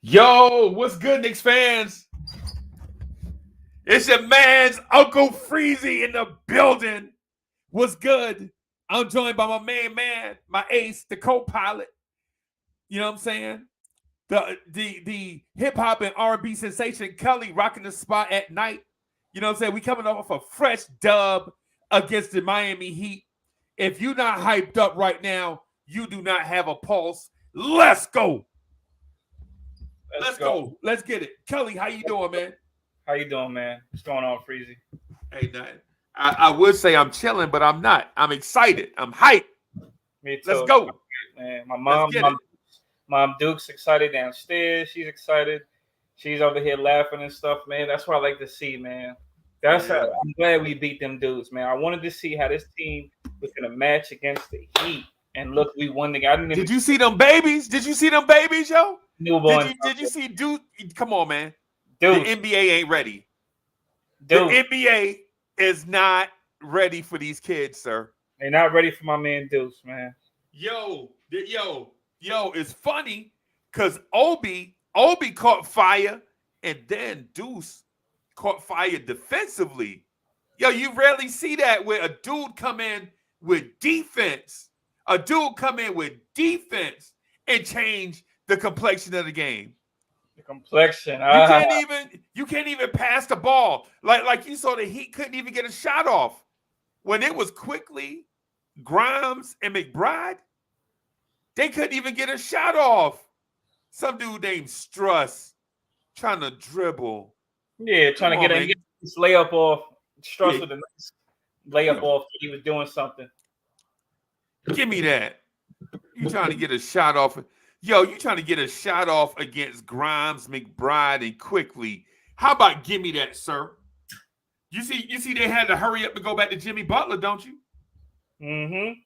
Yo, what's good, Knicks fans? It's your man's Uncle Freezy in the building. What's good? I'm joined by my main man, my ace, the co-pilot. You know what I'm saying? The hip hop and R&B sensation Culley rocking the spot at night. You know what I'm saying? We coming off a fresh dub against the Miami Heat. If you're not hyped up right now, you do not have a pulse. Let's go. Let's go. Let's get it. Culley, how you doing, man? How you doing, man? What's going on, Freezy? Hey, I would say I'm chilling, but I'm not. I'm excited. I'm hyped. Me too. Let's go. Man, my Duke's excited downstairs. She's excited. She's over here laughing and stuff, man. That's what I like to see, man. I'm glad we beat them dudes, man. I wanted to see how this team was gonna match against the Heat. And look, we won the game. Did you see them babies? Did you see them babies, yo? Newborn. Did you see Duke? Come on, man. Dude. The NBA ain't ready. Dude. The NBA is not ready for these kids, sir. They're not ready for my man Deuce, man. Yo, it's funny because Obi caught fire and then Deuce caught fire defensively. Yo, you rarely see that where a dude come in with defense. A dude come in with defense and change the complexion of the game. The complexion. You can't even pass the ball. Like you saw the Heat couldn't even get a shot off. When it was Quickly, Grimes, and McBride, they couldn't even get a shot off. Some dude named Struss trying to dribble. Yeah, trying to get this layup off. Struss with a nice layup off. He was doing something. Give me that. You trying to get a shot off. Yo, you trying to get a shot off against Grimes, McBride, and Quickly. How about give me that, sir? You see they had to hurry up to go back to Jimmy Butler, don't you? Mm-hmm.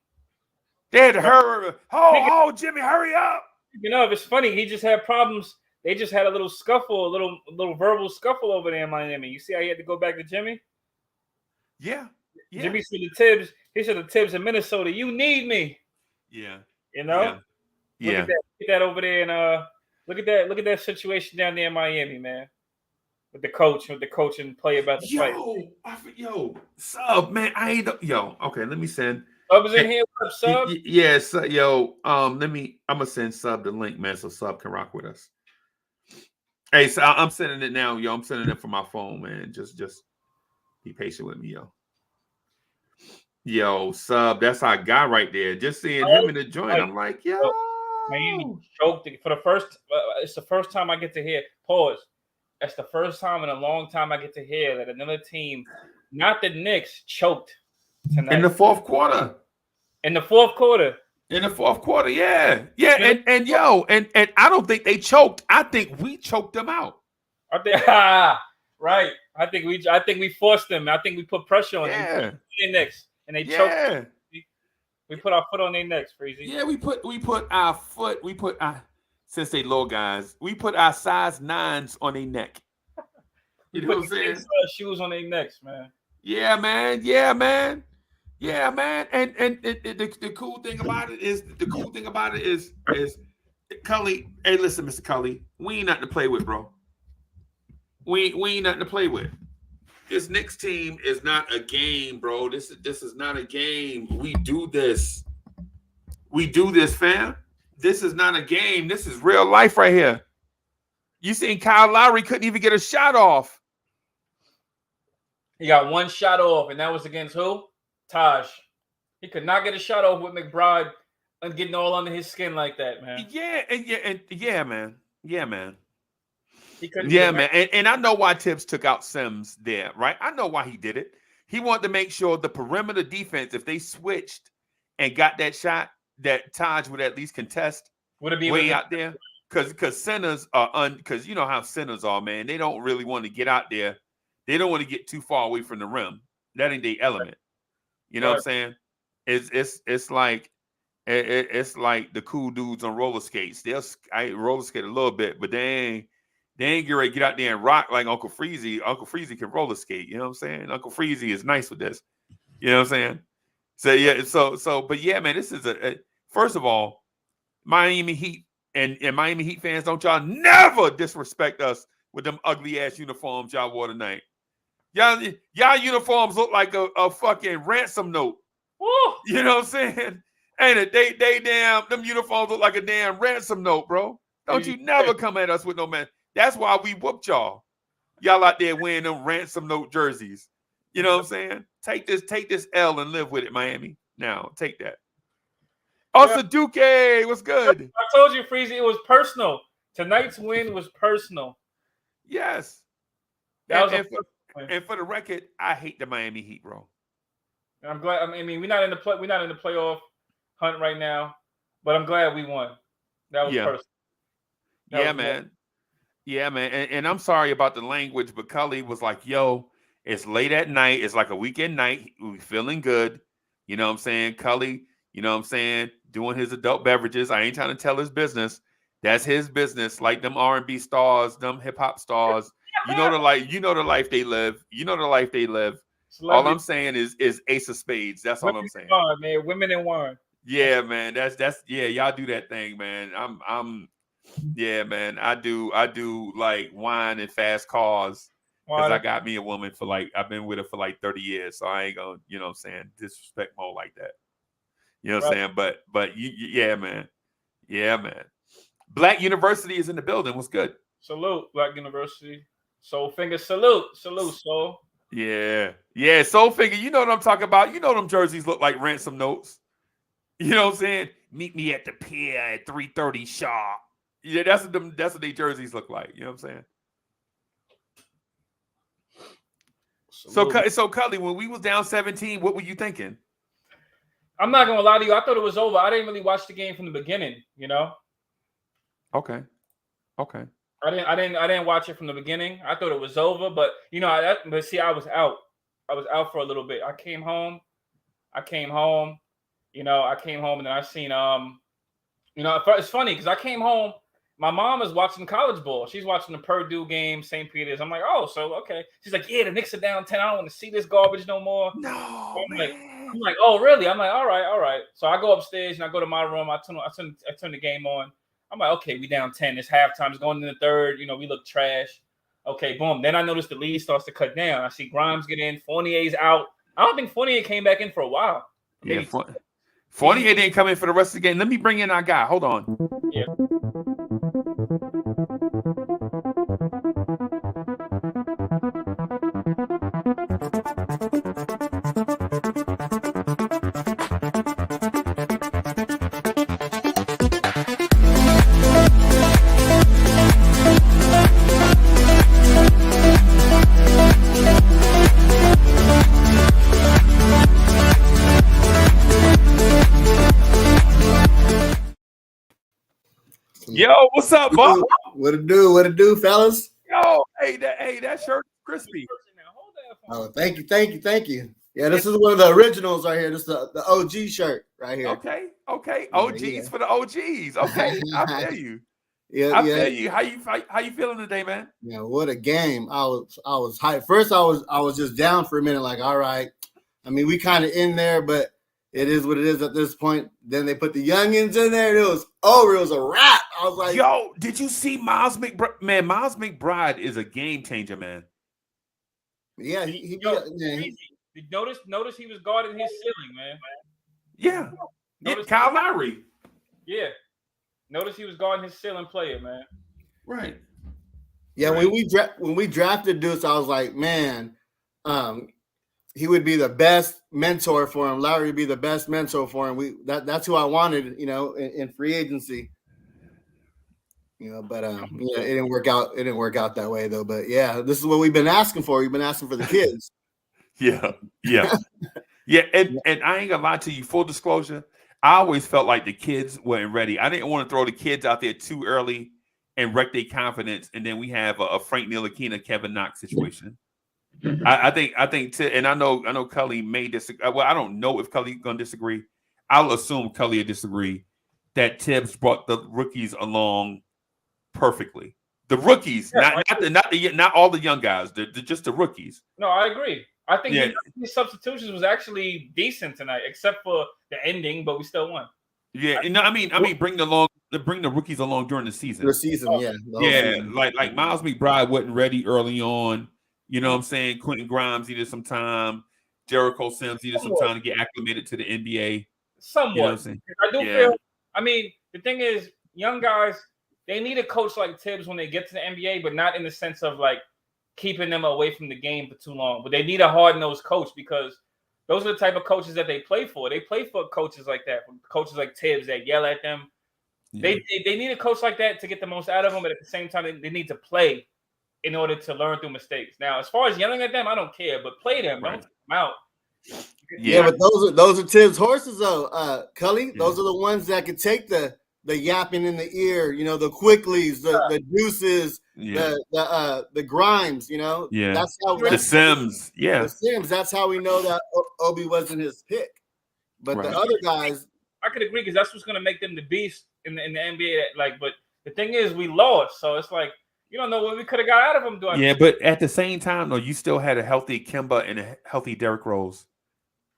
They had to hurry. Oh, Jimmy, hurry up. You know, it's funny. He just had problems. They just had a little scuffle, a little verbal scuffle over there in Miami. You see how he had to go back to Jimmy? Yeah. Jimmy said to Tibbs, he said to Tibbs in Minnesota, "You need me." Yeah. You know? Yeah. Look at that over there, and look at that situation down there in Miami, man. With the coach and play about the fight. Sub, man. Okay, let me send. Sub is in here. What's up, Sub? Yeah, I'm gonna send Sub the link, man, so Sub can rock with us. Hey, so I'm sending it now, yo. I'm sending it from my phone, man. Just be patient with me, yo. Yo, Sub, that's our guy right there. Just seeing him in the joint, I'm like, yo. Man, choked for the first. It's the first time I get to hear. Pause. That's the first time in a long time I get to hear that another team, not the Knicks, choked tonight. In the fourth quarter. In the fourth quarter, yeah. And I don't think they choked. I think we choked them out. Right. I think we forced them. I think we put pressure on them. Their necks, and they choked. We put our foot on their necks, Freezy. Yeah, we put our foot. Since they low guys, we put our size 9s on their neck. You know what I'm saying? Shoes on their necks, man. Yeah, man. And the cool thing about it is Culley. Hey, listen, Mr. Culley, we ain't nothing to play with, bro. We ain't nothing to play with. This Knicks team is not a game, bro. This is not a game. We do this, fam. This is not a game. This is real life right here. You seen Kyle Lowry couldn't even get a shot off. He got one shot off, and that was against who? Taj. He could not get a shot off with McBride and getting all under his skin like that, man. Yeah, man. He couldn't. Yeah, man. And I know why Tibbs took out Sims there, right? I know why he did it. He wanted to make sure the perimeter defense, if they switched and got that shot, that Taj would at least contest way out there. Because centers are because you know how centers are, man. They don't really want to get out there. They don't want to get too far away from the rim. That ain't their element. You know what I'm saying? It's like the cool dudes on roller skates. I roller skate a little bit, but they ain't get ready to get out there and rock like Uncle Freezy. Uncle Freezy can roller skate. You know what I'm saying? Uncle Freezy is nice with this. You know what I'm saying? So yeah, but yeah, man, this is first of all, Miami Heat And Miami Heat fans, don't y'all never disrespect us with them ugly ass uniforms y'all wore tonight. Y'all uniforms look like a fucking ransom note. Woo! You know what I'm saying? Ain't it? They damn, them uniforms look like a damn ransom note, bro. Don't you never come at us with no man. That's why we whooped y'all. Y'all out there wearing them ransom note jerseys. You know what I'm saying? Take this L and live with it, Miami. Now, take that. Also, Duque, what's good? I told you, Freezy, it was personal. Tonight's win was personal. Yes. And for the record, I hate the Miami Heat, bro. And I'm glad. I mean, we're not in the playoff hunt right now, but I'm glad we won. That was personal. Yeah, man. And I'm sorry about the language, but Culley was like, "Yo, it's late at night. It's like a weekend night. We feeling good." You know what I'm saying? Culley, you know what I'm saying? Doing his adult beverages. I ain't trying to tell his business. That's his business. Like them R&B stars, them hip hop stars. You know the life they live. You know the life they live. All I'm saying is Ace of Spades. That's all I'm saying. Man, women in wine. Yeah, man. That's y'all do that thing, man. Yeah, man. I do like wine and fast cars because I got me a woman for I've been with her for 30 years. So I ain't gonna, you know what I'm saying, disrespect Mo like that. You know what I'm saying? But yeah, man. Yeah, man. Black University is in the building. What's good? Salute, Black University. Soul Finger, salute, Soul. Yeah, Soul Finger. You know what I'm talking about. You know them jerseys look like ransom notes. You know what I'm saying? Meet me at the pier at 3:30 sharp. Yeah, that's what their jerseys look like. You know what I'm saying? So Culley, when we was down 17, what were you thinking? I'm not gonna lie to you. I thought it was over. I didn't really watch the game from the beginning. You know. Okay. I didn't watch it from the beginning. I thought it was over, but but see, I was out. I was out for a little bit. I came home. You know, I came home and then I seen it's funny because I came home. My mom is watching college ball. She's watching the Purdue game, St. Peter's. I'm like, oh, so okay. She's like, yeah, the Knicks are down 10. I don't want to see this garbage no more. No, I'm like, oh, really? I'm like, all right. So I go upstairs and I go to my room. I turn the game on. I'm like, okay, we down 10. It's halftime. It's going in the third. You know, we look trash. Okay, boom. Then I notice the lead starts to cut down. I see Grimes get in. Fournier's out. I don't think Fournier came back in for a while. Yeah, Fournier didn't come in for the rest of the game. Let me bring in our guy. Hold on. Yeah. Yo, what's up, Bob? What it do, fellas? Yo, hey, that shirt is crispy. Oh, thank you. Yeah, this is one of the originals right here. This is the OG shirt right here. Okay. OGs for the OGs. Okay, I feel you. I feel you. How you feeling today, man? Yeah, what a game. I was hyped. First, I was just down for a minute, like, all right. I mean, we kind of in there, but it is what it is at this point. Then they put the youngins in there. And it was over. It was a wrap. I was like, yo, did you see Miles McBride? Man, Miles McBride is a game changer, man. Yeah, Notice he was guarding his ceiling, man. Yeah. Kyle Lowry. Yeah. Notice he was guarding his ceiling player, man. Right. Yeah, right. When we drafted Deuce, I was like, man, he would be the best mentor for him. Lowry would be the best mentor for him. That's who I wanted, in free agency. But it didn't work out. It didn't work out that way though. But yeah, this is what we've been asking for. We've been asking for the kids. Yeah. And I ain't gonna lie to you. Full disclosure, I always felt like the kids weren't ready. I didn't want to throw the kids out there too early and wreck their confidence. And then we have a Frank Ntilikina, Kevin Knox situation. I think, and I know Culley may disagree. Well, I don't know if Culley's gonna disagree. I'll assume Culley will disagree that Tibbs brought the rookies along perfectly. The rookies, not all the young guys. Just the rookies. No, I agree. I think his substitutions was actually decent tonight, except for the ending, but we still won. Yeah, I mean, bring the rookies along during the season. The season, yeah. Season. Like Miles McBride wasn't ready early on. You know what I'm saying? Quentin Grimes needed some time. Jericho Sims needed some time to get acclimated to the NBA. Somewhat. You know what I'm saying? I do feel. I mean, the thing is, young guys, they need a coach like Tibbs when they get to the NBA, but not in the sense of like keeping them away from the game for too long. But they need a hard-nosed coach because those are the type of coaches that they play for. They play for coaches like that, coaches like Tibbs that yell at them. Yeah. They need a coach like that to get the most out of them, but at the same time, they need to play in order to learn through mistakes. Now, as far as yelling at them, I don't care, but play them. Don't take them out. Yeah, but those are Tibbs' horses, though. Culley, those are the ones that can take the yapping in the ear, the Quickleys, the Deuces, the Grimes, That's how the Sims, the Sims. That's how we know that Obi wasn't his pick. But the other guys, I could agree because that's what's going to make them the beast in the NBA. But the thing is, we lost, so it's like you don't know what we could have got out of them. But at the same time, though, you still had a healthy Kemba and a healthy Derrick Rose.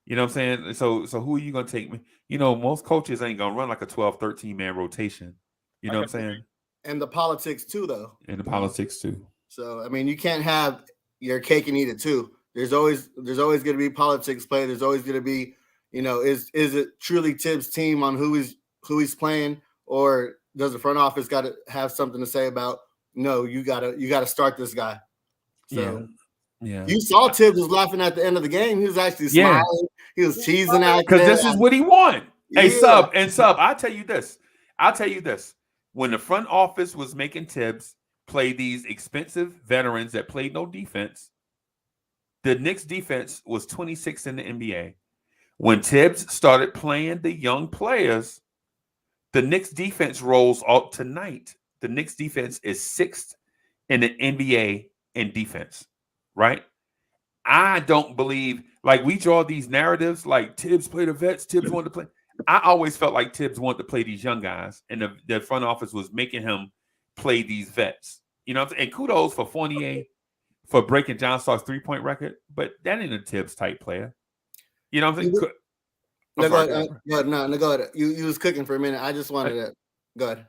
You know what I'm saying? So who are you going to take? Most coaches ain't going to run like a 12, 13-man rotation. You know what I'm saying? And the politics, too, though. And the politics, too. So, I mean, you can't have your cake and eat it, too. There's always going to be politics play. There's always going to be, is it truly Tibbs' team on who he's playing? Or does the front office got to have something to say about, no, you got to start this guy? So, yeah. You saw Tibbs was laughing at the end of the game. He was actually smiling. He was cheesing out because this is what he won. Hey, sub. I'll tell you this. When the front office was making Tibbs play these expensive veterans that played no defense, the Knicks defense was 26th in the NBA. When Tibbs started playing the young players, the Knicks defense rolls out tonight. The Knicks defense is 6th in the NBA in defense. Right? I don't believe, like we draw these narratives like Tibbs played the vets, Tibbs wanted to play. I always felt like Tibbs wanted to play these young guys, and the front office was making him play these vets. You know what I'm saying? And kudos for Fournier for breaking John Stark's 3-point record, but that ain't a Tibbs type player. You know what I'm saying? No, go ahead. You was cooking for a minute. I just wanted to go ahead.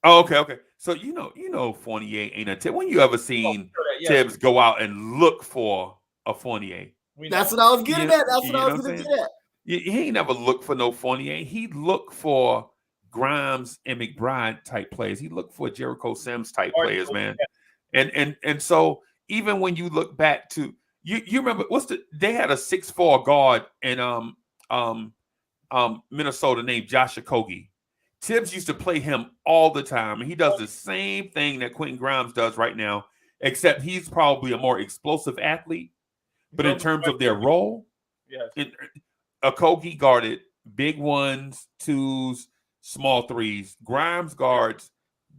Oh, okay. So Fournier ain't a Tibbs. When you ever seen Tibbs go out and look for a Fournier? That's what I was getting at. That's what I was going to get at. He ain't never looked for no Fournier. He looked for Grimes and McBride type players. He looked for Jericho Sims type players, man. And so even when you look back to you remember they had a 6'4" guard in Minnesota named Josh Okogie. Tibbs used to play him all the time, and he does the same thing that Quentin Grimes does right now, except he's probably a more explosive athlete. But in terms of their role, Okogie guarded big 1s, 2s, small 3s. Grimes guards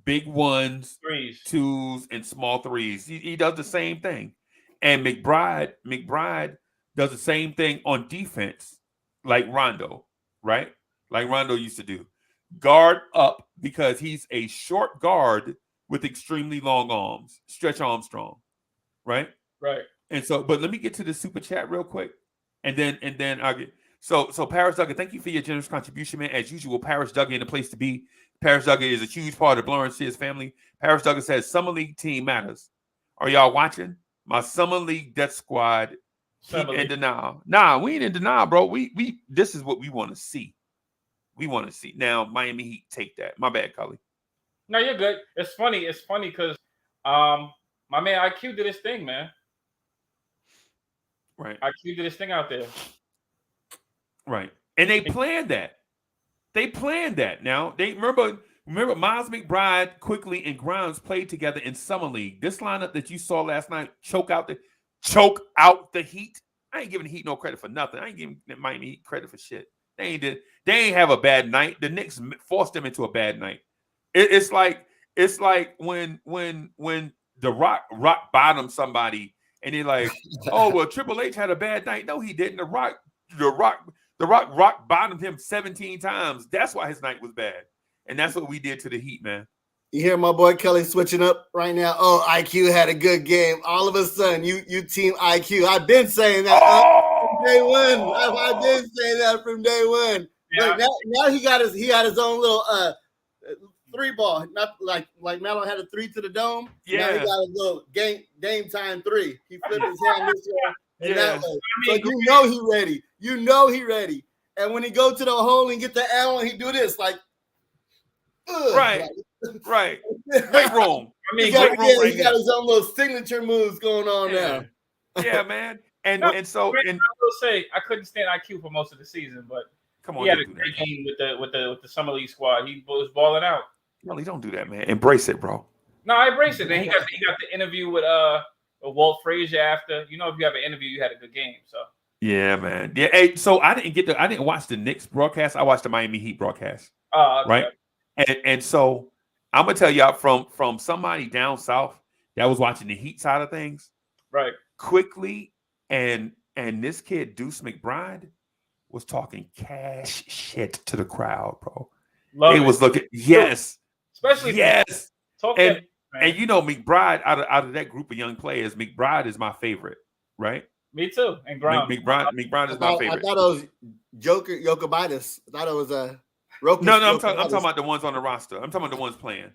big 1s, 2s, and small 3s. He does the same thing. And McBride does the same thing on defense like Rondo, right? Like Rondo used to do. Guard up because he's a short guard with extremely long arms. Stretch Armstrong, right? Right. And so, but let me get to the super chat real quick, and then I'll get. So Paris Duggan, thank you for your generous contribution, man. As usual, Paris Duggan, the place to be. Paris Duggan is a huge part of Blorange family. Paris Duggan says Summer League team matters. Are y'all watching my Summer League Death Squad? Keep in denial. Nah, we ain't in denial, bro. We this is what we want to see. We want to see. Now, Miami Heat take that. My bad, Culley. No, you're good. It's funny because my man IQ did his thing, man. Right. IQ did his thing out there. Right. And they planned that. Now, they remember Miles McBride, Quickly, and Grimes played together in Summer League. This lineup that you saw last night choke out the Heat. I ain't giving the Heat no credit for nothing. I ain't giving Miami Heat credit for shit. They ain't have a bad night. The Knicks forced them into a bad night. It's like when the Rock bottomed somebody and they're like, oh well, Triple H had a bad night. No, he didn't. The Rock bottomed him 17 times. That's why his night was bad. And that's what we did to the Heat, man. You hear my boy Culley switching up right now. Oh, IQ had a good game. All of a sudden, you team IQ. I've been saying that from day one. I've been saying that from day one. look, now he got his own little 3-ball, not like Melo had a 3 to the dome. Yeah. Now he got a little game time 3. He flipped his hand this way and that way. So you know he ready. You know he ready. And when he go to the hole and get the L and he do this like, right. Great room. I mean, he got his own little signature moves going on now. Yeah, man. And I will say I couldn't stand IQ for most of the season, but come on, he had a great game with the summer league squad. He was balling out. No, don't do that, man. Embrace it, bro. No, I embrace it. And he got the interview with Walt Frazier after. You know, if you have an interview, you had a good game. So yeah, man. Yeah. Hey, so I didn't watch the Knicks broadcast. I watched the Miami Heat broadcast. Okay. Right. And so I'm gonna tell y'all from somebody down south that was watching the Heat side of things, right? Quickly, and this kid Deuce McBride was talking cash shit to the crowd, bro. It was looking especially and you know McBride out of that group of young players, McBride is my favorite, right? Me too. And Grimes. McBride is my favorite. I thought it was Jokibitis. I thought it was No, I'm talking about the ones on the roster. I'm talking about the ones playing.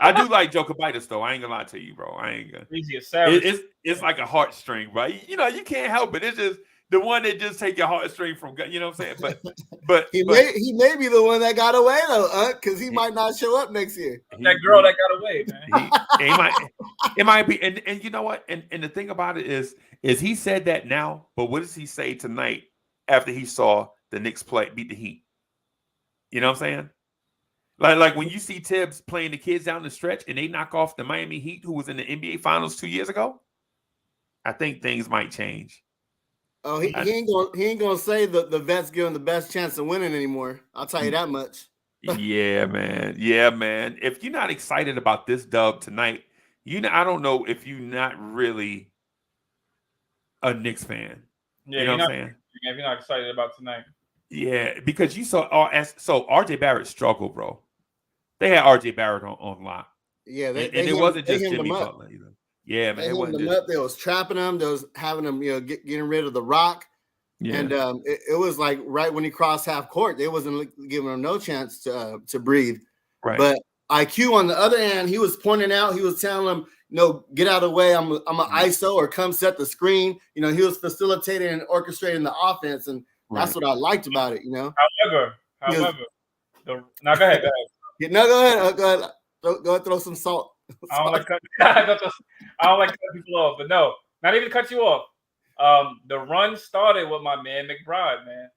I do like Jokibitis though. I ain't gonna lie to you, bro. I ain't gonna. It's like a heartstring, bro. You know, you can't help it. It's just the one that just take your heartstring from. You know what I'm saying? But he may be the one that got away though, because he might not show up next year. That girl that got away, man. It might be. And you know what? And the thing about it is he said that now, but what does he say tonight after he saw the Knicks beat the Heat? You know what I'm saying? Like when you see Tibbs playing the kids down the stretch and they knock off the Miami Heat, who was in the NBA Finals 2 years ago, I think things might change. Oh, he ain't gonna say the vets give him the best chance of winning anymore. I'll tell you that much. Yeah, man. If you're not excited about this dub tonight, I don't know if you're not really a Knicks fan. Yeah, you know what I'm saying? If you're not excited about tonight. Yeah, because you saw RJ Barrett struggle, bro. They had RJ Barrett on lock. Yeah, and it wasn't just Jimmy Butler either. Yeah, man. They was trapping him. They was having him, getting rid of the rock. Yeah. And it was like right when he crossed half court, they wasn't giving him no chance to breathe. Right. But IQ on the other hand, he was pointing out. He was telling him, "No, get out of the way. I'm an ISO or come set the screen." You know, he was facilitating and orchestrating the offense, and that's what I liked about it. You know. However, go ahead. No, go ahead. Go ahead, throw some salt. I don't like cutting people off, but no, not even cut you off. The run started with my man McBride, man.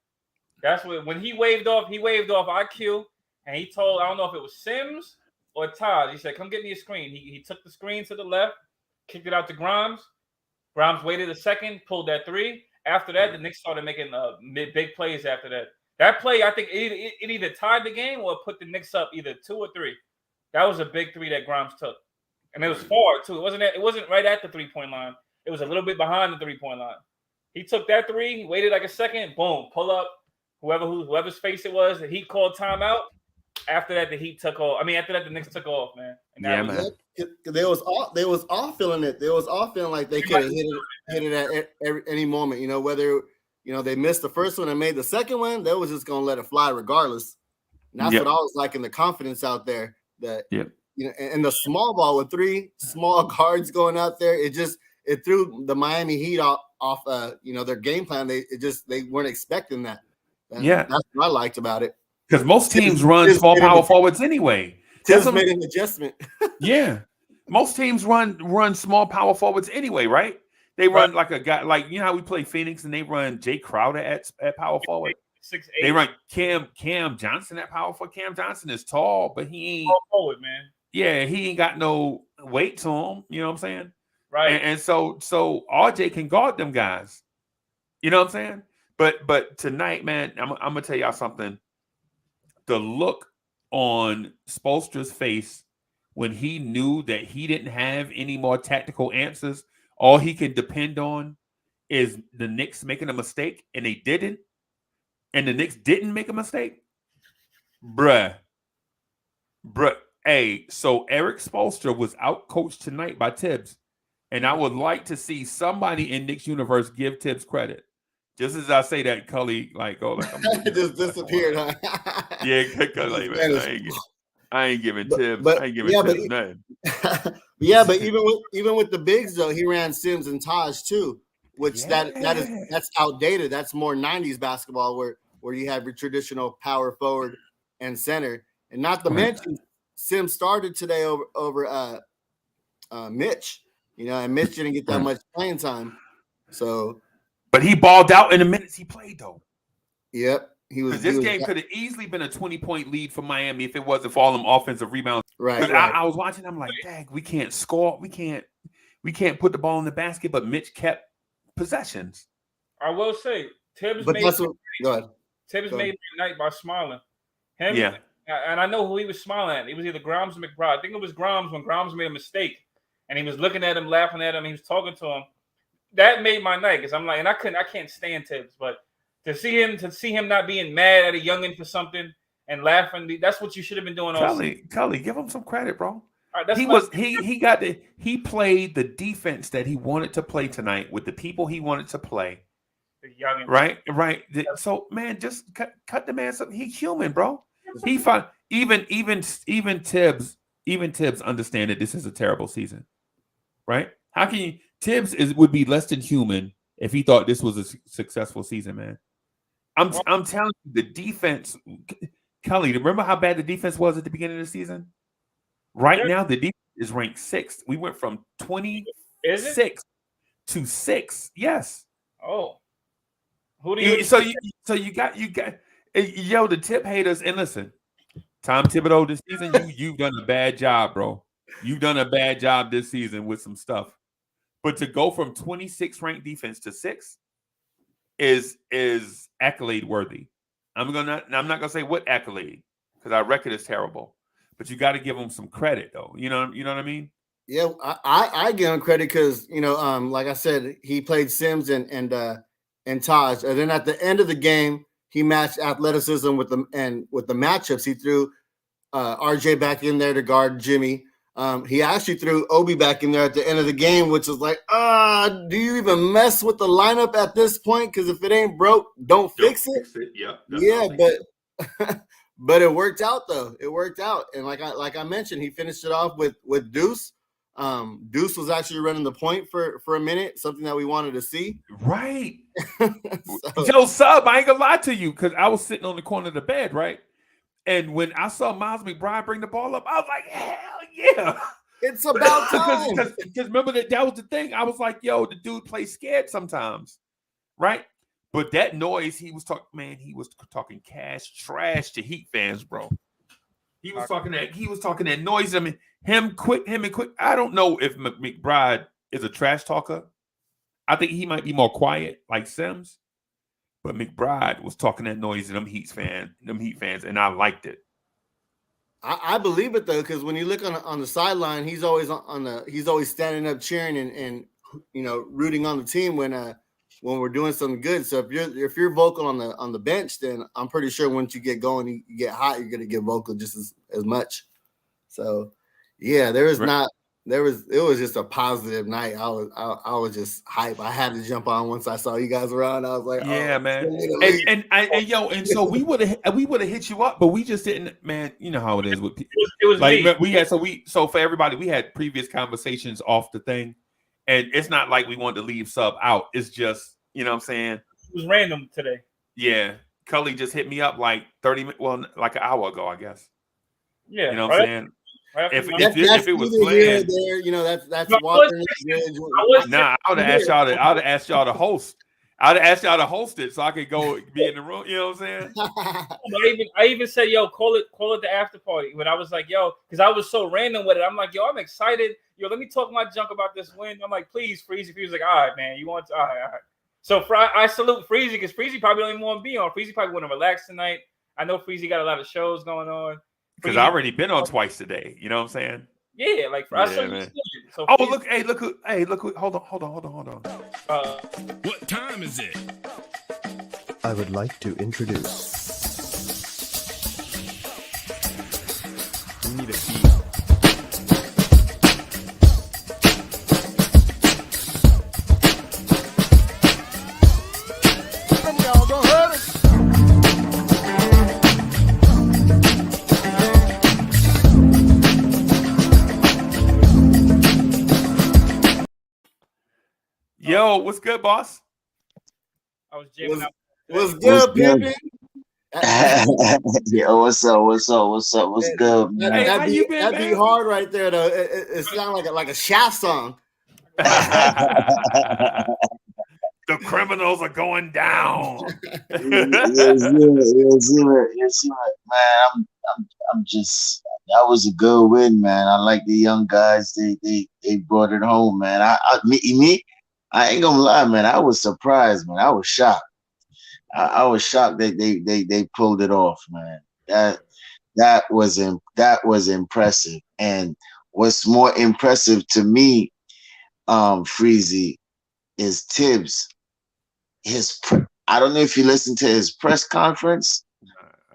That's when he waved off IQ, and he told, I don't know if it was Sims or Todd. He said, "Come get me a screen." He took the screen to the left, kicked it out to Grimes. Grimes waited a second, pulled that 3. After that, the Knicks started making big plays. After that, that play, I think it either tied the game or put the Knicks up either 2 or 3. That was a big 3 that Grimes took, and it was far too. It wasn't right at the 3-point line. It was a little bit behind the 3-point line. He took that 3, waited like a second, boom, pull up. Whoever's face it was, the Heat called timeout. After that, the Heat took off. After that, the Knicks took off, man. And man. They was all feeling it. They was all feeling like they could have hit it at any moment. You know, whether they missed the first one and made the second one, they was just gonna let it fly regardless. And that's what I was liking, the confidence out there. That and the small ball with 3 small guards going out there, it threw the Miami Heat off their game plan. They weren't expecting that. That's what I liked about it. Because most teams run small power forwards anyway. Just made an adjustment. Yeah, most teams run small power forwards anyway, right? They run like a guy, like how we play Phoenix and they run Jay Crowder at power forward. 6'8". They run Cam Johnson at power forward. Cam Johnson is tall, but he ain't forward, man. Yeah, he ain't got no weight to him. You know what I'm saying? Right. And so RJ can guard them guys. You know what I'm saying? But tonight, man, I'm gonna tell y'all something. The look on Spoelstra's face when he knew that he didn't have any more tactical answers, all he could depend on is the Knicks making a mistake, and they didn't. And the Knicks didn't make a mistake. Bruh. Hey, so Eric Spoelstra was out-coached tonight by Tibbs. And I would like to see somebody in Knicks universe give Tibbs credit. Just as I say that, Culley like I'm just disappeared. Huh? Yeah, Culley, man, I ain't giving Tibbs. I ain't giving Tibbs nothing. But even with the bigs though, he ran Sims and Taj too, which that's outdated. That's more 90s basketball where you have your traditional power forward and center. And not to mention, Sims started today over Mitch, and Mitch didn't get that much playing time. So, but he balled out in the minutes he played though. Yep, he was. This game could have easily been a 20-point lead for Miami if it wasn't for all them offensive rebounds. Right. I was watching. I'm like, dang, we can't score. We can't put the ball in the basket. But Mitch kept possessions. I will say, Tibbs go ahead. Tibbs made the night by smiling. And I know who he was smiling at. It was either Grimes or McBride. I think it was Grimes when Grimes made a mistake, and he was looking at him, laughing at him. He was talking to him. That made my night because I'm like, and I can't stand Tibbs, but to see him not being mad at a youngin for something and laughing, that's what you should have been doing. Culley, give him some credit, bro. Right, he played the defense that he wanted to play tonight with the people he wanted to play. The youngin. Right. So man, just cut the man some. He's human, bro. He fine. Even Tibbs understand that this is a terrible season, right? How can you? Tibbs would be less than human if he thought this was a successful season, man. I'm telling you, the defense, Culley. Remember how bad the defense was at the beginning of the season? Right now, the defense is ranked 6th. We went from 26 to 6. Yes. Oh, who do you? So you got. The tip haters, and listen, Tom Thibodeau this season, you've done a bad job, bro. You've done a bad job this season with some stuff. But to go from 26th ranked defense to 6th is accolade worthy. I'm not gonna say what accolade because our record is terrible. But you got to give them some credit, though. You know what I mean? Yeah, I give him credit because like I said, he played Sims and Taj, and then at the end of the game, he matched athleticism with the matchups. He threw RJ back in there to guard Jimmy. He actually threw Obi back in there at the end of the game, which is like, do you even mess with the lineup at this point? Because if it ain't broke, don't fix it. Yeah, but it worked out though. It worked out, and like I mentioned, he finished it off with Deuce. Deuce was actually running the point for a minute, something that we wanted to see. Right. Yo, Sub, I ain't gonna lie to you because I was sitting on the corner of the bed, right? And when I saw Miles McBride bring the ball up, I was like, hell yeah. It's about time. Because remember that was the thing. I was like, yo, the dude plays scared sometimes, right? But that noise he was talking, man, he was talking trash to Heat fans, bro. He was talking that noise. I mean, him and quick. I don't know if McBride is a trash talker. I think he might be more quiet, like Sims. But McBride was talking that noise to them Heat fans, and I liked it. I believe it though, because when you look on the sideline, he's always standing up cheering and rooting on the team when we're doing something good. So if you're vocal on the bench, then I'm pretty sure once you get going, you get hot, you're gonna get vocal just as much. So yeah, it was just a positive night. I was just hype. I had to jump on once I saw you guys around. I was like, yeah, man. And so we would have hit you up, but we just didn't, man. You know how it is with people. It was like me. we had so for everybody, we had previous conversations off the thing, and it's not like we wanted to leave Sub out. It's just, you know what I'm saying? It was random today. Yeah, Culley just hit me up like 30 minutes, like an hour ago, I guess. Yeah, you know what I'm saying. If it was playing, that's watching. Nah, I would have asked y'all to host. I'd have asked y'all to host it so I could go be in the room. You know what I'm saying? I even said, yo, call it the after party. When I was like, yo, because I was so random with it. I'm like, yo, I'm excited. Yo, let me talk my junk about this win. I'm like, please, Freezy. He was like, all right, man, you want to? All right. So I salute Freezy because Freezy probably don't even want to be on. Freezy probably want to relax tonight. I know Freezy got a lot of shows going on. Because I already been on twice today. You know what I'm saying? Yeah, like I saw you. So look, hold on. What time is it? I would like to introduce. We need a beat. Yo, what's good, boss? I was jamming out. What's What's good, good? pimpin'? Yeah, what's up? What's good, man? Hey, how you been, That'd be man? hard right there, though. It sounds like a Shaft song. The criminals are going down. Yes, man. I'm just. That was a good win, man. I like the young guys. They brought it home, man. I ain't gonna lie, man. I was surprised, man. I was shocked. I was shocked that they pulled it off, man. That was impressive. And what's more impressive to me, Freezy, is Tibbs. I don't know if you listened to his press conference,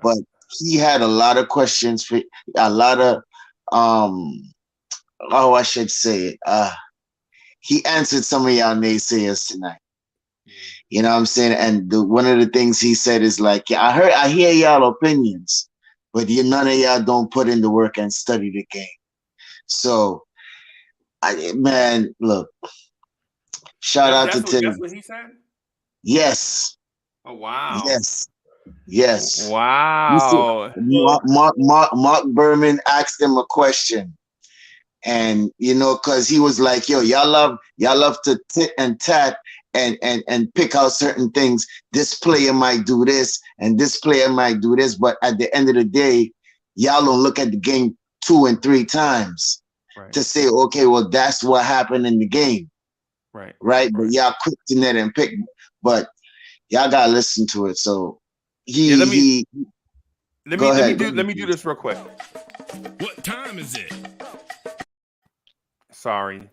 but he had a lot of questions for a lot of I should say it. He answered some of y'all naysayers tonight. You know what I'm saying? And one of the things he said is like, yeah, I hear y'all opinions, but none of y'all don't put in the work and study the game. So, man, look, shout out to Tim. That's what he said? Yes. Oh, wow. Yes. Wow. Mark Berman asked him a question. And, because he was like, yo, y'all love to tit and tat and pick out certain things. This player might do this and this player might do this, but at the end of the day, y'all don't look at the game 2 and 3 times to say, okay, well, that's what happened in the game. Right. But y'all quick to net and pick, but y'all gotta listen to it. So let me do this real quick. What time is it? Sorry.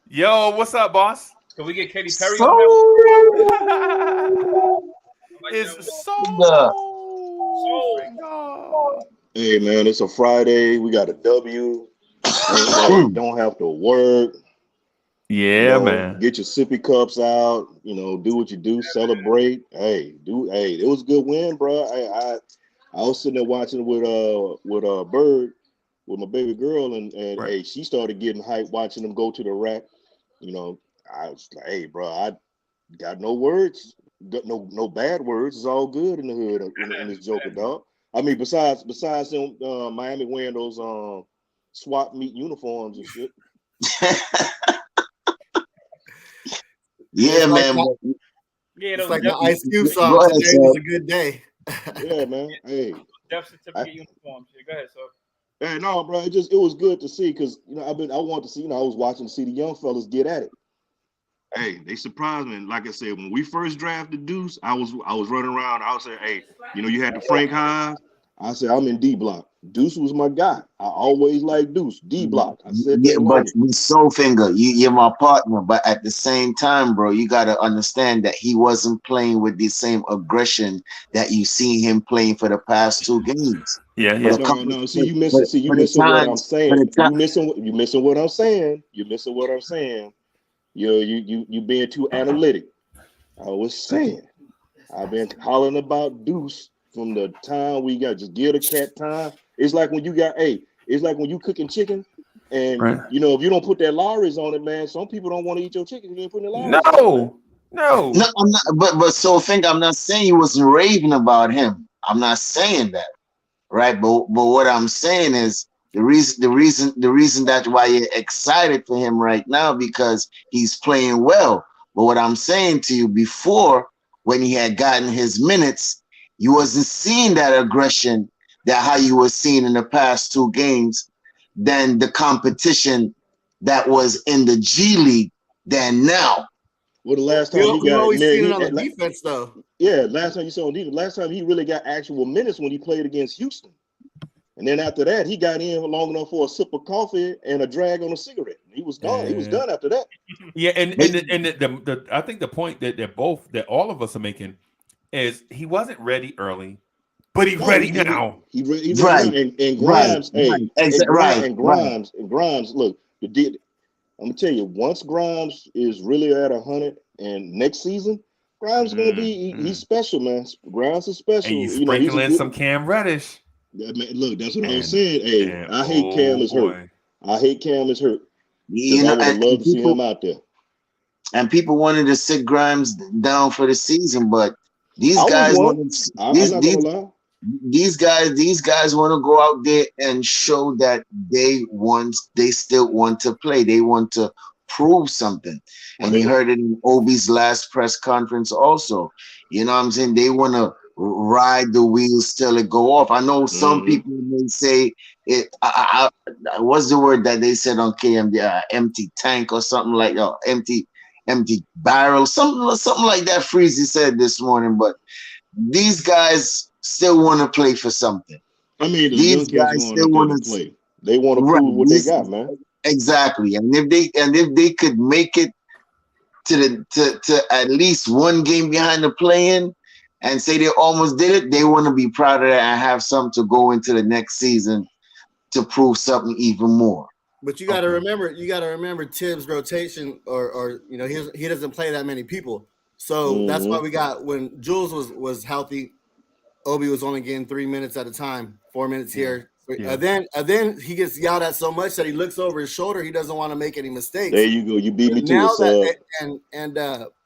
Yo, what's up, boss? Can we get Katy Perry on that? It's so. Hey man, it's a Friday. We got a W. Don't have to work. Yeah, man. Get your sippy cups out. Do what you do. Celebrate. Hey, it was a good win, bro. I was sitting there watching with Bird with my baby girl, and hey, she started getting hyped watching them go to the rack. I was like, hey, bro, I got no words, got no bad words. It's all good in the hood in this Joker, dog. I mean, besides them, Miami wearing those swap meet uniforms and shit. Yeah, man. It's like the Ice Cube song. Today was a good day. Yeah, man. Hey, death certificate uniforms. Yeah, go ahead, so. Hey, no, bro. It was good to see because I wanted to see. I was watching to see the young fellas get at it. Hey, they surprised me. Like I said, when we first drafted Deuce, I was running around. I was saying, hey, you had the Frank Hines. I said, I'm in D block. Deuce was my guy. I always liked Deuce. D block. I said, yeah, but Soul Finger, you're my partner. But at the same time, bro, you gotta understand that he wasn't playing with the same aggression that you see him playing for the past 2 games. Yeah. No. See, you missing what I'm saying. You missing what I'm saying. You missing what I'm saying. You being too analytic. I was saying, I've been hollering about Deuce from the time we got just give the cat time. It's like when it's like when you cooking chicken, and if you don't put that Lawry's on it, man, some people don't want to eat your chicken. You ain't putting the Lawry's on it. No, I'm not. But Soul Finger, I'm not saying you wasn't raving about him. I'm not saying that, right? But what I'm saying is the reason that's why you're excited for him right now because he's playing well. But what I'm saying to you before, when he had gotten his minutes, you wasn't seeing that aggression that how you were seeing in the past 2 games than the competition that was in the G League than now. Well, the last time he got always seen it on the defense, though. Yeah, last time you saw on defense. Last time he really got actual minutes when he played against Houston. And then after that, he got in long enough for a sip of coffee and a drag on a cigarette. He was gone. Yeah. He was done after that. Yeah, and the I think the point that all of us are making is he wasn't ready early, but he's ready now. He ready Right. now. And Grimes, and Grimes, look, I'm gonna tell you, once Grimes is really at 100 and next season, Grimes is gonna be he's special, man. Grimes is special. And you sprinkling some Cam Reddish. Man, look, that's what I was saying. Hey, I hate Cam is hurt. I hate Cam is hurt. You know, I would have loved to see him out there. And people wanted to sit Grimes down for the season, but these guys these guys want to go out there and show that they still want to play. They want to prove something. And you heard it in Obi's last press conference also. You know what I'm saying? They want to ride the wheels till it go off. I know some people may say it. What's the word that they said on KMD? Empty tank or something like that. Empty barrel, something like that. Freezy said this morning. But these guys still want to play for something. I mean, these guys still want to play. They want to prove what they got, man. Exactly. And if they could make it to at least one game behind the play-in and say they almost did it, they want to be proud of that and have something to go into the next season to prove something even more. But you got to remember Tibbs' rotation, or you know, he doesn't play that many people, so that's why we got, when Jules was healthy, Obi was only getting 3 minutes at a time, 4 minutes here. And then he gets yelled at so much that he looks over his shoulder. He doesn't want to make any mistakes. There you go. You beat me now to it.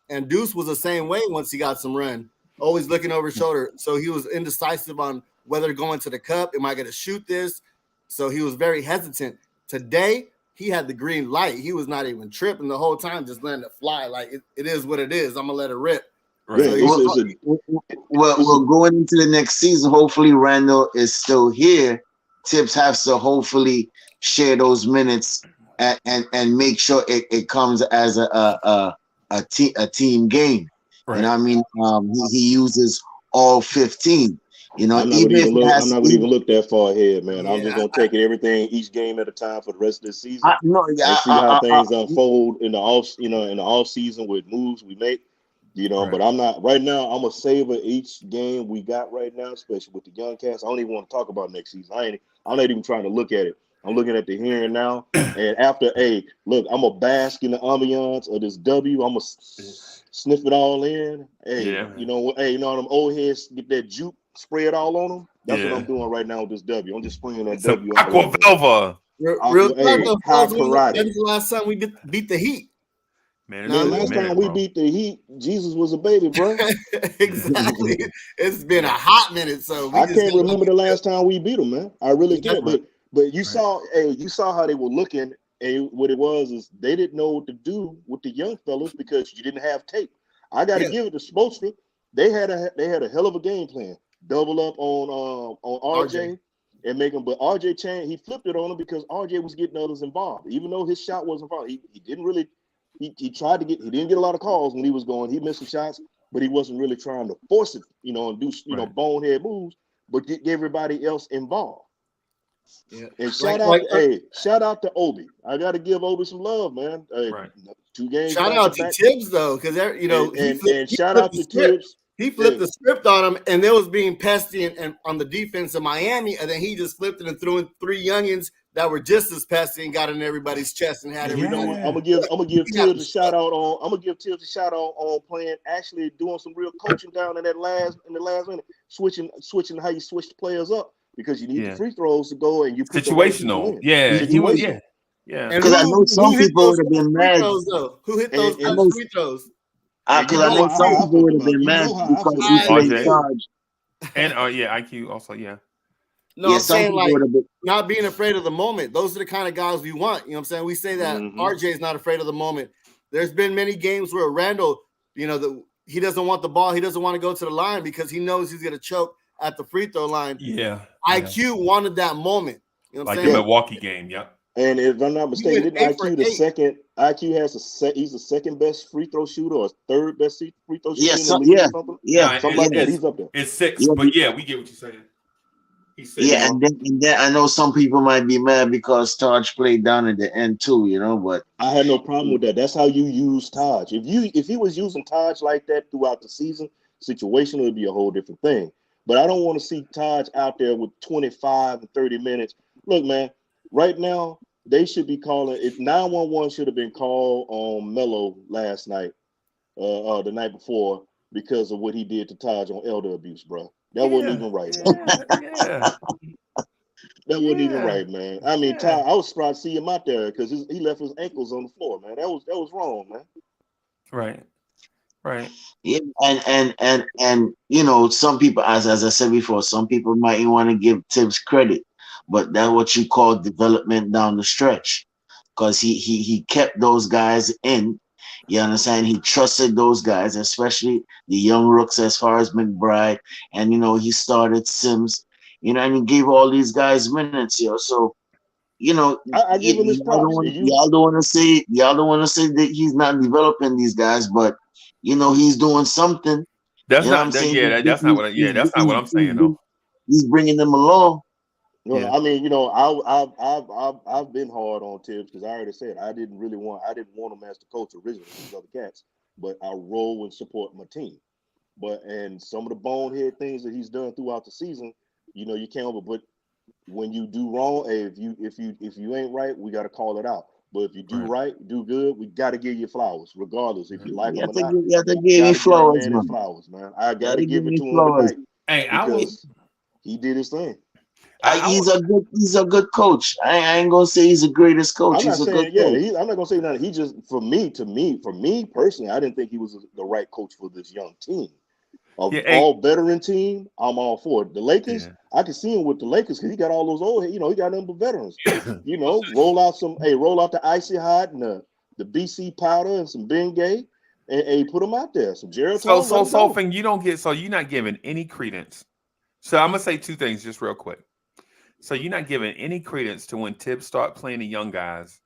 And Deuce was the same way once he got some run, always looking over his shoulder. So he was indecisive on whether going to the cup. Am I going to shoot this? So he was very hesitant. Today, he had the green light. He was not even tripping the whole time, just letting it fly. Like, it is what it is. I'm going to let it rip. Right. Well, going into the next season, hopefully Randall is still here. Tibbs has to hopefully share those minutes and make sure it comes as a team game. Right. You know what I mean? He uses all 15. You know, I'm not going to even look that far ahead, man. Yeah. I'm just going to take it everything each game at a time for the rest of the season. And see how things unfold in the off season with moves we make. You know, right. But I'm not right now. I'm gonna savor each game we got right now, especially with the young cast. I don't even want to talk about next season. I'm not even trying to look at it. I'm looking at the here and now. And after, look, I'm gonna bask in the ambiance of this W. I'm gonna sniff it all in. You know them old heads get that juke, spray it all on them. That's what I'm doing right now with this W. I'm just spraying that W. Aqua Velva. Real talk, when's the last time we beat the Heat? Man, last time we beat the Heat, Jesus was a baby, bro. Exactly. It's been a hot minute, so I can't remember the last time we beat them, man. I really can't. But you saw how they were looking, and what it was is they didn't know what to do with the young fellas because you didn't have tape. I got to give it to Spoelstra. They had a hell of a game plan. Double up on RJ and make him. But RJ changed. He flipped it on him because RJ was getting others involved, even though his shot wasn't involved. He didn't really. He tried to get. He didn't get a lot of calls when he was going. He missed some shots, but he wasn't really trying to force it, and do bonehead moves. But get everybody else involved. Yeah. And shout out to Obi. I got to give Obi some love, man. 2 games. Shout out to Tibbs though, because and shout out to Tibbs. He flipped the script on him, and they was being pesty and on the defense of Miami, and then he just flipped it and threw in 3 youngins that were just as pesty and got in everybody's chest and had everyone. I'm gonna give Tibbs a shout out on. I'm gonna give Tibbs a shout out on playing, actually doing some real coaching down in the last minute, switching how you switch the players up because you need the free throws to go and you situational. He was Because I know some people would have been mad. Who hit those free throws? Because I know some people would have been mad because he played charge. And IQ also, No, I'm saying like not being afraid of the moment. Those are the kind of guys we want. You know what I'm saying? We say that RJ is not afraid of the moment. There's been many games where Randall, he doesn't want the ball. He doesn't want to go to the line because he knows he's going to choke at the free throw line. Yeah. IQ wanted that moment. You know what I'm saying? Like the Milwaukee game, And if I'm not mistaken, didn't IQ the second? IQ has he's the second best free throw shooter or third best free throw shooter in the league or something? Yeah, something like that. He's up there. It's 6, but we get what you're saying. He said, Yeah, and then I know some people might be mad because Taj played down at the end too, but I had no problem with that. That's how you use Taj. If he was using Taj like that throughout the season, situation would be a whole different thing. But I don't want to see Taj out there with 25 and 30 minutes. Look, man, right now they should be calling it. 911 should have been called on Melo last night, the night before, because of what he did to Taj on elder abuse, bro. That wasn't even right, man. Yeah. That wasn't even right, man. I mean, Ty, I was surprised to see him out there because he left his ankles on the floor, man. That was wrong, man. Right. yeah, and some people, as I said before, some people might want to give Tibbs credit, but that's what you call development down the stretch, because he kept those guys in. You understand? He trusted those guys, especially the young rooks as far as McBride, and he started Sims, and he gave all these guys minutes, So I give him his props. y'all don't want to say that he's not developing these guys, but he's doing something. That's You know not. what I'm saying? That's not what. That's not what I'm saying though. He's bringing them along. Well, I mean, I've been hard on Tibbs because I already said I didn't want him as the coach originally with these other cats, but I roll and support my team. And some of the bonehead things that he's done throughout the season, you can't over. But when you do wrong, hey, if you ain't right, we got to call it out. But if you do right, do good, we got to give you flowers, regardless if you like them or not. You got to give me flowers, man. Man. I got to give it to him tonight because he did his thing. He's a good coach. I ain't gonna say he's the greatest coach. I'm not gonna say nothing. He just for me personally, I didn't think he was the right coach for this young team. All veteran team, I'm all for it. The Lakers, I can see him with the Lakers because he got all those old, he got them veterans. roll out the icy hot and the BC powder and some Bengay and put them out there. Some Gerald. So you're not giving any credence. So I'm gonna say two things just real quick. So you're not giving any credence to when Tibbs started playing the young guys,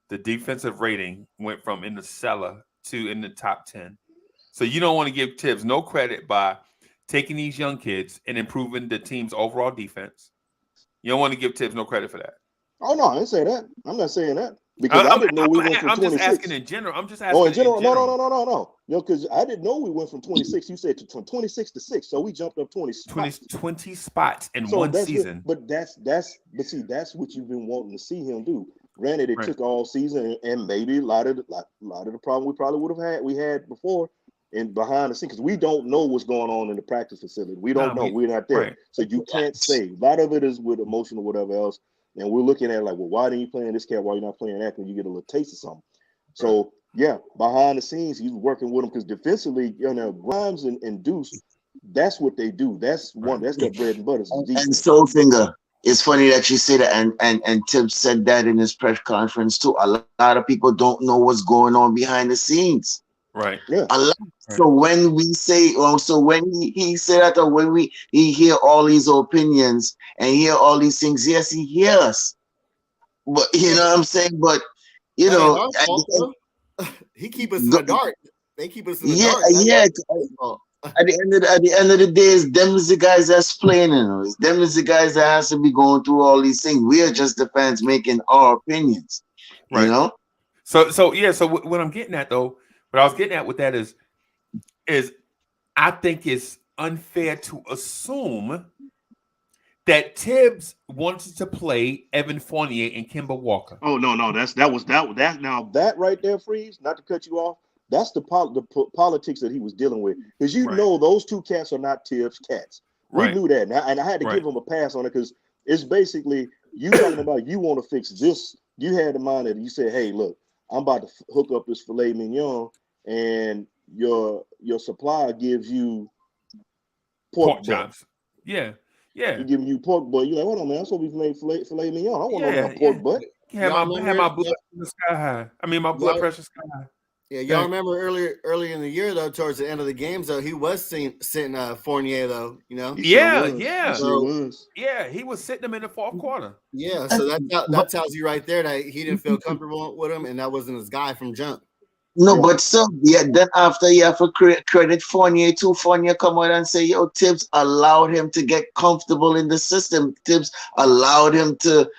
the defensive rating went from in the cellar to in the top 10. So you don't want to give Tibbs no credit by taking these young kids and improving the team's overall defense. You don't want to give Tibbs no credit for that. Oh, no, I didn't say that. I'm not saying that. Because I didn't know we went from 26. I'm just asking in general. Oh, in general? No. Because I didn't know we went from 26. You said from 26 to 6. So we jumped up 20 spots. 20 spots in one season. But that's what you've been wanting to see him do. Granted, it took all season and maybe a lot of the problem we probably had before and behind the scenes, because we don't know what's going on in the practice facility. We don't know. We're not there. Right. So you can't say. A lot of it is with emotional whatever else. And we're looking at it like, well, why didn't you play in this cat? Why you're not playing that? When you get a little taste of something. So behind the scenes, he's working with them because defensively, Grimes and Deuce, that's what they do. That's their bread and butter. And Soulfinger, it's funny that you say that, and Tibbs said that in his press conference too. A lot of people don't know what's going on behind the scenes. Right. Yeah. A lot. Right. So when we say, when he said that, or when he hear all these opinions and hear all these things, yes, he hears us. But you know what I'm saying? But he keep us in the dark. They keep us in the dark. At the end of the day, it's them is the guys that's playing in us. Them is the guys that has to be going through all these things. We are just the fans making our opinions. Right. So what I'm getting at though, what I was getting at with that is I think it's unfair to assume that Tibbs wanted to play Evan Fournier and Kemba Walker. Oh no, that right there, Freeze. Not to cut you off. That's the politics that he was dealing with, because those two cats are not Tibbs cats. We knew that, and I had to give him a pass on it because it's basically you talking about you want to fix this. You had in mind that you said, "Hey, look, I'm about to hook up this filet mignon, and your supplier gives you pork chops." Yeah. He giving you pork butt. You're like, hold on, man. I'm supposed to be made filet mignon. I don't want no pork butt. Had my blood pressure sky high. My blood pressure sky high. Yeah, y'all remember early in the year though, towards the end of the games though, he was sitting Fournier though, Yeah. He was sitting him in the fourth quarter. Yeah, so that tells you right there that he didn't feel comfortable with him, and that wasn't his guy from jump. No, Yeah. but so yeah, then after you have to credit Fournier too. Fournier come out and say, yo, Tibbs allowed him to get comfortable in the system. Tibbs allowed him to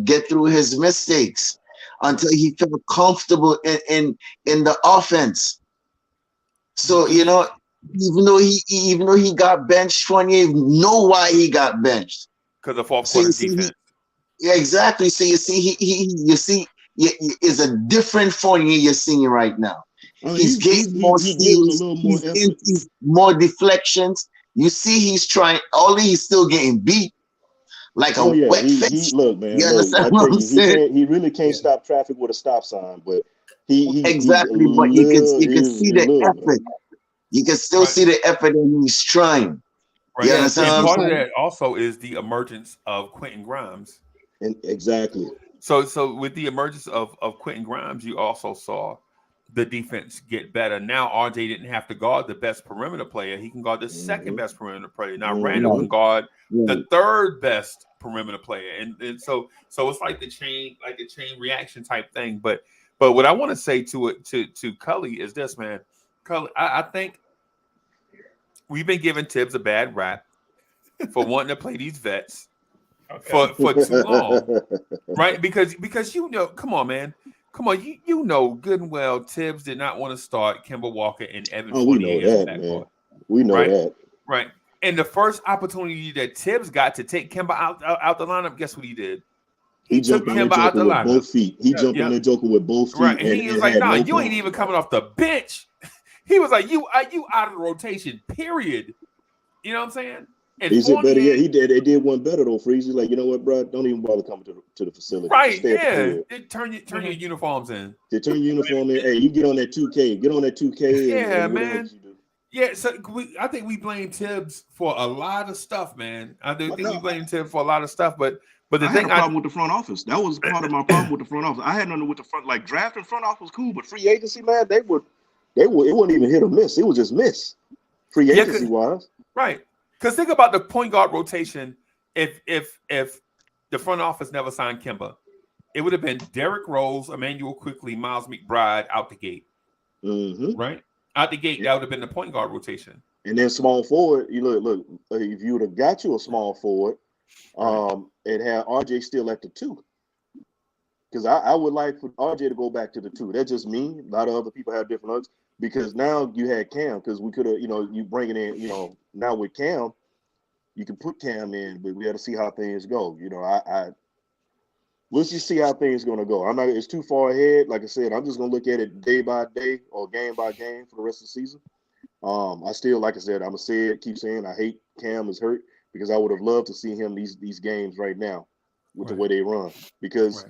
get through his mistakes until he felt comfortable in the offense. So even though he got benched, Fournier know why he got benched. Because of fourth So you quarter see, defense. yeah, exactly. So you see, is a different Fournier you're seeing right now. I mean, He's getting more he gives a steals. little more effort. He's more deflections. You see, he's trying. Although he's still getting beat like a Oh yeah, wet he fish. look, man. You Look, I understand what tell I'm you, saying? he really can't stop traffic with a stop sign, but he's Exactly. But you can see the effort. You can still see the effort that he's trying. Right. You understand And what part I'm of saying? that also is the emergence of Quentin Grimes. And exactly. So with the emergence of Quentin Grimes, you also saw the defense get better. Now RJ didn't have to guard the best perimeter player; he can guard the second best perimeter player. Now Randall can guard the third best perimeter player, and so it's like the chain reaction type thing. But what I want to say to Culley is this, man. Culley, I think we've been giving Tibbs a bad rap for wanting to play these vets for too long, right? Because come on, man. Come on, you know good and well Tibbs did not want to start Kemba Walker and Evan Oh, we know Fournier in the that, backcourt. man. We know that. Right. And the first opportunity that Tibbs got to take Kemba out the lineup, guess what he did? He jumped on that joker with both feet. He jumped on that joker with both feet. Right. And he was like, "Nah, you ain't even coming off the bench." He was like, "You out of the rotation, period." You know what I'm saying? And he said better yet, they did one better though, Freeze. He's like, you know what, bro? Don't even bother coming to the facility. Right, stay yeah. Turn your uniforms in. They turn your uniform in. Hey, you get on that 2K. Get on that 2K. Yeah, and man. You do. Yeah, so I think we blame Tibbs for a lot of stuff, man. I do think we blame Tibbs for a lot of stuff, but the I thing had a problem with the front office. That was part of my problem with the front office. I had nothing with the front, like drafting front office was cool, but free agency, man, it wasn't even hit or miss. It was just miss. Free agency wise. Right. Because think about the point guard rotation. If the front office never signed Kemba, it would have been Derrick Rose, Emmanuel Quickly, Miles McBride out the gate. Mm-hmm. Right? Out the gate, that would have been the point guard rotation. And then small forward, you look, if you would have got you a small forward, it had RJ still at the 2. Because I would like for RJ to go back to the 2. That's just me. A lot of other people have different looks. Because now you had Cam, because we could have, you bring it in, now with Cam, you can put Cam in, but we got to see how things go. Let's just see how things are going to go. It's too far ahead. Like I said, I'm just going to look at it day by day or game by game for the rest of the season. I still, like I said, I'm going to say it, keep saying I hate Cam is hurt because I would have loved to see him these games right now with the way they run. Because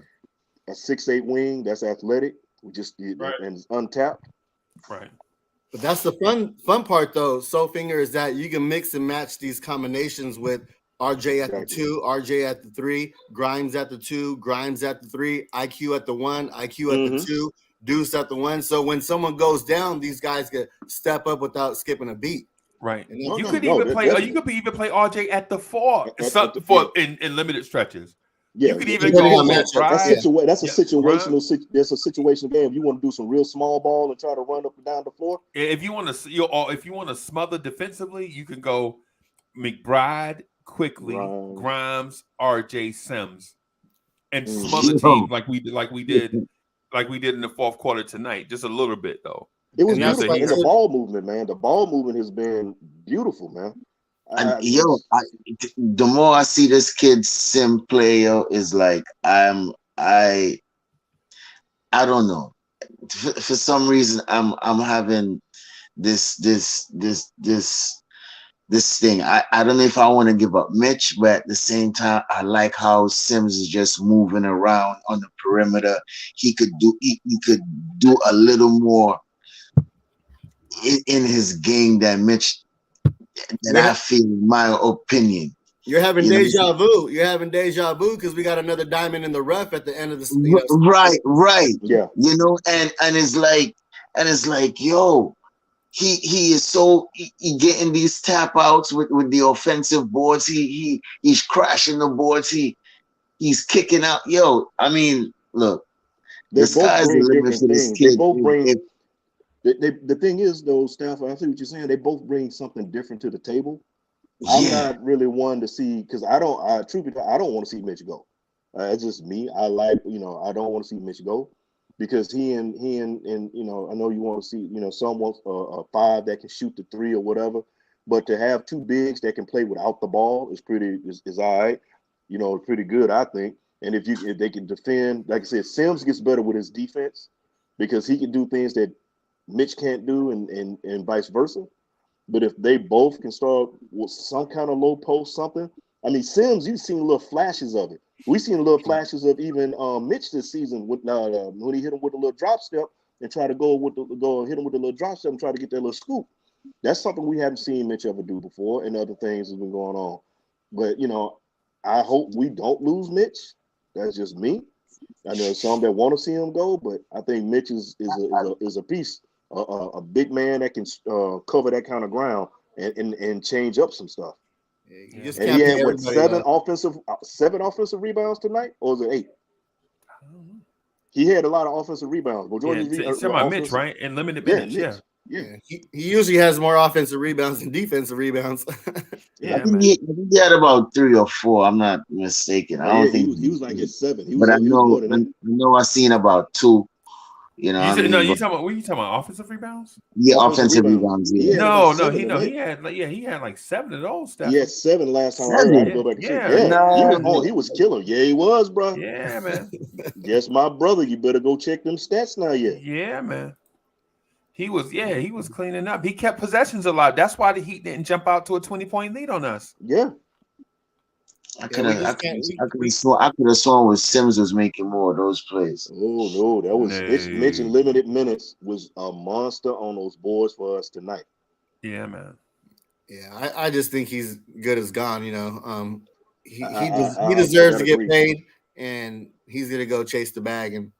a 6'8" wing, that's athletic, and it's untapped. Right. But that's the fun part, though, Sofinger, is that you can mix and match these combinations with RJ at the 2, RJ at the 3, Grimes at the 2, Grimes at the 3, IQ at the 1, IQ at the 2, Deuce at the 1. So when someone goes down, these guys can step up without skipping a beat. Right. You could even play RJ at the 4 in limited stretches. Yeah, you could even go. That's a situational. That's a situational game. If you want to do some real small ball and try to run up and down the floor. If you want to smother defensively, you can go McBride, Quickly, Grimes, RJ, Sims, and smother teams like we did in the fourth quarter tonight. Just a little bit though. It was beautiful. And the ball movement, man. The ball movement has been beautiful, man. And the more I see this kid Sim play, is like I don't know. For some reason, I'm having this thing. I don't know if I want to give up Mitch, but at the same time, I like how Sims is just moving around on the perimeter. He could do a little more in his game than Mitch. And I feel, in my opinion, you're having deja vu. You're having deja vu because we got another diamond in the rough at the end of the season. Right. Yeah. And it's like, yo, he is so he getting these tap outs with the offensive boards. He's crashing the boards. He's kicking out. Yo, I mean, look, the sky's the limit for this kid. The thing is, though, Stafford, I see what you're saying. They both bring something different to the table. I'm not really one to see because I don't want to see Mitch go. It's just me. I don't want to see Mitch go because he and I know you want to see someone a five that can shoot the three or whatever, but to have two bigs that can play without the ball is all right. Pretty good, I think. And if they can defend, like I said, Sims gets better with his defense because he can do things that Mitch can't do and vice versa. But if they both can start with some kind of low post something, I mean, Sims, you've seen little flashes of it. We've seen little flashes of even Mitch this season when he hit him with a little drop step and try to go hit him with a little drop step and try to get that little scoop. That's something we haven't seen Mitch ever do before, and other things have been going on. But I hope we don't lose Mitch. That's just me. I know some that want to see him go, but I think Mitch is a piece, a big man that can cover that kind of ground and change up some stuff. You just and can't he had seven offensive rebounds tonight, or was it 8? He had a lot of offensive rebounds. Mitch, right? In limited minutes, yeah. He usually has more offensive rebounds than defensive rebounds. I think he had about 3 or 4. I'm not mistaken. I don't think he was like at 7. I know I seen about 2. You talking about offensive rebounds? Yeah, offensive rebounds. Yeah. He had like 7 of those. He had 7 last time. I had to go back and see. He was killing. Yeah, he was, bro. Yeah, man. Yes, my brother. You better go check them stats now. Yeah, man. He was cleaning up. He kept possessions alive. That's why the Heat didn't jump out to a 20-point lead on us. Yeah. I could have sworn with Sims was making more of those plays. Oh no, that was Mitch in limited minutes was a monster on those boards for us tonight. Yeah, man. Yeah, I just think he's good as gone. He deserves to get paid, and he's gonna go chase the bag, and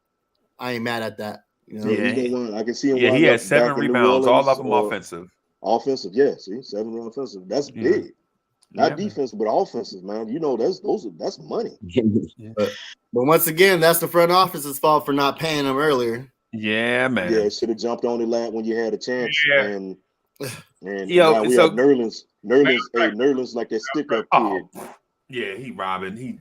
I ain't mad at that. I can see him. Yeah, he had 7 rebounds, all of them offensive. Offensive, yeah. See, 7 offensive. That's big. Not defensive, but offensive, man. That's money. But once again, that's the front office's fault for not paying him earlier. Yeah, man. Yeah, should have jumped on the lap when you had a chance. Yeah. And now we have Nerlens. Nerlens like that stick-up kid. Yeah, he robbing. He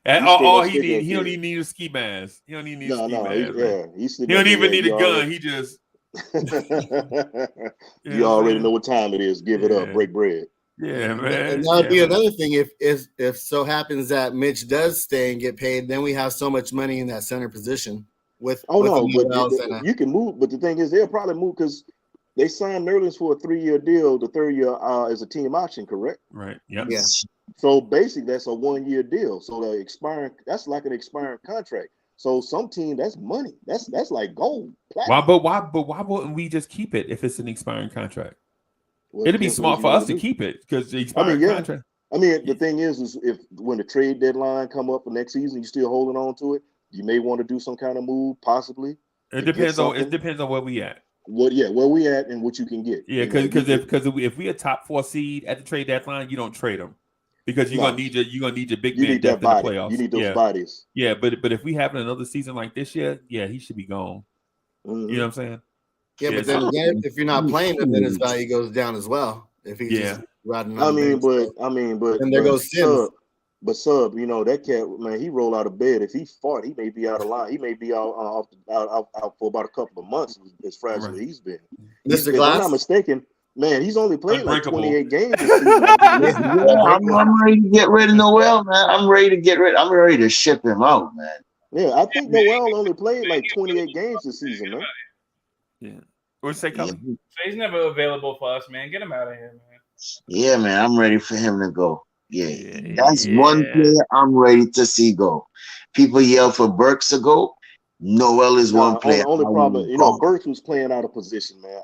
He don't even need a ski mask. He don't even need a ski mask. He don't even need a gun. He just you already know what time it is. Give it up. Break bread. Yeah, man. And that'll be another thing. If so happens that Mitch does stay and get paid, then we have so much money in that center position. But you can move. But the thing is, they'll probably move because they signed Nerlens for a 3-year deal. The 3rd year is a team option, correct? Right. Yep. Yeah. So basically, that's a 1-year deal. So that's like an expiring contract. So some team, that's money. That's like gold. Platinum. Why wouldn't we just keep it if it's an expiring contract? Well, it'd be smart for us to keep it because the expiring contract. I mean, the thing is if when the trade deadline come up for next season, you're still holding on to it, you may want to do some kind of move, possibly. It depends on where we at. Where we at and what you can get. Yeah, because if we a top 4 seed at the trade deadline, you don't trade them because you're gonna need your big man depth in the playoffs. You need those bodies. Yeah, but if we have another season like this year, he should be gone. You know what I'm saying? Yeah, but then again, if you're not playing him, then his value goes down as well. If he's just riding on and there goes Sims. But Sub, that cat, man, he rolled out of bed. If he fought, he may be out of line. He may be out for about a couple of months as fragile as he's been. Mr. Glass? If I'm not mistaken, man, he's only played like 28 games this season. I'm ready to get rid of Noel, man. I'm ready to ship him out, man. Yeah, I think Noel only played like 28 games this season, man. Yeah. What'd you say, Culley? So he's never available for us, man. Get him out of here, man. Yeah, man. I'm ready for him to go. Yeah. That's one player I'm ready to see go. People yell for Burks to go. Noel is one player. Only problem, Burks was playing out of position, man.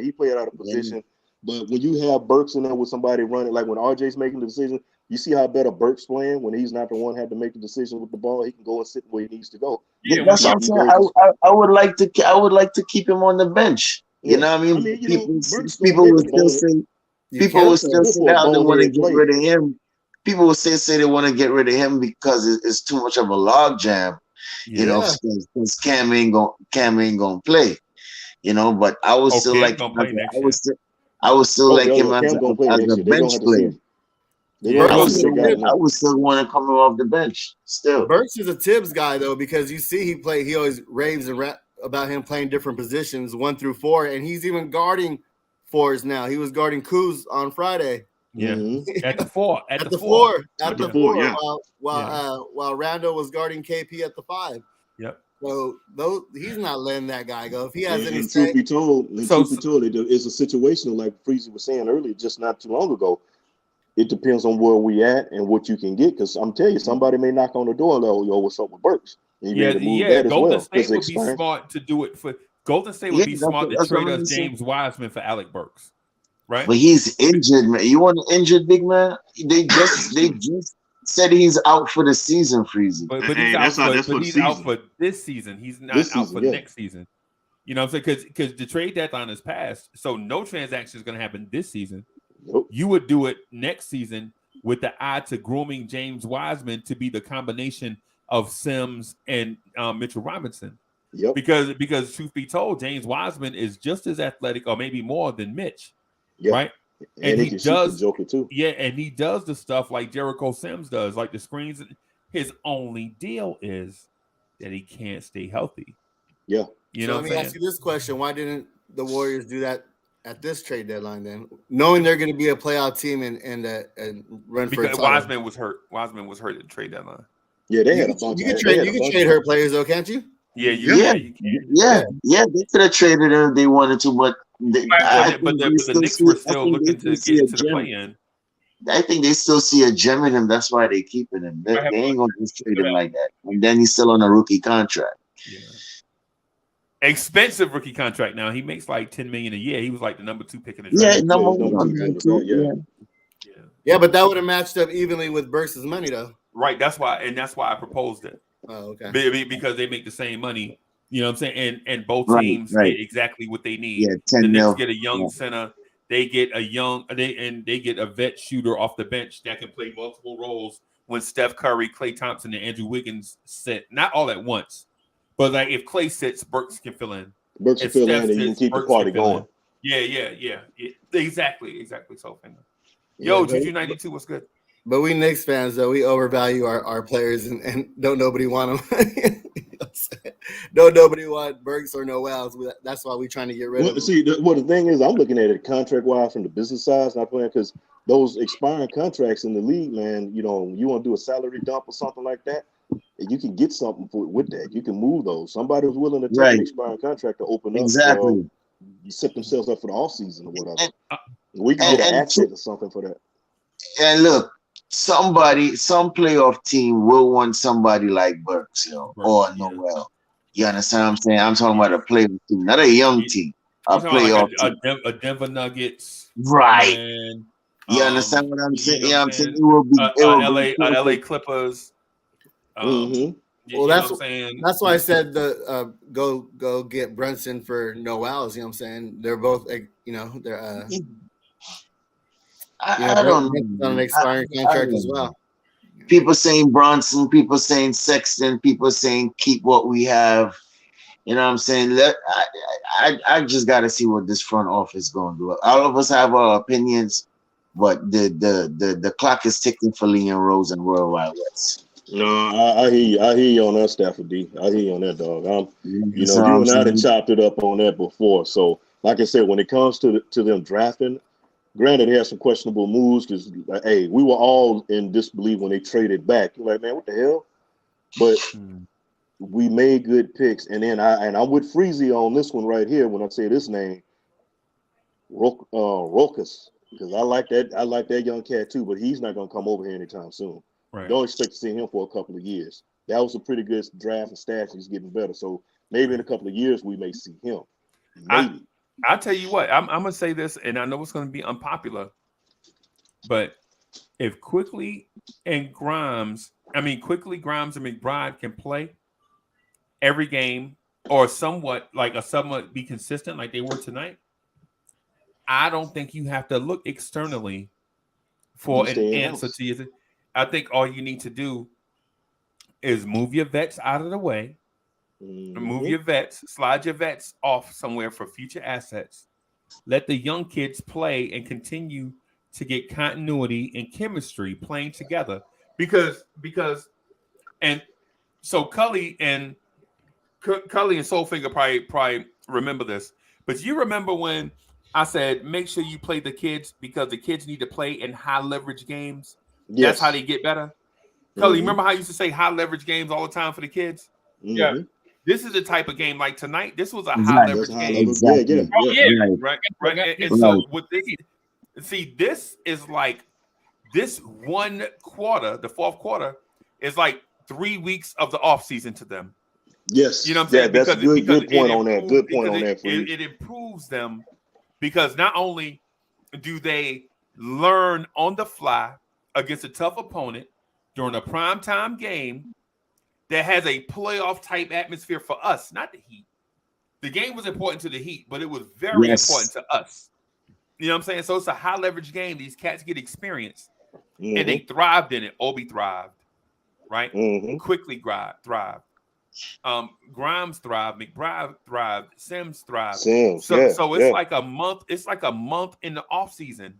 He played out of position. But when you have Burks in there with somebody running, like when RJ's making the decision, you see how better Burks playing when he's not the one had to make the decision with the ball. He can go and sit where he needs to go. Yeah, that's what I'm saying. I would like to keep him on the bench. You know what I mean? People will still say how they want to get rid of him. People will say they want to get rid of him because it's too much of a log jam. Because Cam ain't gonna play. you know. But I was still Cam's like, gonna play next I year. was still like him Cam gonna play as next a year. They're gonna bench have to player. see. They're Yeah, gonna have to Burks see is what they got in I him. would still want to come off the bench still. Burks is a Tibbs guy though, because you see he always raves and about him playing different positions 1 through 4, and he's even guarding 4s now. He was guarding Kuz on Friday. Yeah, Mhm. at the 4, At the 4, yeah. while Randall was guarding KP at the 5. Yep. So he's not letting that guy go. If he has any And say, truth be told, it's a situation like Freezy was saying earlier, just not too long ago. It depends on where we at and what you can get. Because I'm telling you, somebody may knock on the door and go, "Yo, what's up with Burks?" And you need to move that as Golden well. State would be smart to do it for Golden State. Would be smart to trade us James Wiseman for Alec Burks, right? But he's injured, man. You want an injured big man? They just said he's out for the season, Freezy. But Hey, he's that's out out for for the out season. for this season. He's not This out season, for yeah. next season. You know what I'm saying? Because the trade deadline is passed, so no transaction is going to happen this season. Nope. You would do it next season with the eye to grooming James Wiseman to be the combination of Sims and Mitchell Robinson. Yep. Because truth be told, James Wiseman is just as athletic, or maybe more, than Mitch. Yep. Right? And he can shoot the Joker too. Yeah, and he does the stuff like Jericho Sims does, like the screens. His only deal is that he can't stay healthy. Yeah. You know so what let I'm me ask you this question: why didn't the Warriors do that at this trade deadline then, knowing they're going to be a playoff team and run for a because title? Wiseman was hurt. Wiseman was hurt at the trade deadline. Yeah, they had a bunch. You can trade hurt players though, can't you? Yeah, you can. Yeah. They could have traded him if they wanted to, but But the Knicks were still looking to get into the play-in. I think they still see a gem in him. That's why they keeping him. They ain't gonna just trade him like that. And then he's still on a rookie contract. Yeah. Expensive rookie contract now. He makes like $10 million a year. He was like the number 2 pick in the draft. Yeah, number 1. Yeah, but that would have matched up evenly with Burks' money though. Right. That's why I proposed it. Oh, okay. Because they make the same money. You know what I'm saying? And both teams get exactly what they need. Yeah, 10 the Knicks mil. get a young center. They get a they get a vet shooter off the bench that can play multiple roles when Steph Curry, Klay Thompson, and Andrew Wiggins sit. Not all at once, but like if Klay sits, Burks can fill in. Burks can fill in, and you can keep the party going. Yeah. Exactly. So, yo, Juju 92, what's good? But we Knicks fans, though, we overvalue our players and don't nobody want them. Don't nobody want Burks or Noels. That's why we're trying to get rid of them. See, the thing is, I'm looking at it contract-wise from the business side, not playing because those expiring contracts in the league, man, you know, you want to do a salary dump or something like that, you can get something with that. You can move those. Somebody who's willing to take an expiring contract to open up. Exactly. Set themselves up for the offseason or whatever. We can get an asset or something for that. And look, some playoff team will want somebody like Burks, or Noel. You understand what I'm saying? I'm talking about a playoff team, not a young team. A playoff team. A Denver Nuggets. Right. And, you understand what I'm saying? Yeah, I'm saying it will be LA Clippers. Well, that's why I said go get Brunson for Noels. You know what I'm saying? They're both, they're I don't know. On an expiring contract as well. People saying Bronson, people saying Sexton, people saying keep what we have. You know what I'm saying? I just got to see what this front office going to do. All of us have our opinions, but the clock is ticking for Leon Rose and World Wide West. No, I hear you on that, Stafford D. I hear you on that, dog. You and I had chopped it up on that before. So, like I said, when it comes to them drafting, granted, they had some questionable moves because, we were all in disbelief when they traded back. You're like, man, what the hell? But we made good picks, and then I'm with Freezy on this one right here when I say this name, Rokas, because I like that young cat too, but he's not gonna come over here anytime soon. Right. Don't expect to see him for a couple of years. That was a pretty good draft and stash. He's getting better, so maybe in a couple of years we may see him. Maybe. I'll tell you what, I'm going to say this, and I know it's going to be unpopular, but if Quickly, Grimes, and McBride can play every game or somewhat be consistent like they were tonight, I don't think you have to look externally for an answer to you. I think all you need to do is move your vets out of the way Move your vets, slide your vets off somewhere for future assets. Let the young kids play and continue to get continuity and chemistry playing together. Because and so Culley and Soulfinger probably remember this. But you remember when I said make sure you play the kids because the kids need to play in high leverage games. Yes. That's how they get better. Culley, remember how I used to say high leverage games all the time for the kids? Yeah. This is the type of game like tonight. This was a high leverage game. Exactly. Right. And so with this, see, this is like this one quarter, the fourth quarter, is like 3 weeks of the off season to them. Yes. You know what I'm saying? That's a good point on that. Good point on that. It improves them because not only do they learn on the fly against a tough opponent during a primetime game that has a playoff type atmosphere for us, not the Heat. The game was important to the Heat, but it was very important to us. You know what I'm saying? So it's a high leverage game. These cats get experience, and they thrived in it. Obi thrived, right? Quickly thrived. Grimes thrived. McBride thrived. Sims thrived. So it's like a month. It's like a month in the off season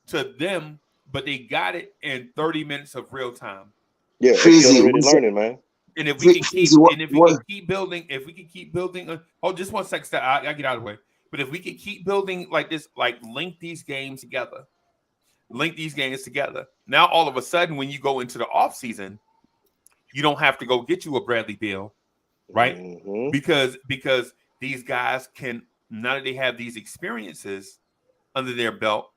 to them, but they got it in 30 minutes of real time. Yeah, accelerated learning, man. And if we can keep building, just one second, I get out of the way. But if we can keep building like this, like link these games together. Now all of a sudden, when you go into the off season, you don't have to go get you a Bradley Beal, right? Because these guys can now that they have these experiences under their belt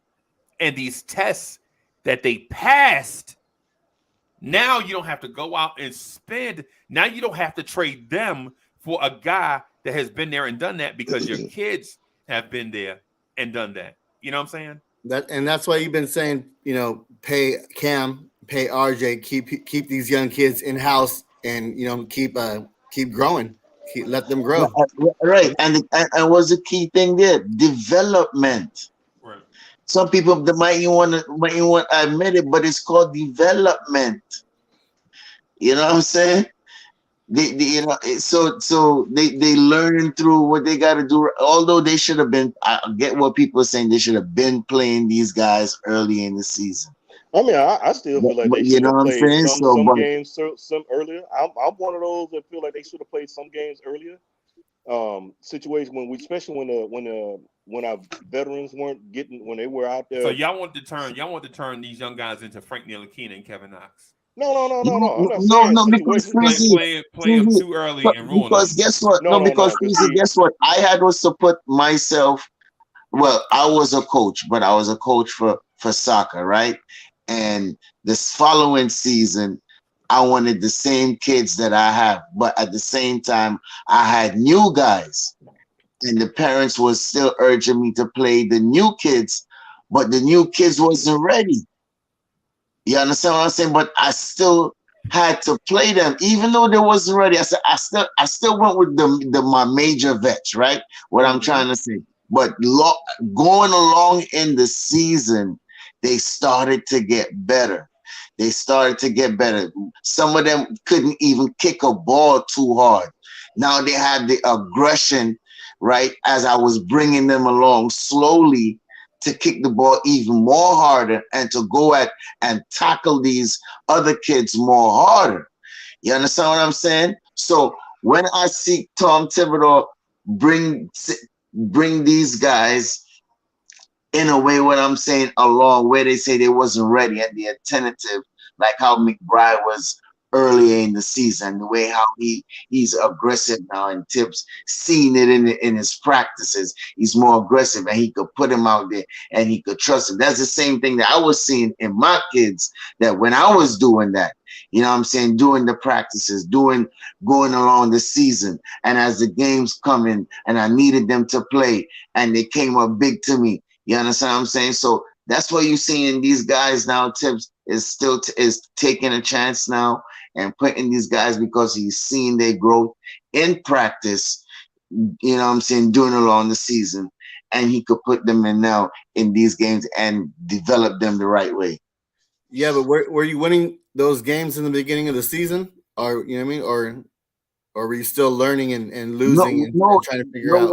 and these tests that they passed. Now you don't have to go out and spend. Now you don't have to trade them for a guy that has been there and done that because your kids have been there and done that. You know what I'm saying? That's why you've been saying, pay Cam, pay RJ, keep these young kids in house, and keep growing, let them grow. Right, and what's the key thing there? Development. Some people that might even want to admit it, but it's called development. You know what I'm saying? So they learn through what they got to do. Although they should have been, I get what people are saying. They should have been playing these guys early in the season. I mean, I still feel like they should have played some games some earlier. I'm one of those that feel like they should have played some games earlier. Situation especially when our veterans weren't getting when they were out there. So y'all want to turn these young guys into Frank Ntilikina and Kevin Knox. No. I'm not because playing too early and ruin because them. Guess what? Guess what? I had was to put myself. Well, I was a coach, but I was a coach for soccer, right? And this following season, I wanted the same kids that I have, but at the same time, I had new guys. And the parents was still urging me to play the new kids, but the new kids wasn't ready. You understand what I'm saying? But I still had to play them, even though they wasn't ready. I still went with my major vets, right? What I'm trying to say. But going along in the season, they started to get better. Some of them couldn't even kick a ball too hard. Now they had the aggression, right? As I was bringing them along slowly to kick the ball even more harder and to go at and tackle these other kids more harder. You understand what I'm saying? So when I see Tom Thibodeau bring these guys in a way, what I'm saying, along where they say they wasn't ready and they're tentative, like how McBride was earlier in the season, the way how he's aggressive now, and Tibbs seeing it in his practices. He's more aggressive and he could put him out there and he could trust him. That's the same thing that I was seeing in my kids, that when I was doing that, you know what I'm saying, doing the practices, going along the season, and as the games come in and I needed them to play and they came up big to me. You understand what I'm saying? So that's what you're seeing these guys now. Tibbs is taking a chance now and putting these guys because he's seen their growth in practice, you know what I'm saying, doing along the season. And he could put them in now in these games and develop them the right way. Yeah, but were you winning those games in the beginning of the season? Or, you know what I mean? Or or were you still learning and losing and trying to figure out?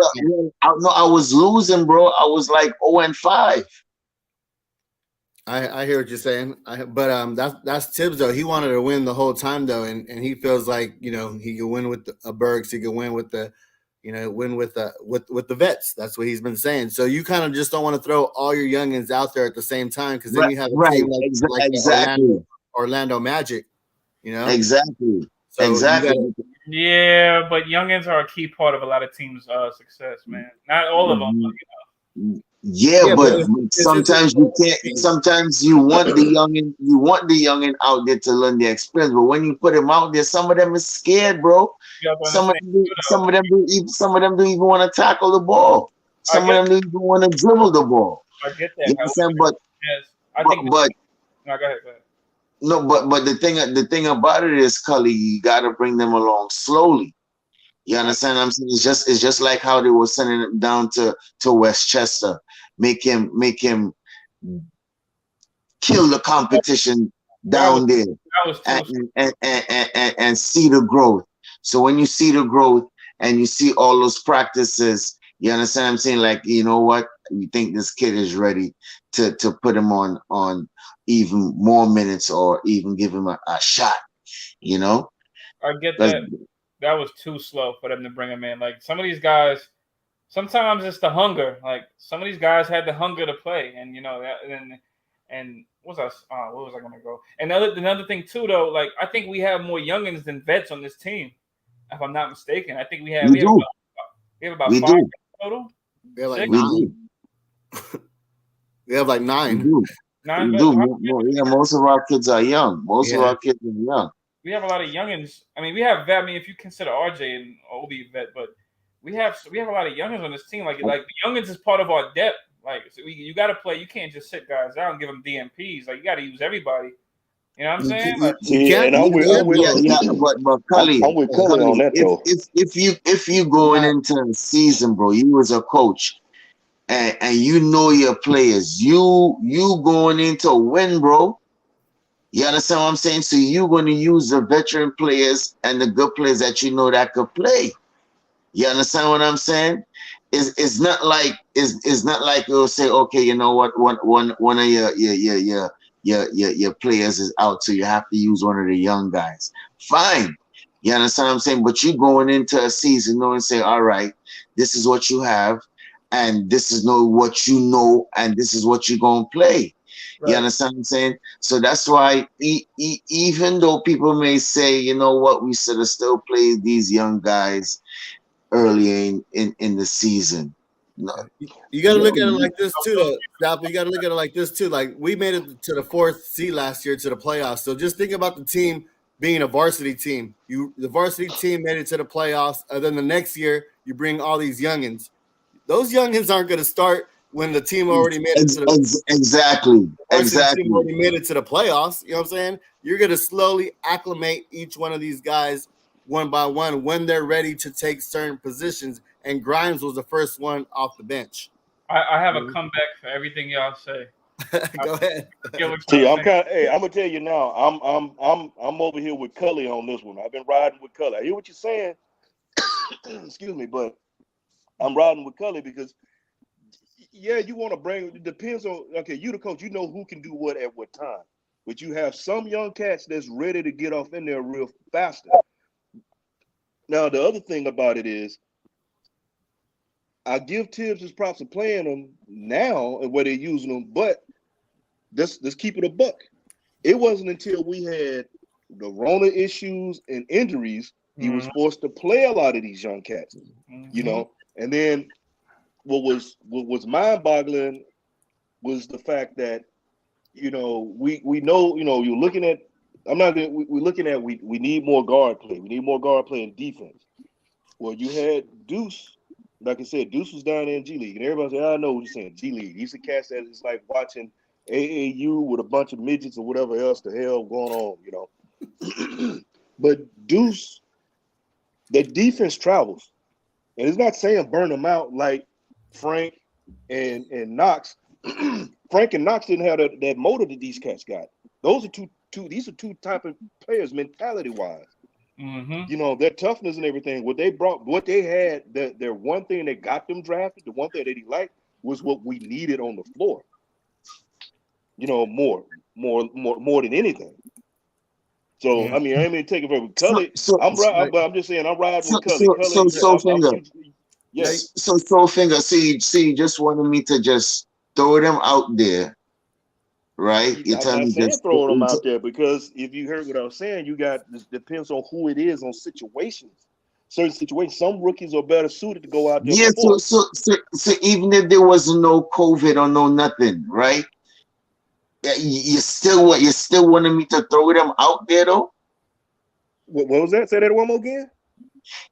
I was losing, bro. I was like 0-5. I hear what you're saying. But that's Thibodeau. He wanted to win the whole time though, and he feels like he can win with a Bergs, he can win with the win with the vets. That's what he's been saying. So you kind of just don't want to throw all your youngins out there at the same time, because then you have a team like exactly. Orlando Magic, Exactly. So exactly. Yeah, but youngins are a key part of a lot of teams' success, man. Not all of them. Yeah, but sometimes you can't. Sometimes you want the youngin out there to learn the experience. But when you put him out there, some of them is scared, bro. Some of them don't even want to tackle the ball. Some of them don't even want to dribble the ball. I get that. You understand? But I think. No, go ahead. No, but the thing about it is, Culley, you got to bring them along slowly. You understand what I'm saying? It's just like how they were sending him down to Westchester, make him kill the competition down there, and see the growth. So when you see the growth and you see all those practices, you understand what I'm saying? Like, you know what? You think this kid is ready to put him on even more minutes, or even give him a shot, I get that. That was too slow for them to bring him in. Like, some of these guys, sometimes it's the hunger. Like, some of these guys had the hunger to play, and what was I gonna go? And another thing too, though, like, I think we have more youngins than vets on this team, if I'm not mistaken. I think we have about 5 total. We have like 9. We have like 9. Yeah, most of our kids are young. Most of our kids are young. We have a lot of youngins. I mean, we have vet. I mean, if you consider RJ and Obi vet, but we have a lot of youngins on this team. Like the youngins is part of our depth. Like, so you got to play. You can't just sit guys out and give them DMPs. Like, you got to use everybody. You know what I'm saying? Like, but Culley, I'm with Culley on that though. If you going into the season, bro, you as a coach, and you know your players, you going into win, bro. You understand what I'm saying? So you're going to use the veteran players and the good players that you know that could play. You understand what I'm saying? It's not like you'll say, okay, you know what, one of your players is out, so you have to use one of the young guys. Fine. You understand what I'm saying? But you going into a season knowing, say, all right, this is what you have, and this is what you know, and this is what you're going to play. Right. You understand what I'm saying? So that's why even though people may say, you know what, we should have still played these young guys early in the season. No. You got to look at it like this too, though. You got to look at it like this too. Like, we made it to the 4th seed last year to the playoffs. So just think about the team being a varsity team. The varsity team made it to the playoffs, and then the next year you bring all these youngins. Those youngins aren't going to start when the team already made it to the exactly. Team already made it to the playoffs. You know what I'm saying? You're going to slowly acclimate each one of these guys one by one when they're ready to take certain positions. And Grimes was the first one off the bench. I have a comeback for everything y'all say. Go ahead. See, I'm gonna tell you now. I'm over here with Culley on this one. I've been riding with Culley. I hear what you're saying. Excuse me, but I'm riding with Culley because, yeah, you want to bring. It depends on. Okay, you the coach. You know who can do what at what time. But you have some young cats that's ready to get off in there real faster. Now, the other thing about it is, I give Tibbs his props of playing them now and where they're using them, but let's keep it a buck. It wasn't until we had the Rona issues and injuries he was forced to play a lot of these young cats, you know. And then what was mind-boggling was the fact that, you know, we know, you know, you're looking at. We're looking at we need more guard play. We need more guard play and defense. Well, you had Deuce. Like I said, Deuce was down there in G League, and everybody said, I know what you're saying, G League. He's a cat that is like watching AAU with a bunch of midgets or whatever else the hell going on, you know. But Deuce, the defense travels. And it's not saying burn them out like Frank and Knox. Frank and Knox didn't have that motor that these cats got. Those are two type of players mentality-wise. Mm-hmm. You know, their toughness and everything. What they had, their one thing that got them drafted, the one thing that he liked was what we needed on the floor. You know, more than anything. So Yeah. I mean, I ain't taking from Culley. Right. But I'm just saying I'm riding with Culley. So finger. Yes. So finger. See, you just wanted me to just throw them out there, right? You I'm tell not me saying just throwing them out there because if you heard what I was saying, depends on who it is on situations. Certain situations, some rookies are better suited to go out there. yeah. So even if there was no COVID or no nothing, right? Yeah, you still wanted me to throw them out there though. What was that? Say that one more again.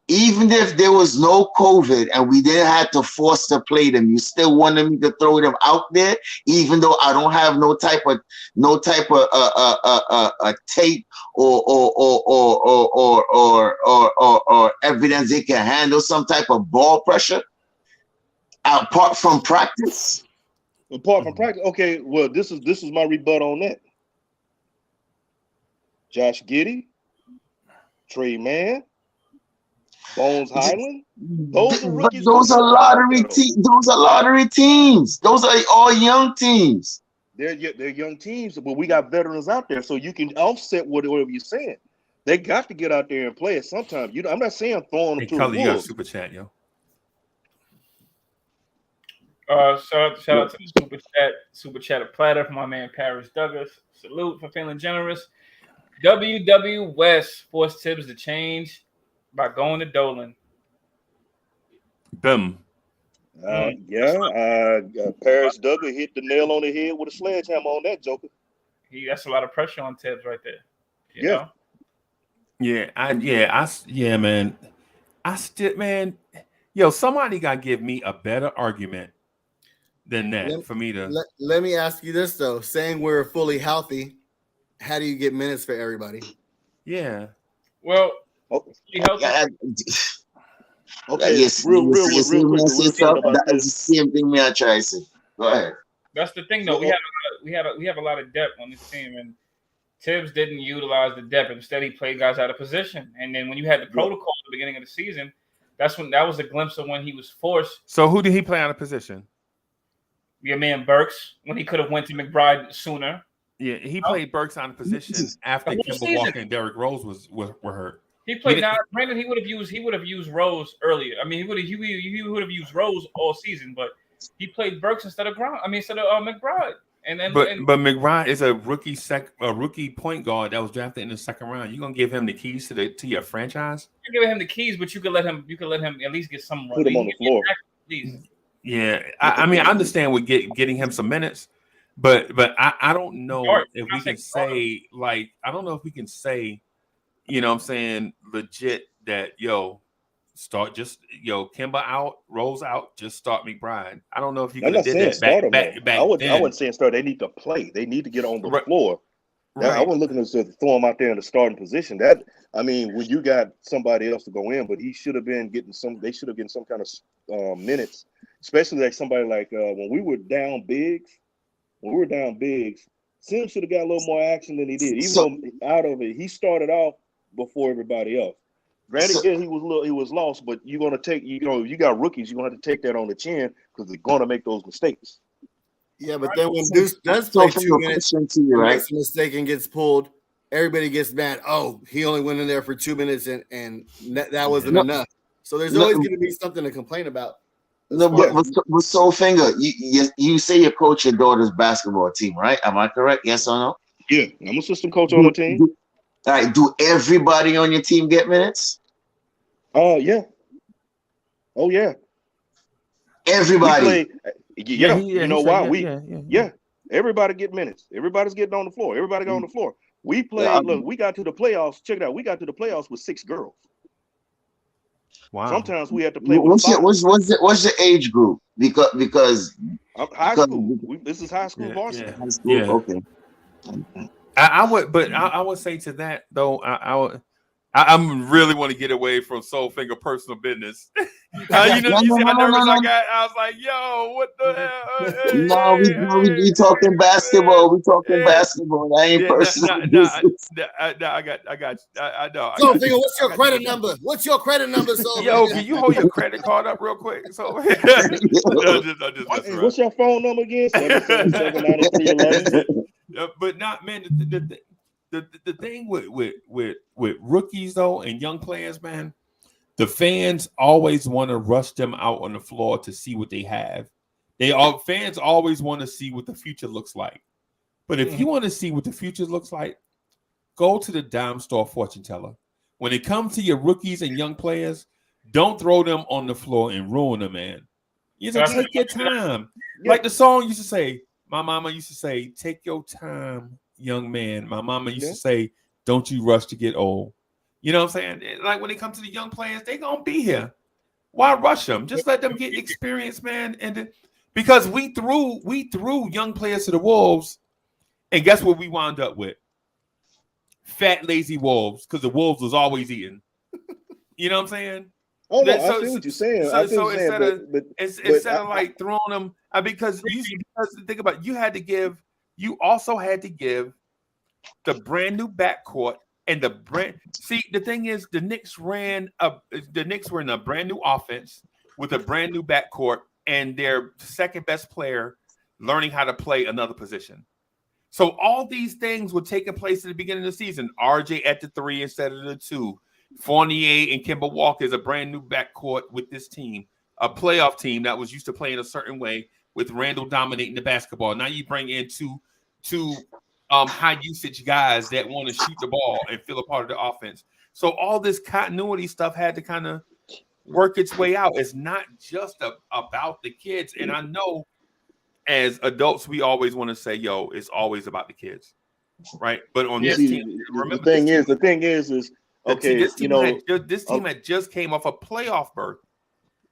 Even if there was no COVID and we didn't have to force to play them, you still wanted me to throw them out there, even though I don't have no type of tape or evidence they can handle some type of ball pressure apart from practice. Apart from practice, okay. Well, this is my rebut on that. Josh Giddey, Trey Mann, Bones Highland. Those are rookies. Those are lottery teams. Those are lottery teams. Those are all young teams. They're young teams, but we got veterans out there, so you can offset whatever you're saying. They got to get out there and play it sometime. You know, I'm not saying throwing them to Culley, the you got a wolves. super chat, yo. Shout out to the super chat platter for my man Paris Douglas. Salute for feeling generous. WW West forced Tibbs to change by going to Dolan. Boom. Paris Douglas hit the nail on the head with a sledgehammer on that joker. That's a lot of pressure on Tibbs right there. You know? Man. I still, man, yo, somebody got to give me a better argument than that for me to. Let me ask you this though: saying we're fully healthy, how do you get minutes for everybody? Yeah. Well, okay. Yes, real quick. That is the same thing me I try to say. Go ahead. That's the thing, though. We have a lot of depth on this team, and Tibbs didn't utilize the depth. Instead, he played guys out of position. And then when you had the protocol at the beginning of the season, that was a glimpse of when he was forced. So who did he play out of position? Your man Burks, when he could have went to McBride sooner. Yeah, he played Burks out of position after Kemba Walker and Derrick Rose were hurt. He played now. Granted, he would have used Rose earlier. I mean, he would have used Rose all season, but he played Burks instead of McBride. But McBride is a rookie point guard that was drafted in the second round. You gonna give him the keys to your franchise? You're giving him the keys, but you could let him at least get some run. Put him on the floor. Yeah, I mean, I understand with getting him some minutes, but I don't know if we can say you know what I'm saying, legit that Kemba out, Rose out, just start McBride. I don't know if you can did that back I wasn't saying start. They need to play. They need to get on the floor. Right. I wasn't looking to throw him out there in the starting position. When you got somebody else to go in, but he should have been getting some. They should have getting some kind of minutes, especially like somebody like when we were down bigs. Sims should have got a little more action than he did. Even though out of it, he started off before everybody else. Granted, he was lost, but you're gonna take you got rookies. You're gonna have to take that on the chin because they're gonna make those mistakes. Yeah, but then when Deuce does play 2 minutes, makes a mistake and gets pulled, everybody gets mad. Oh, he only went in there for 2 minutes and that wasn't enough. So there's always going to be something to complain about. But so finger, you say you coach your daughter's basketball team, right? Am I correct? Yes or no? Yeah, I'm assistant coach on the team. All right. Do everybody on your team get minutes? Yeah. Oh yeah. Everybody. You know why? Everybody get minutes. Everybody's getting on the floor. Everybody got on the floor. We played. Look, we got to the playoffs. Check it out. We got to the playoffs with 6 girls. Wow. Sometimes we have to play with what's the age group? Because high school. This is high school varsity. High school. Okay. I would say to that though. I'm really want to get away from Soul Finger personal business. You see how nervous I got? I was like, "Yo, what the hell?" No, we talking basketball. We talking basketball. I ain't personal business. I got. I know. So, Finger, what's your credit number? What's your credit number? So, Yo, can you hold your credit card up real quick? So, What's your phone number again? 777-9311. But not, man. The thing with rookies though and young players, man, the fans always want to rush them out on the floor to see what they have. Fans always want to see what the future looks like. But if you want to see what the future looks like, go to the dime store fortune teller. When it comes to your rookies and young players, don't throw them on the floor and ruin them, man. You just take your time. Like the song used to say, my mama used to say, "Take your time, young man." My mama used to say, "Don't you rush to get old." You know what I'm saying? Like when it comes to the young players, they gonna be here. Why rush them? Just let them get experience, man. And because we threw young players to the Wolves, and guess what we wound up with? Fat, lazy Wolves, because the Wolves was always eating. You know what I'm saying? Oh no, I see what you're saying. Instead of like throwing them, because think about it, you also had to give the brand new backcourt and the brand. See, the thing is, the Knicks were in a brand new offense with a brand new backcourt and their second best player learning how to play another position. So all these things were taking place at the beginning of the season. RJ at the 3 instead of the 2. Fournier and Kemba Walker is a brand new backcourt with this team, a playoff team that was used to playing a certain way with Randall dominating the basketball. Now you bring in two high usage guys that want to shoot the ball and feel a part of the offense. So all this continuity stuff had to kind of work its way out. It's not just about the kids. And I know as adults, we always want to say, "Yo, it's always about the kids," right? But on this team, remember, the thing is. Okay, this team had just came off a playoff berth.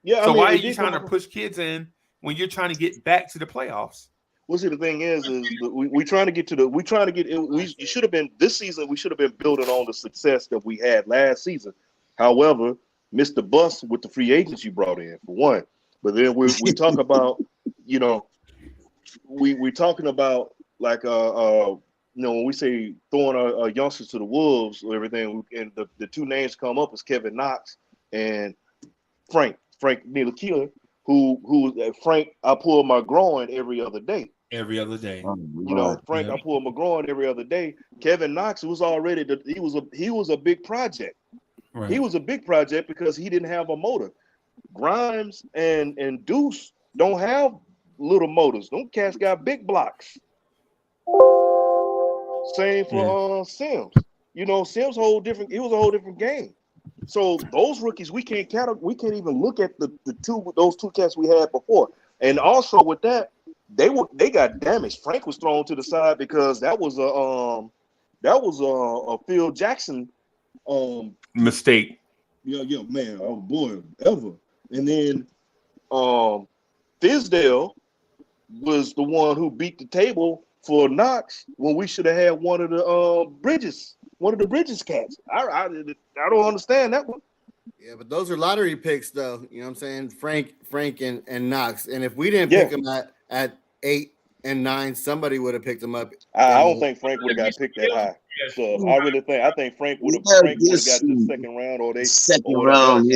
Yeah, so why are you trying to push kids in when you're trying to get back to the playoffs? Well, see, the thing is we trying to get you should have been this season. We should have been building on the success that we had last season. However, missed the bus with the free agents you brought in for one. But then we talk about, we're talking about like when we say throwing our youngsters to the wolves or everything, and the two names come up as Kevin Knox and Frank Ntilikina, who Frank, I pull my groin every other day. Every other day. Frank, I pull my groin every other day. Kevin Knox was already he was a big project. Right. He was a big project because he didn't have a motor. Grimes and Deuce don't have little motors. Them cats got big blocks. Same for Sims. Sims it was a whole different game. So those rookies, we can't even look at those two cats we had before. And also with that, they got damaged. Frank was thrown to the side because that was a Phil Jackson mistake. Yeah, man. Oh boy, ever. And then Thibodeau was the one who beat the table for Knox when we should have had one of the Bridges cats. I don't understand that one. Yeah, but those are lottery picks, though. You know what I'm saying? Frank and Knox. And if we didn't pick them at 8 and 9, somebody would have picked them up. I don't think Frank would have got picked that high. So I think Frank would have got the second round or second round.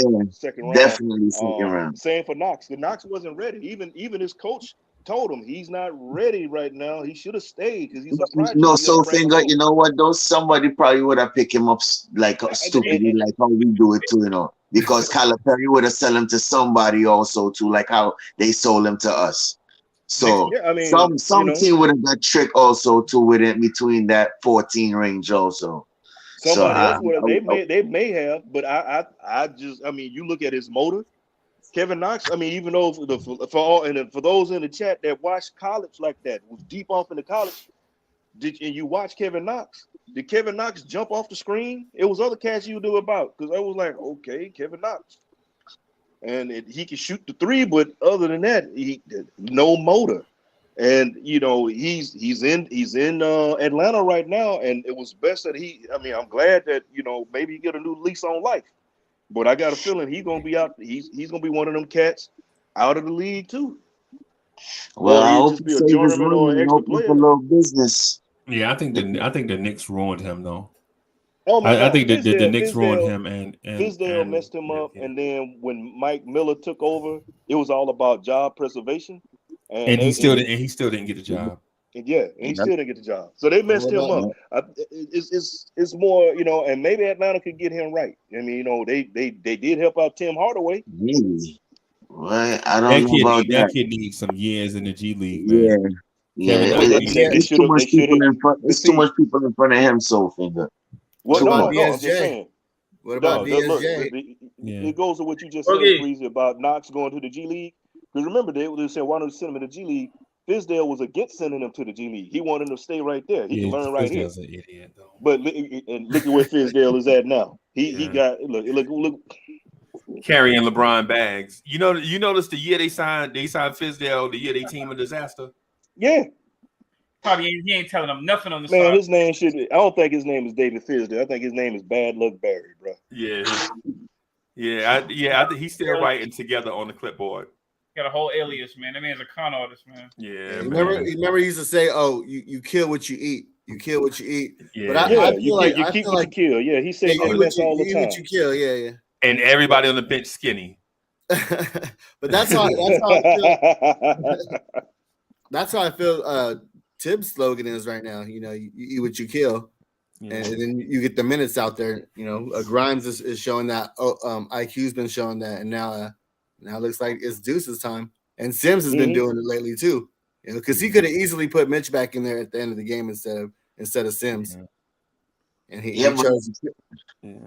Definitely second round. Same for Knox. The Knox wasn't ready. Even his coach told him he's not ready right now. He should have stayed because he's a project. No, so Finger, you know what? Though somebody probably would have picked him up like stupidly, like how we do it too, because Calipari would have sold him to somebody also too, like how they sold him to us. So some team would have got tricked also too with it between that 14 range also. Somebody else would have. They may have, but I you look at his motor. Kevin Knox, even though for those in the chat that watched college like that, was deep off into college, and you watch Kevin Knox, did Kevin Knox jump off the screen? It was other cats you knew about because I was like, okay, Kevin Knox. And he can shoot the 3, but other than that, he no motor. And you know, he's in Atlanta right now, and it was best that I'm glad that, you know, maybe he get a new lease on life. But I got a feeling he's gonna be out. He's gonna be one of them cats out of the league too. Well, Or I he'll hope just he be a save his journeyman or money an and extra open up a player. little business. Yeah, I think the Knicks ruined him though. Oh my I God, think that the Knicks ruined Fizdale, him and Fizdale messed him up, and then when Mike Miller took over, it was all about job preservation, and he still didn't get the job. and he still didn't get the job. So they Well, messed him up. It's more, you know, and maybe Atlanta could get him right. I mean, you know, they did help out Tim Hardaway. Maybe. Well, I don't know about That that. kid needs some years in the G League, man. Yeah. Kevin It's too much people in front. It's too much people in front of him. So finger. What No, about I'm just DSJ? saying. What about Look, DSJ? it goes to what you just said, Breezy, about Knox going to the G League. Because remember, they said, why don't you send him to the G League? Fizdale was against sending him to the G League. He wanted him to stay right there. He can learn right here. Fizdale's an idiot, though. But look at where Fizdale is at now. He got look. Carrying LeBron bags. You notice the year they signed Fizdale, the year they team a disaster. Yeah. Probably he ain't telling them nothing on the Man, side. his name I don't think his name is David Fizdale. I think his name is Bad Luck Barry, bro. Yeah. I think he's still writing together on the clipboard. Got a whole alias, man. That man's a con artist, man. Yeah. Remember he used to say, "Oh, you kill what you eat. You kill what you eat." Yeah. But I feel like you keep what you kill. Yeah, he said that mess all the time. What you kill. Yeah. And everybody on the bench skinny. But that's how I feel. That's how I feel. Tibbs' slogan is right now. You know, you eat what you kill, and then you get the minutes out there. You know, Grimes is showing that. IQ's been showing that, and now it looks like it's Deuce's time. And Sims has been doing it lately too. You know, because he could have easily put Mitch back in there at the end of the game instead of Sims. And he chose. Yeah.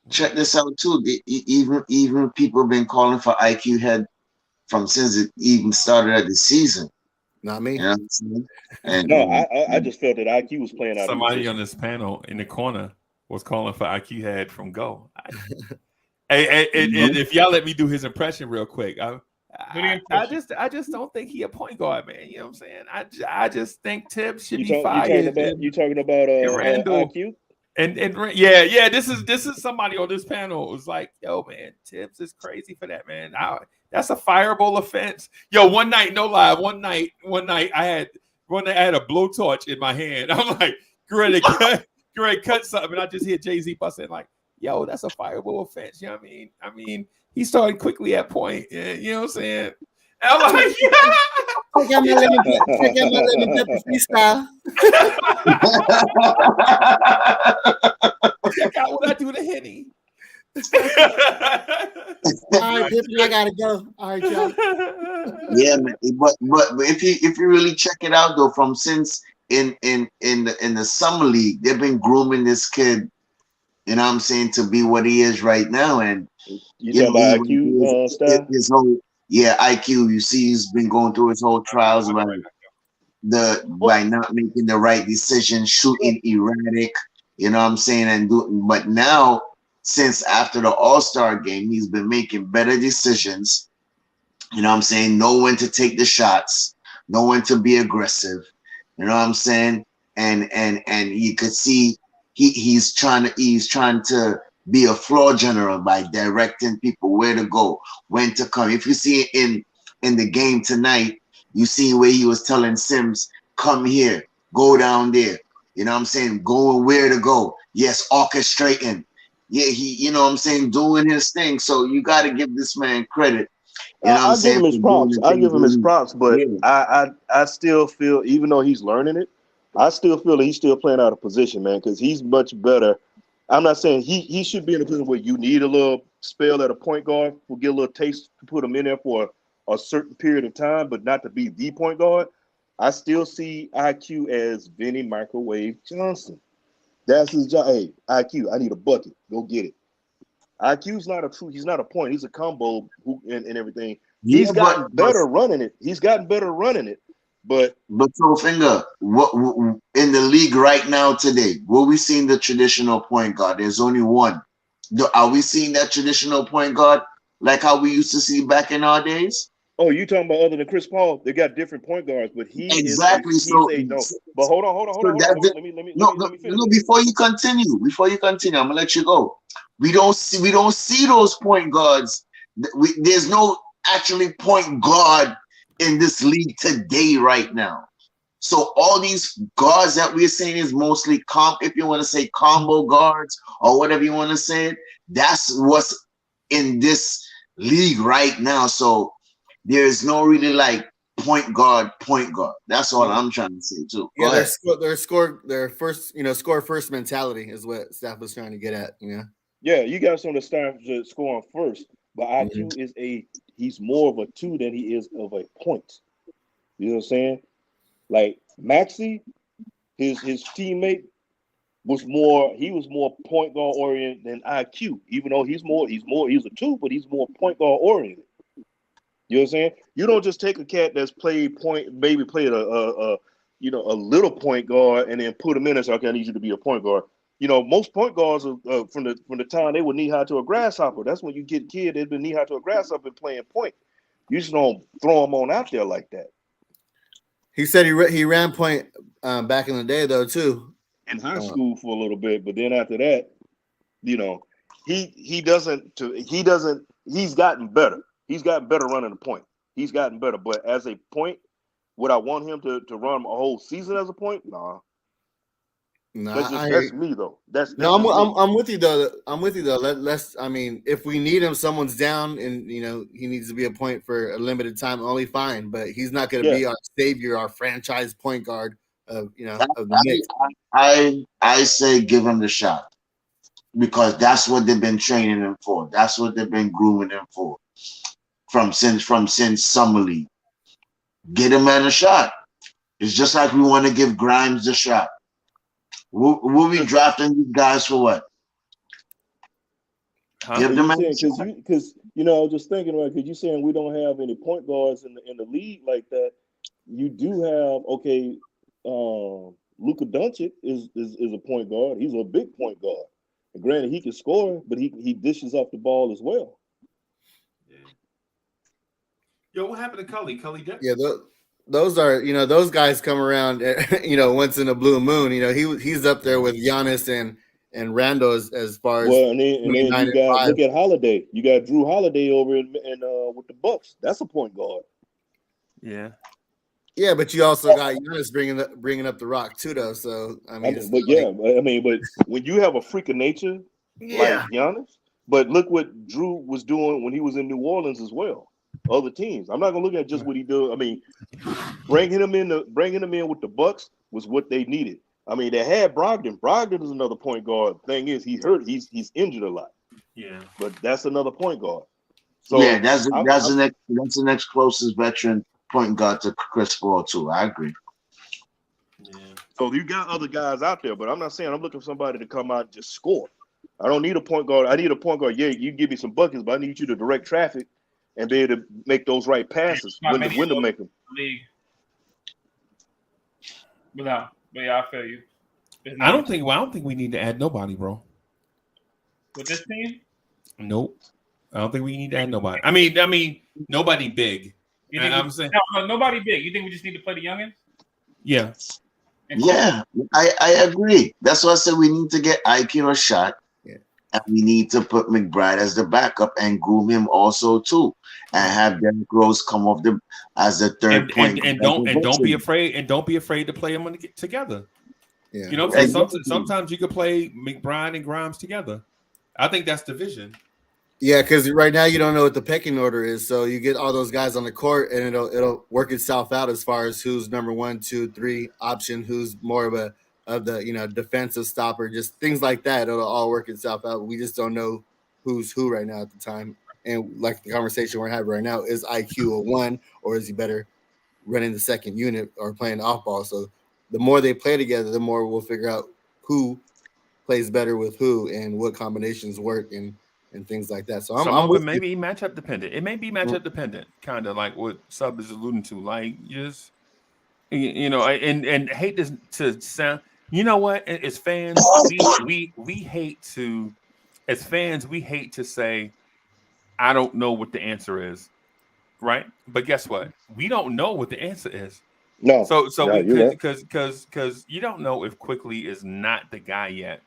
Check this out too. Even people have been calling for IQ head since it even started at the season. Not me. You know what I'm saying? And, no, I just felt that IQ was playing out. Somebody on this panel in the corner was calling for IQ head from Go. If y'all let me do his impression real quick, I just don't think he a point guard, man. You know what I'm saying? I just think Tibbs should be fired. You talking about Randall IQ? And yeah, this is somebody on this panel was like, yo, man, Tibbs is crazy for that, man. That's a fireable offense. Yo, one night, no lie, one night I had a blowtorch in my hand. I'm like, great, cut something, and I just hear Jay-Z busting like, yo, that's a fireable offense. You know what I mean? I mean, he started quickly at point. You know what I'm saying? And I'm like, yeah. Check out my lemon pepper freestyle. Check out what I do to Henny. All right, Pippin, I gotta go. All right, y'all. Yeah, man. But if you really check it out though, from since in the summer league, they've been grooming this kid. You know what I'm saying, to be what he is right now. And you talking about IQ style? His whole IQ. You see, he's been going through his whole trials by not making the right decision, shooting erratic. You know what I'm saying? But now, since after the All-Star game, he's been making better decisions. You know what I'm saying? Know when to take the shots, know when to be aggressive. You know what I'm saying? And you could see he's trying to be a floor general by directing people where to go, when to come. If you see in the game tonight, you see where he was telling Sims, come here, go down there. You know what I'm saying? Going where to go. Yes, orchestrating. Yeah, he, you know what I'm saying, doing his thing. So you got to give this man credit. You know what I'm saying? Give him his props, but I still feel, even though he's learning it, I still feel that he's still playing out of position, man, because he's much better. I'm not saying he should be in a position where you need a little spell at a point guard, will get a little taste to put him in there for a certain period of time, but not to be the point guard. I still see IQ as Vinny Microwave Johnson. That's his job. Hey, IQ, I need a bucket. Go get it. IQ's he's not a point. He's a combo and everything. He's gotten better running it. But so finger, what in the league right now today, will we seeing the traditional point guard? There's only one. Are we seeing that traditional point guard like how we used to see back in our days? Oh, you talking about other than Chris Paul? They got different point guards, but exactly. he's So, a no. But hold on. Let me finish. Before you continue, I'm gonna let you go. We don't see those point guards. There's no actually point guard in this league today right now. So all these guards that we're saying is mostly if you want to say combo guards or whatever you want to say, that's what's in this league right now. So there's no really like point guard. That's all I'm trying to say too. Yeah, their score first mentality is what Steph was trying to get at. Yeah, you got some of the stars scoring first, but IQ he's more of a 2 than he is of a point. You know what I'm saying? Like Maxey, his teammate was more point guard oriented than IQ, even though he's a 2, but he's more point guard oriented. You know what I'm saying? You don't just take a cat that's played a little point guard and then put him in and say, okay, I need you to be a point guard. Most point guards are, from the time they were knee high to a grasshopper. That's when you get kid that's been knee high to a grasshopper and playing point. You just don't throw them on out there like that. He said he ran point back in the day though too. In high school for a little bit, but then after that, he doesn't. He's gotten better. He's gotten better running the point. He's gotten better, but as a point, would I want him to run a whole season as a point? Nah. That's me though. I'm with you though. Let's. I mean, if we need him, someone's down, and he needs to be a point for a limited time. Only fine, but he's not going to be our savior, our franchise point guard of the Knicks. I say give him the shot because that's what they've been training him for. That's what they've been grooming him for since summer league. Get him a shot. It's just like we want to give Grimes the shot. We'll be drafting these guys for what? Give them because I was just thinking about because you're saying we don't have any point guards in the league like that. You do have Luka Doncic is a point guard. He's a big point guard. And granted, he can score, but he dishes off the ball as well. Yeah. Yo, what happened to Culley? Culley did? Yeah, those are those guys come around once in a blue moon. He's up there with Giannis and Randle as far as and then you got look at Holiday. You got Drew Holiday over in with the Bucks. That's a point guard. Yeah. Yeah, but you also got Giannis bringing up the rock too, though. So but when you have a freak of nature like Giannis, but look what Drew was doing when he was in New Orleans as well. Other teams. I'm not gonna look at just what he did. I mean, bringing him in with the Bucks was what they needed. I mean, they had Brogdon. Brogdon is another point guard. Thing is, he's injured a lot. Yeah, but that's another point guard. So that's the next closest veteran point guard to Chris Paul too. I agree. Yeah. So you got other guys out there, but I'm not saying I'm looking for somebody to come out and just score. I don't need a point guard. I need a point guard. Yeah, you give me some buckets, but I need you to direct traffic and be able to make those right passes when to make them. But yeah, I feel you. I don't think we need to add nobody, bro. With this team? Nope. I don't think we need to add nobody. I mean, nobody big. I'm saying nobody big. You think we just need to play the youngins? Yeah. Yeah, I agree. That's why I said we need to get IQ a shot. And we need to put McBride as the backup and groom him also too, and have Derrick Rose come off as the third point. And don't be afraid to play them together. Yeah. You know what I'm saying? Sometimes you could play McBride and Grimes together. I think that's the vision. Yeah, because right now you don't know what the pecking order is, so you get all those guys on the court, and it'll work itself out as far as who's number 1, 2, 3 option, who's more of the defensive stopper, just things like that. It'll all work itself out. We just don't know who's who right now at the time. And like the conversation we're having right now, is IQ a 1 or is he better running the second unit or playing off ball? So the more they play together, the more we'll figure out who plays better with who and what combinations work and things like that. So I'm with maybe matchup dependent. It may be matchup dependent, kind of like what Sub is alluding to. Like just and hate this to sound. You know what? As fans, we hate to, as fans, we hate to say, I don't know what the answer is. right? But guess what? We don't know what the answer is. No, So we you're right. because you don't know if Quickly is not the guy yet.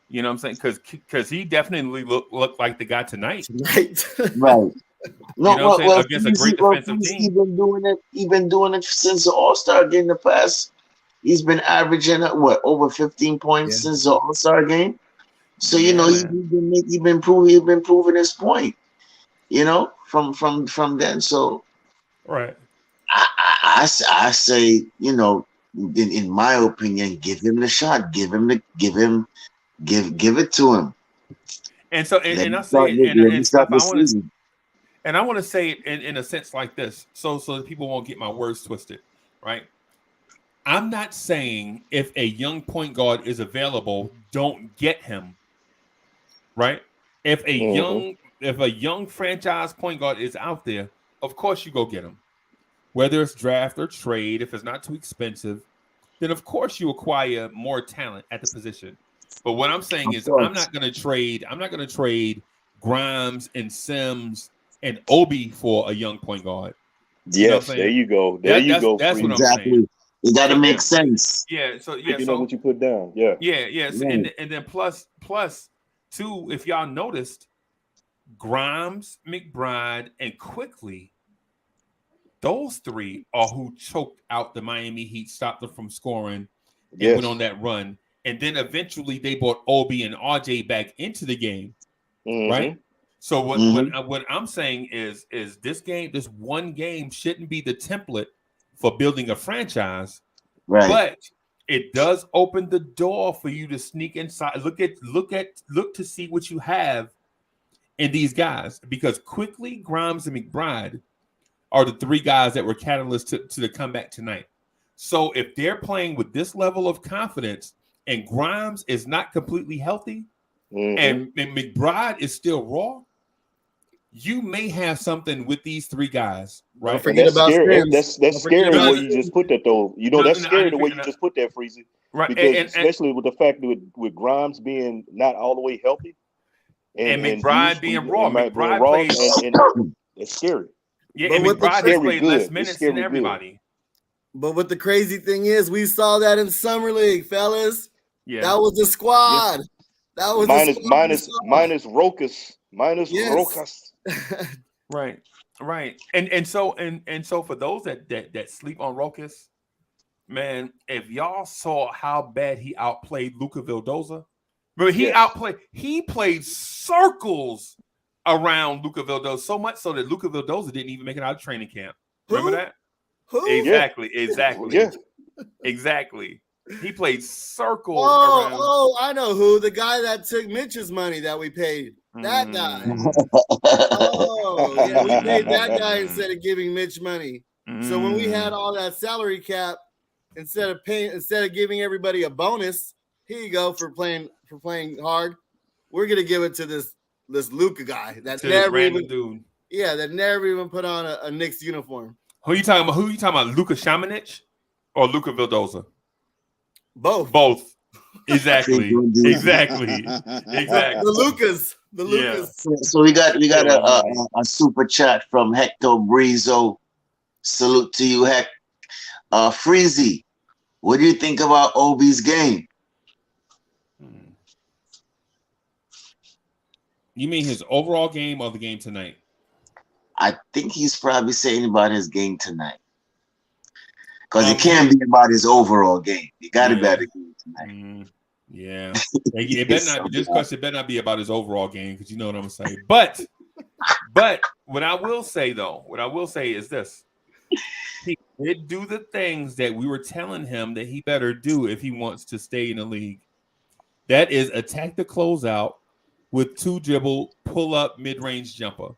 You know what I'm saying? Because he definitely looked like the guy tonight. Right. Right. No, You know what I'm saying? Against a great defensive Freezy team. been doing it. He been doing it since the All-Star game. The past, he's been averaging over 15 points since the All-Star game. So you know man. he been proving his point. You know, from then. So Right. I say, you know, in my opinion, give him the shot. Give it to him. And so and I say it and stuff. I want to say it in a sense like this, so that people won't get my words twisted, right? I'm not saying if a young point guard is available, don't get him, right? If a young franchise point guard is out there, of course you go get him. Whether it's draft or trade, if it's not too expensive, then of course you acquire more talent at the position. But what I'm saying is I'm not going to trade Grimes and Sims and Obi for a young point guard. Yes, there you go. That's what I'm saying. It got to make sense. Yeah. So you know what you put down. Yeah. Yes. And then plus two, if y'all noticed, Grimes, McBride, and Quickly, those three are who choked out the Miami Heat, stopped them from scoring, and went on that run. And then eventually they brought Obi and RJ back into the game, right? So what I'm saying is this one game shouldn't be the template for building a franchise, right? But it does open the door for you to sneak inside, look to see what you have in these guys, because Quickly, Grimes, and McBride are the three guys that were catalysts to the comeback tonight. So if they're playing with this level of confidence and Grimes is not completely healthy and McBride is still raw, you may have something with these three guys, right? Don't forget about scary. That's scary the way you just put that, though. You know, that's scary the way you just put that, Freezy. Right. Because especially with the fact that with Grimes being not all the way healthy. And McBride being raw. McBride plays. And it's scary. Yeah, and McBride has played less minutes than everybody. But what the crazy thing is, we saw that in Summer League, fellas. Yeah. That was the squad. Yes. That was minus Rokas. Rokas. Right. And so for those that sleep on Rokas, man, if y'all saw how bad he outplayed Luka Vildoza, remember he played circles around Luka Vildoza, so much so that Luka Vildoza didn't even make it out of training camp. Remember that? Who? Exactly. Yeah. Exactly. He played circles around. Oh, I know who. The guy that took Mitch's money that we paid. That guy. Oh, yeah, we paid that guy instead of giving Mitch money. So when we had all that salary cap, instead of giving everybody a bonus, here you go for playing hard. We're gonna give it to this Luka guy that never even put on a Knicks uniform. Who you talking about? Luka Šamanić or Luka Vildoza? Both. Exactly. The Lucas. Yeah. So we got a super chat from Hector Brizo. Salute to you, Heck. Freezy, what do you think about Obi's game? You mean his overall game or the game tonight? I think he's probably saying about his game tonight. Because it can't be about his overall game. You got to be about the game tonight. Yeah. It better not. This question better not be about his overall game, because you know what I'm gonna say. But what I will say is this: he did do the things that we were telling him that he better do if he wants to stay in the league. That is attack the closeout with 2-dribble, pull up, mid-range jumper.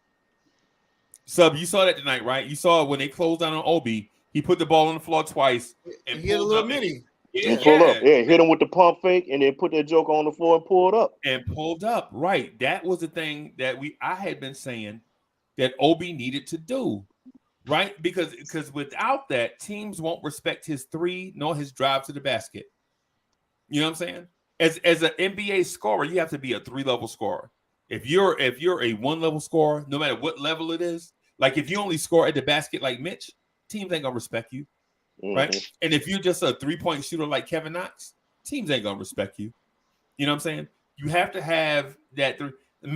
Sub, you saw that tonight, right? You saw it when they closed down on Obi. He put the ball on the floor twice and he had a little mini. Pull up. Yeah, hit him with the pump fake and then put that joke on the floor and pulled up. Right. That was the thing that I had been saying that Obi needed to do. Right? Because without that, teams won't respect his three nor his drive to the basket. You know what I'm saying? As an NBA scorer, you have to be a 3-level scorer. If you're a 1-level scorer, no matter what level it is, Like if you only score at the basket like Mitch, teams ain't gonna respect you, right? And if you're just a 3-point shooter like Kevin Knox, teams ain't gonna respect you. You know what I'm saying? You have to have that.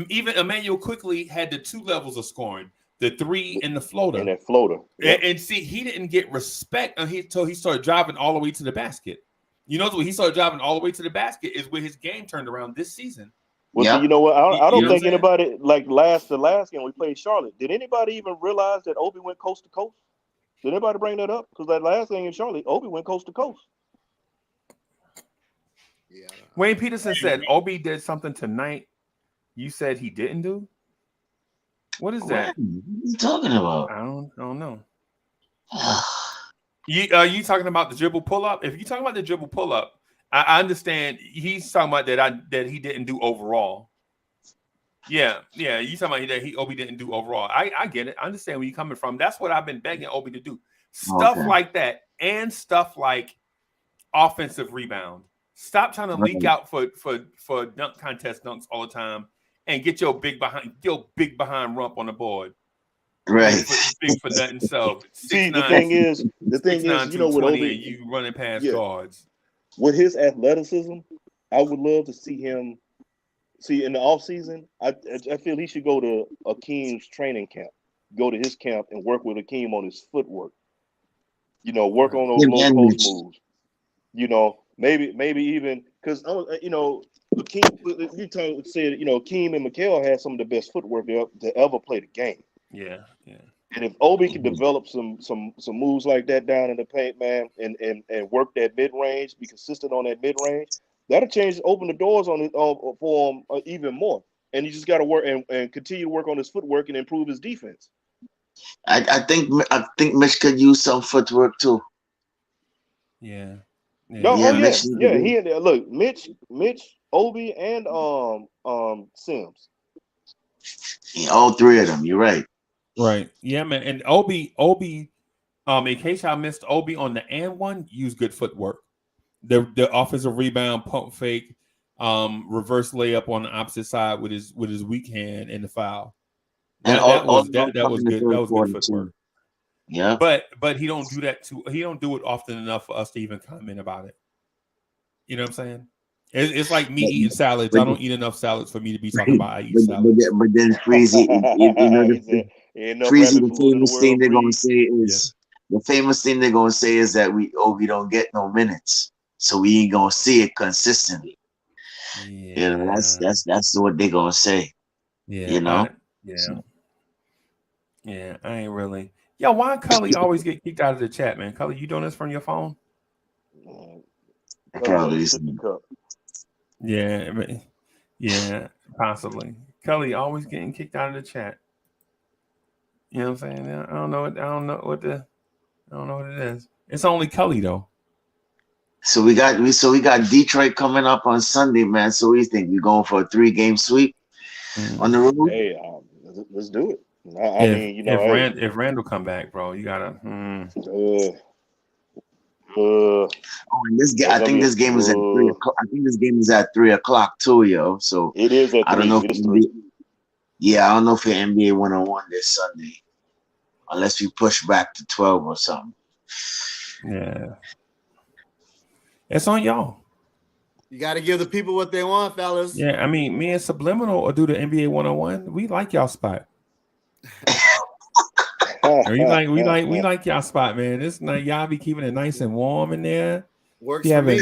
Even Emmanuel Quickly had the 2 levels of scoring, the 3 and the floater. And that floater. Yep. And see, he didn't get respect until he started driving all the way to the basket. You know, when he started driving all the way to the basket is where his game turned around this season. Well, Yep. so you know what? I don't think saying? anybody like the last game we played Charlotte. Did anybody even realize that Obi went coast to coast? Did anybody bring that up? Because that last game in Charlotte, Obi went coast to coast. Yeah. Wayne Peterson said Obi did something tonight. You said he didn't do. What is that? What are you talking about? I don't know. You talking about the dribble pull up? If you're talking about the dribble pull up, I understand he's talking about that he didn't do overall. Yeah. You talking about that Obi didn't do overall. I get it. I understand where you're coming from. That's what I've been begging Obi to do. Stuff like that and stuff like offensive rebound. Stop trying to leak out for dunk contest dunks all the time and get your big behind rump on the board. Right. Big for nothing. So The thing is, you know, with Obi, you running past Yeah. guards. with his athleticism, I would love to see him. See, in the offseason, I feel he should go to Akeem's training camp, go to his camp and work with Akeem on his footwork. You know, work on those low post moves. You know, maybe even because you know, Akeem, you said, you know, Akeem and Mikal had some of the best footwork to ever play the game. Yeah. And if Obi can develop some moves like that down in the paint, man, and work that mid range, be consistent on that mid range, that'll open the doors on it for him even more. And you just got to work and continue to work on his footwork and improve his defense. I think Mitch could use some footwork too. Yeah. No, Mitch. He and look, Mitch, Obi, and Sims. Yeah, all 3 of them. You're right. Right. Yeah, man. And Obi, in case I missed Obi on the and one, use good footwork. The offensive rebound, pump fake, reverse layup on the opposite side with his weak hand in the foul. That was good. That was good footwork. Yeah. But he don't do that he don't do it often enough for us to even comment about it. You know what I'm saying? It's like me eating salads. I don't eat enough salads for me to be talking about I eat salads. But then Freezy, you know, Freezy, the famous thing they're gonna say is the famous thing they're gonna say is that we don't get no minutes, so we ain't gonna see it consistently. Yeah. You know, that's what they're gonna say. Yeah. You know. Yeah. I ain't really. Yo, why Culley always get kicked out of the chat, man? Culley, you doing this from your phone? Probably. Yeah, possibly. Culley always getting kicked out of the chat. You know what I'm saying? I don't know what it is. It's only Culley though. So we got Detroit coming up on Sunday, man. So what do you think? We going for a 3-game sweep on the road? Hey, let's do it. I mean, you know, if Randall come back, bro, you gotta. And this game, I think this game is at 3 o'clock. I think this game is at 3 o'clock too, yo. So it is at 3. I don't know. It is 3. Yeah, I don't know if the NBA 1-on-1 this Sunday, unless we push back to 12 or something. Yeah, it's on y'all. You got to give the people what they want, fellas. Yeah, I mean, me and Subliminal will do the NBA 1-on-1. We like y'all spot. we like y'all spot, man. This night y'all be keeping it nice and warm in there. Works for me.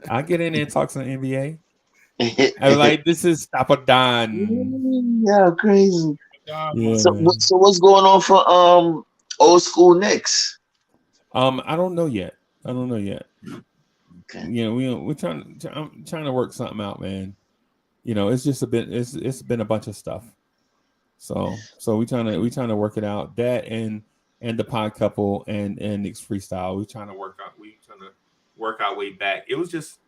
I get in there and talk some NBA. I'm like, this is Thibodeau. Yeah, crazy. Yeah, so what's going on for old school Knicks? I don't know yet. Okay. You know, I'm trying to work something out, man. You know, it's just it's been a bunch of stuff. So we trying to work it out. That and the pod couple and Knicks freestyle. We trying to work our way back. It was just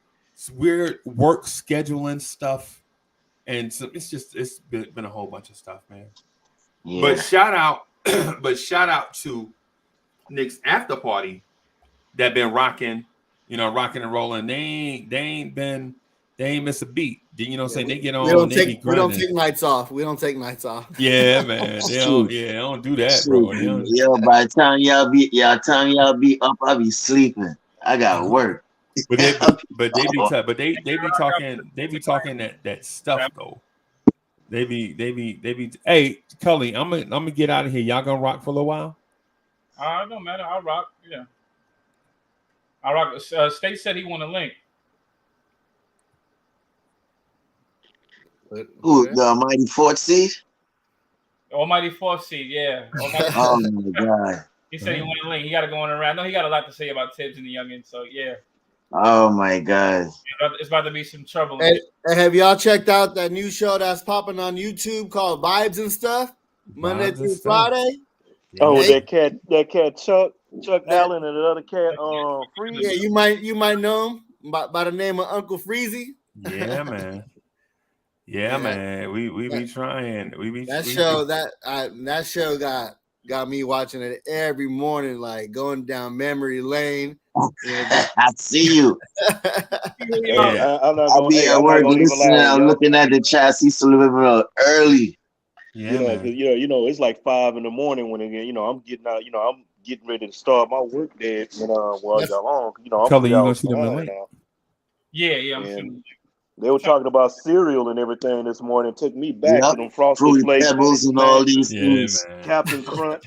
weird work scheduling stuff, and so it's been a whole bunch of stuff, man. Yeah. But shout out to Knicks after party that been rocking and rolling. They ain't They ain't miss a beat. You know what I'm saying? They get We on, don't they be take we don't grinding. take nights off. We don't take nights off. Yeah, man. They don't. Shoot, Yeah, they don't do that, shoot. bro. They don't. Yo, by the time y'all be up, I'll be sleeping. I got work. But they I'll be but they be up. but they be talking that stuff though. They be. Hey, Culley, I'm gonna get out of here. Y'all gonna rock for a little while? No matter. I'll rock. Yeah. I'll rock. State said he want a link. Who, the almighty fourth seed? Almighty fourth seed, yeah. Oh my God. He said he wanted a link. He got to go on around. No, he got a lot to say about Tibbs and the youngin. So yeah. Oh my God. It's about to be some trouble. Hey, have y'all checked out that new show that's popping on YouTube called Vibes and Stuff? Monday Vibes through and Stuff. Friday. Oh, Hey. that cat Chuck Allen and the other cat Freeze. Yeah, you might know him by the name of Uncle Freezy. Yeah, man. Yeah, man. We be trying. That show got me watching it every morning, like going down memory lane. I see you. Yeah. I'll be at work listening. I'm looking at the chassis delivery early. Yeah, man. Because it's like 5 a.m. when I'm getting out. I'm getting ready to start my work day. While y'all on. I'm Culley, you gonna out shoot them in late? now. Yeah. I'm And shooting. they were talking about cereal and everything this morning. Took me back to them Frosted Fruity Flakes, Pebbles, and all these things. Man. Captain Crunch.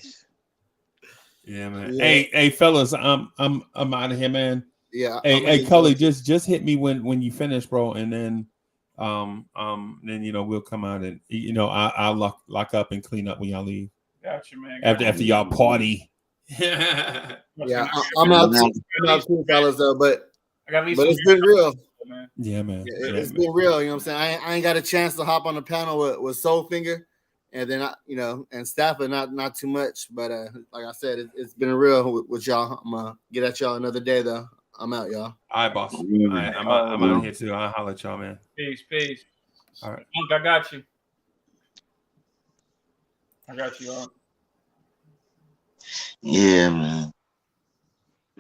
Yeah, man. Yeah. Hey, fellas, I'm out of here, man. Yeah. Hey, Culley, just hit me when you finish, bro, and then then we'll come out and I'll lock up and clean up when y'all leave. Gotcha, man. After y'all party. Yeah, I'm out too, fellas, though, but it's been real. Man. Yeah, man. It's been real. You know what I'm saying? I ain't got a chance to hop on the panel with Soulfinger, and then and Stafford not too much. But like I said, it's been real with y'all. I'm gonna get at y'all another day though. I'm out, y'all. All right, boss. All right, I'm out here too. I'll holler at y'all, man. Peace. All right. Monk, I got you. All. Yeah, man.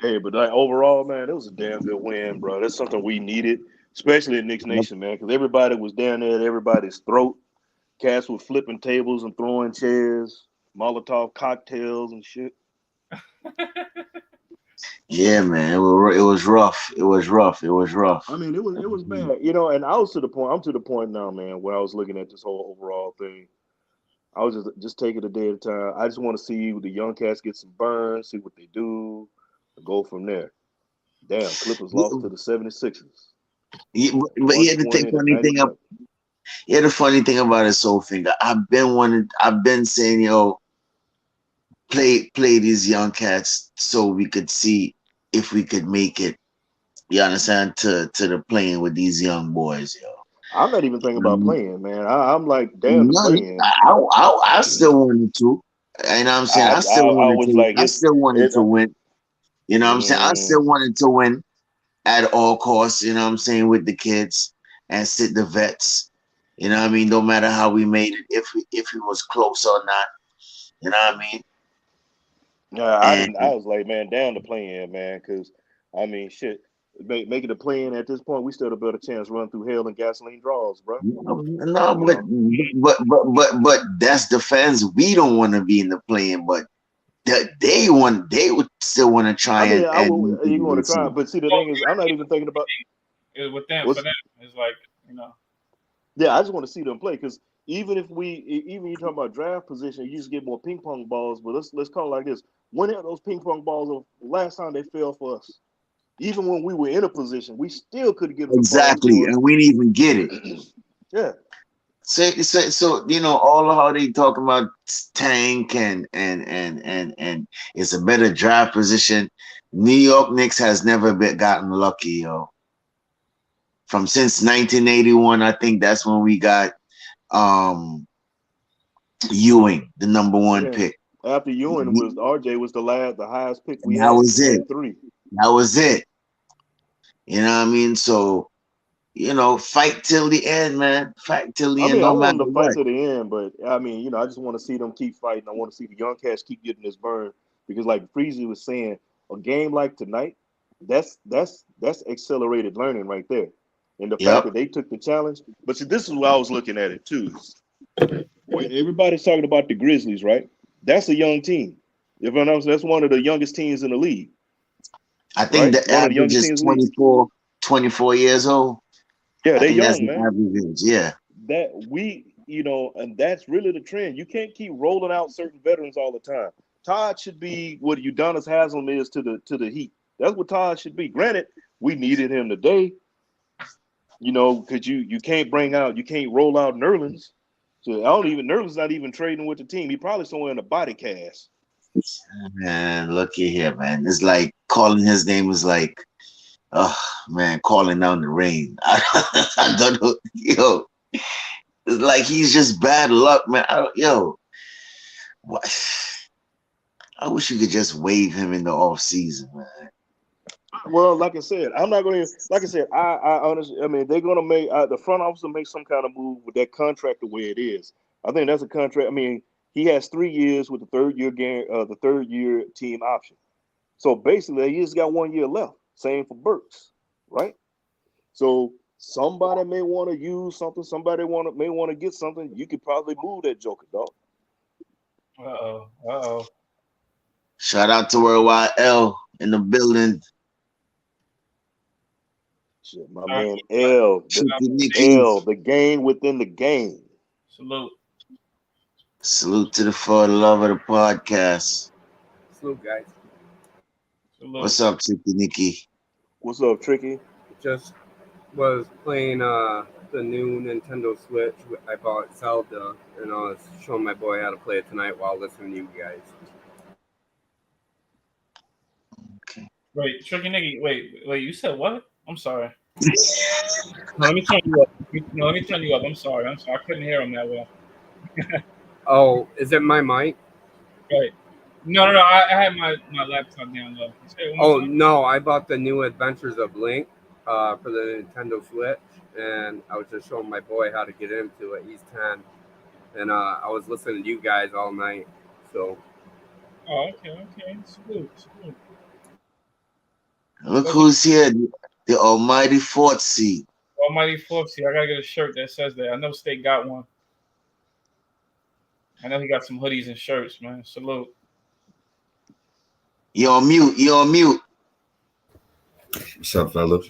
Hey, but overall, man, it was a damn good win, bro. That's something we needed, especially in Knicks Nation, man, because everybody was down there at everybody's throat. Cats were flipping tables and throwing chairs, Molotov cocktails and shit. Yeah, man. It was rough. It was rough. I mean, it was bad, and I was to the point. I'm to the point now, man, where I was looking at this whole overall thing. I was just taking a day at a time. I just want to see the young cats get some burns, see what they do, and go from there. Damn, Clippers lost to the 76ers. Yeah, but the funny thing about it, Soulfinger, I've been saying, play these young cats so we could see if we could make it. You understand, to the playing with these young boys, yo. I'm not even thinking about playing, man. I'm like, damn, playing. I still wanted to. You know what I'm saying? I still wanted to win. You know what I'm saying? I still wanted to win at all costs, you know what I'm saying, with the kids and sit the vets. You know what I mean? No matter how we made it, if it was close or not. You know what I mean? Yeah, I was like, man, down to playing, man, because I mean, shit. Making a play-in at this point, we still have a better chance run through hell and gasoline draws, bro. No, but that's the fans. We don't want to be in the play-in, but they would still want to try you want to try, but see, the thing is, I'm not even thinking about with them. For them, it's like Yeah, I just want to see them play because even you're talking about draft position, you just get more ping pong balls. But let's call it like this: when are those ping pong balls the last time they fell for us? Even when we were in a position, we still couldn't get exactly, and we didn't even get it. Yeah. So all of how they talking about tank and it's a better draft position. New York Knicks has never gotten lucky, yo. Since 1981, I think that's when we got Ewing, the number one pick. After Ewing was RJ was the highest pick we had. That was it. 3. That was it. You know what I mean? So, fight till the end, man. Fight till the end. I want them to fight till the end, but I mean, I just want to see them keep fighting. I want to see the young cats keep getting this burn because, like Freezy was saying, a game like tonight, that's accelerated learning right there. and the fact that they took the challenge. But see, this is why I was looking at it too. When everybody's talking about the Grizzlies, right? That's a young team. If I'm honest, that's one of the youngest teams in the league. I think right? the average is 24 years old. Yeah, they're young, that's the man. average, yeah. That and that's really the trend. You can't keep rolling out certain veterans all the time. Todd should be what Udonis Haslem is to the Heat. That's what Todd should be. Granted, we needed him today, because you can't roll out Nerlens. So Nerlens not even trading with the team. He probably somewhere in a body cast. Man, looky here, man. It's like calling his name is like, oh man, calling down the rain. I don't know, yo. It's like he's just bad luck, man. What? I wish you could just waive him in the off season, man. Well, like I said, I'm not going to. Like I said, I honestly, they're going to make the front office will make some kind of move with that contract the way it is. I think that's a contract. He has 3 years with the third year team option. So basically, he just got 1 year left. Same for Burks, right? So somebody may want to use something. Somebody may want to get something. You could probably move that joker, dog. Uh-oh. Shout out to Worldwide L in the building. Shit, my man L, the game within the game. Salute to the for the love of the podcast. Salute, guys. Salute. What's up, Tricky Nicky? What's up, Tricky? Just was playing the new Nintendo Switch. I bought Zelda, and I was showing my boy how to play it tonight while listening to you guys. Okay. Wait, Tricky Nicky, wait, you said what? I'm sorry. No, let me turn you up. I'm sorry. I couldn't hear him that well. Oh, is it my mic? Right. No. I had my laptop down low. Oh, no. I bought the new Adventures of Link for the Nintendo Switch, and I was just showing my boy how to get into it. He's 10. And I was listening to you guys all night. So. Oh, okay. Salute. Look who's here. The almighty Fortsy. Almighty Fortsy. I got to get a shirt that says that. I know State got one. I know he got some hoodies and shirts, man. Salute. You're on mute. What's up, fellas?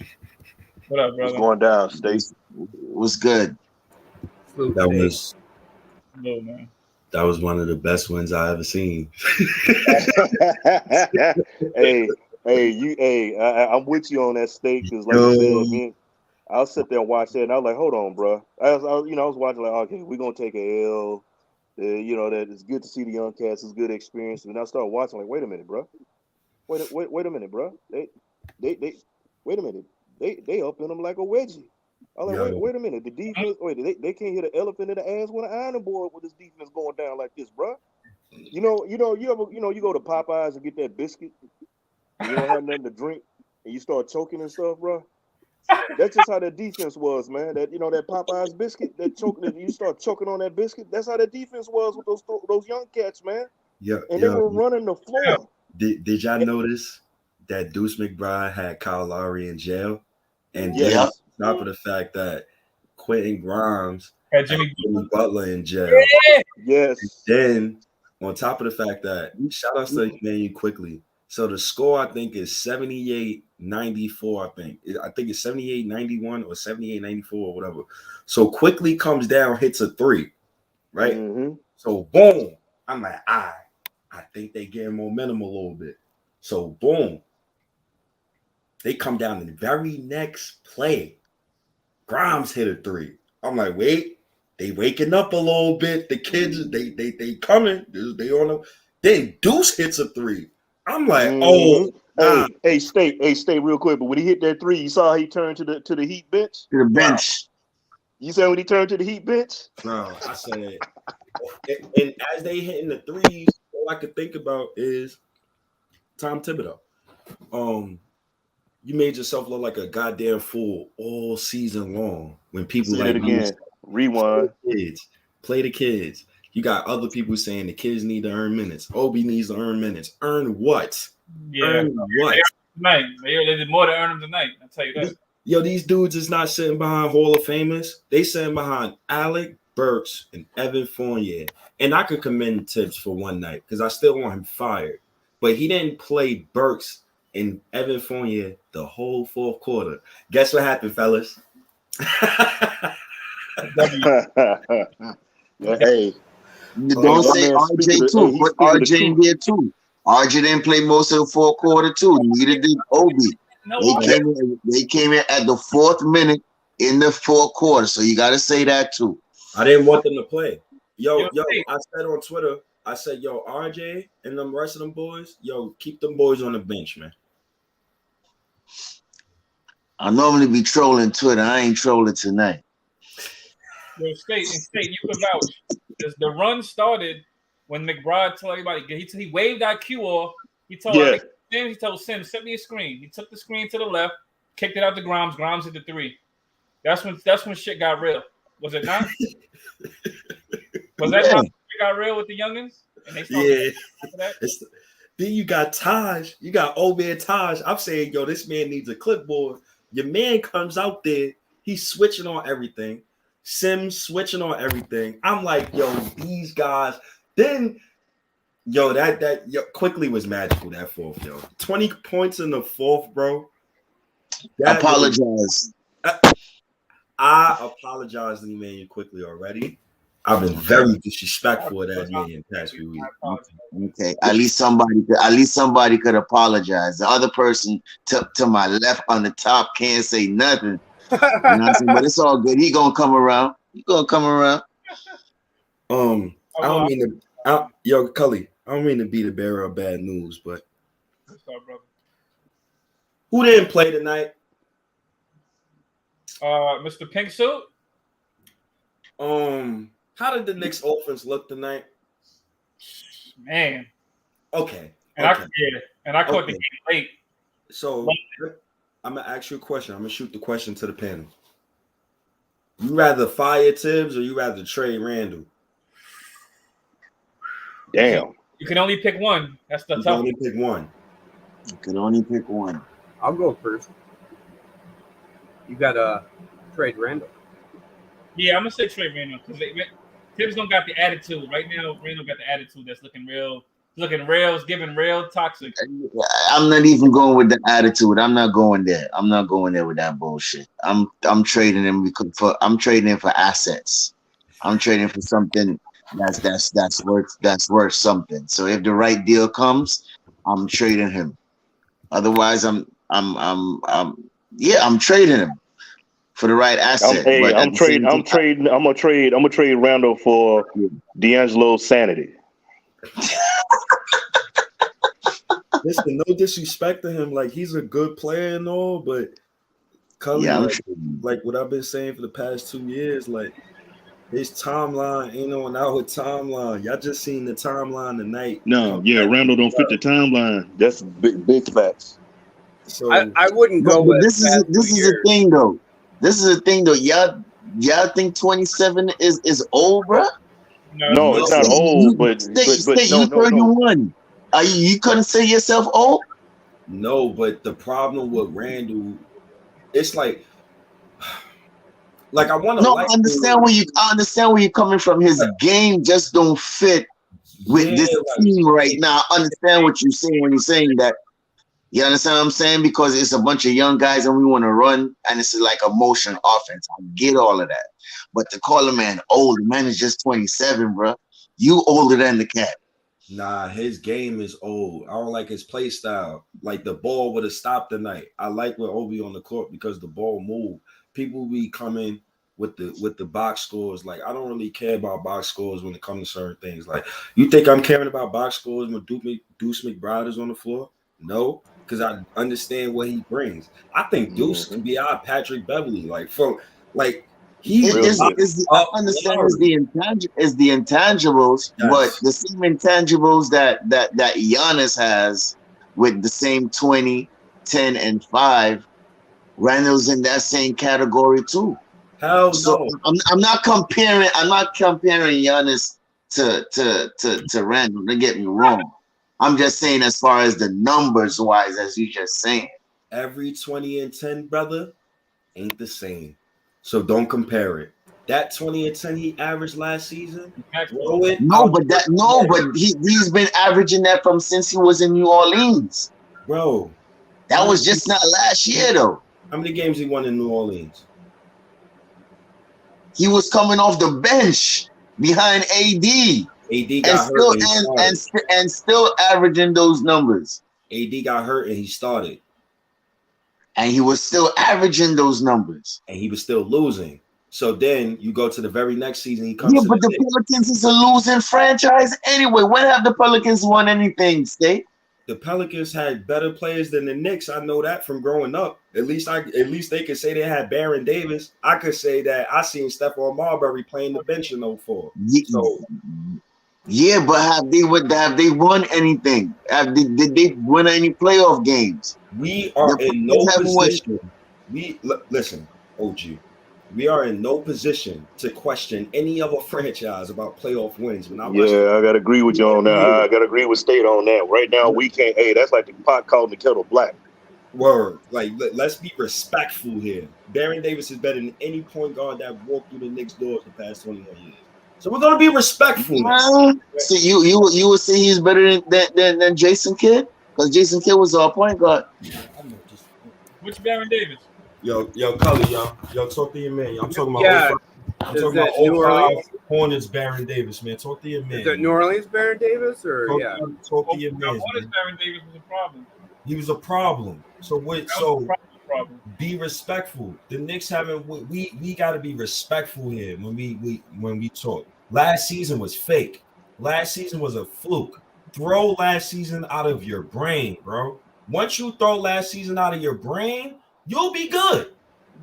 What up, brother? What's going down, State? What's good? Salute, Salute, man. That was one of the best wins I ever seen. I'm with you on that, State, because like I said, man, I'll sit there and watch that, and I was like, hold on, bro. I was watching like, okay, we're gonna take a L. That it's good to see the young cats. It's good experience. And I started watching, like, wait a minute, bro. Wait a minute, bro. They wait a minute. They up in them like a wedgie. I was like, wait a minute. The defense, they can't hit an elephant in the ass with an iron board with this defense going down like this, bro. You go to Popeyes and get that biscuit. And you don't have nothing to drink, and you start choking and stuff, bro. That's just how that defense was, man. That that Popeyes biscuit, that you start choking on that biscuit. That's how the defense was with those young cats, man. Yeah, and they were running the floor. Did y'all notice that Deuce McBride had Kyle Lowry in jail, and on top of the fact that Quentin Grimes had Jimmy Butler in jail? Yes. Then on top of the fact that shout out to Emmanuel quickly. So the score, I think, is 78-94, I think it's 78-91 or 78-94 or whatever. So quickly comes down, hits a three, right? Mm-hmm. So boom. I'm like, I think they getting momentum a little bit. So boom. They come down in the very next play. Grimes hit a three. I'm like, wait, they waking up a little bit. The kids, they coming. They on them. Then Deuce hits a three. I'm like, Hey, State, real quick. But when he hit that three, you saw how he turned to the Heat bench. To the bench. You said when he turned to the Heat bench? No, I said, and as they hitting the threes, all I could think about is Tom Thibodeau. You made yourself look like a goddamn fool all season long. When people Say like it again, rewind. Play the kids. You got other people saying the kids need to earn minutes. Obi needs to earn minutes. Earn what? Yeah. Earn what? Tonight. They did more to earn them tonight. I'll tell you that. Yo, these dudes is not sitting behind Hall of Famers. They sitting behind Alec Burks and Evan Fournier. And I could commend Tibbs for one night because I still want him fired. But he didn't play Burks and Evan Fournier the whole fourth quarter. Guess what happened, fellas? Hey, don't say RJ too. Put RJ in there too. RJ didn't play most of the fourth quarter too. Neither did Obi. They came in at the 4th minute in the fourth quarter. So you got to say that too. I didn't want them to play. Yo, I said on Twitter, I said, yo, RJ and the rest of them boys, yo, keep them boys on the bench, man. I normally be trolling Twitter. I ain't trolling tonight. Yo, State, you can vouch. Because the run started when McBride told everybody, he waved that cue off. He told Sims, set me a screen. He took the screen to the left, kicked it out to Grimes. Grimes hit the 3. That's when shit got real. Was it not? Was that not when shit got real with the youngins? And they Then you got Taj. You got old man Taj. I'm saying, yo, this man needs a clipboard. Your man comes out there. He's switching on everything. Sims switching on everything. I'm like, yo, these guys. Then, yo, that Quickly was magical, that fourth, yo. 20 points in the fourth, bro. I apologize. I apologize to Emmanuel Quickly already. I've been very disrespectful of that man in the past few weeks. Okay, at least somebody could apologize. The other person to my left on the top can't say nothing. You know what I'm saying? But it's all good. He gonna come around. I don't mean to. Yo, Culley, I don't mean to be the bearer of bad news, but who didn't play tonight? Mr. Pink Suit. How did the Knicks offense look tonight? Man. Okay. And I caught the game late. So I'm gonna ask you a question. I'm gonna shoot the question to the panel. You rather fire Tibbs or you rather trade Randall? Damn. You can only pick one. That's the tough. You can only pick one. I'll go first. You gotta trade Randall. Yeah, I'm gonna say trade Randall because Tibbs don't got the attitude right now. Randall got the attitude that's looking real. It's giving real toxic. I'm not even going with the attitude. I'm not going there. I'm not going there with that bullshit. I'm trading him I'm trading him for assets. I'm trading for something that's worth something. So if the right deal comes, I'm trading him. Otherwise, I'm trading him for the right asset. I'm gonna trade Randall for D'Angelo's sanity. Listen, no disrespect to him. Like, he's a good player and all, but Culley, like what I've been saying for the past 2 years, like his timeline ain't on our timeline. Y'all just seen the timeline tonight. No, Randall don't fit the timeline. That's big facts. So I wouldn't go with this is the thing though. This is the thing though. Y'all think 27 is old, bro? No, it's not old, but you're 31. You couldn't say yourself old? No, but the problem with Randall, it's like I want to. No, I understand where you're coming from. His game just don't fit with this team right now. I understand what you're saying when you're saying that. You understand what I'm saying? Because it's a bunch of young guys and we want to run, and it's like a motion offense. I get all of that. But to call a man old, the man is just 27, bro. You older than the cat. Nah, his game is old. I don't like his play style. Like, the ball would have stopped tonight. I like with Obi on the court because the ball moved. People be coming with the box scores. Like, I don't really care about box scores when it comes to certain things. Like, you think I'm caring about box scores when Deuce McBride is on the floor? No, because I understand what he brings. I think Deuce can be our Patrick Beverly. I understand is the intangibles, yes. But the same intangibles that Giannis has with the same 20, 10, and 5, Randall's in that same category too. Hell so no. I'm not comparing Giannis to Randall. Don't get me wrong. I'm just saying as far as the numbers wise, as you just saying. Every 20 and 10, brother, ain't the same. So don't compare it. That 20 and 10 he averaged last season. He's been averaging that from since he was in New Orleans. Bro. That was just not last year though. How many games he won in New Orleans? He was coming off the bench behind AD. AD got hurt and still averaging those numbers. AD got hurt and he started. And he was still averaging those numbers. And he was still losing. So then you go to the very next season. He comes. Yeah, but the Pelicans is a losing franchise anyway. When have the Pelicans won anything, State? The Pelicans had better players than the Knicks. I know that from growing up. At least they could say they had Baron Davis. I could say that I seen Stephon Marbury playing the bench in 04. Yeah, but have they won anything? Did they win any playoff games? We are in no position. Listen, OG. We are in no position to question any other franchise about playoff wins. I gotta agree with you on that. I gotta agree with State on that. Right now, we can't. Hey, that's like the pot calling the kettle black. Word. Like, let's be respectful here. Baron Davis is better than any point guard that walked through the Knicks doors the past 21 years. So we're gonna be respectful. So you would say he's better than Jason Kidd? Because Jason Kidd was our point guard. Which Baron Davis? Yo, Culley, yo, talk to your man. I'm talking about. Yeah. I'm talking about 05 Hornets Baron Davis, man. Talk to your man. Is it New Orleans Baron Davis or talk to your man. Hornets Baron Davis was a problem. He was a problem. So wait, problem. Be respectful. The Knicks haven't. We got to be respectful here when we talk. Last season was fake. Last season was a fluke. Throw last season out of your brain, bro. Once you throw last season out of your brain, you'll be good.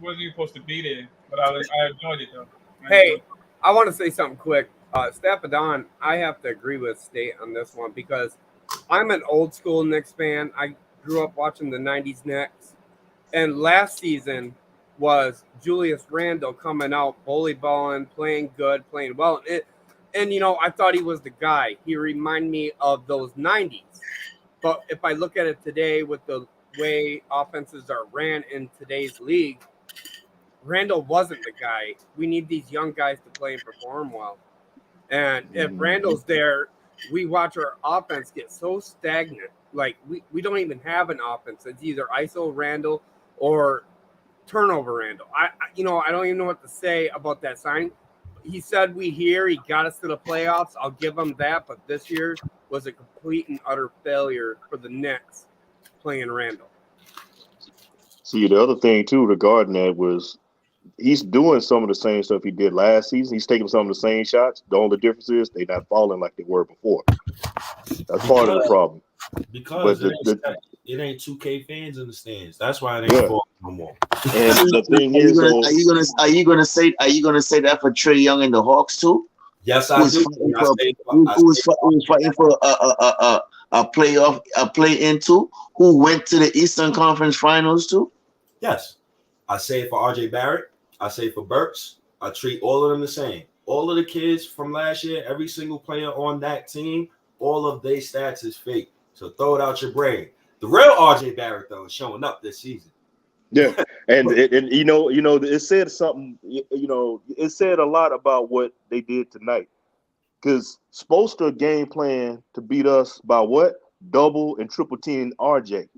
Wasn't even supposed to be there, but I enjoyed it though. I want to say something quick. Thibodeau, I have to agree with State on this one because I'm an old school Knicks fan. I grew up watching the 90s Knicks. And last season was Julius Randle coming out, bully balling, playing good, playing well. And I thought he was the guy. He reminded me of those 90s. But if I look at it today with the way offenses are ran in today's league, Randle wasn't the guy. We need these young guys to play and perform well. And if Randle's there, we watch our offense get so stagnant. Like, we don't even have an offense. It's either ISO Randle or turnover Randle. I don't even know what to say about that signing. He said he got us to the playoffs. I'll give him that. But this year was a complete and utter failure for the Knicks playing Randle. See, the other thing, too, regarding that was he's doing some of the same stuff he did last season. He's taking some of the same shots. The only difference is they're not falling like they were before. That's part of the problem. Because it ain't 2K fans in the stands. That's why it ain't falling no more. And the thing is, are you gonna say that for Trae Young and the Hawks too? Yes, I do. Who's fighting for a play-in too? Who went to the Eastern Conference Finals too? Yes, I say it for RJ Barrett. I say it for Burks. I treat all of them the same. All of the kids from last year, every single player on that team, all of their stats is fake. So throw it out your brain. The real RJ Barrett though is showing up this season. Yeah, and it said something. It said a lot about what they did tonight. Because Spoelstra game plan to beat us by what? Double and triple team RJ.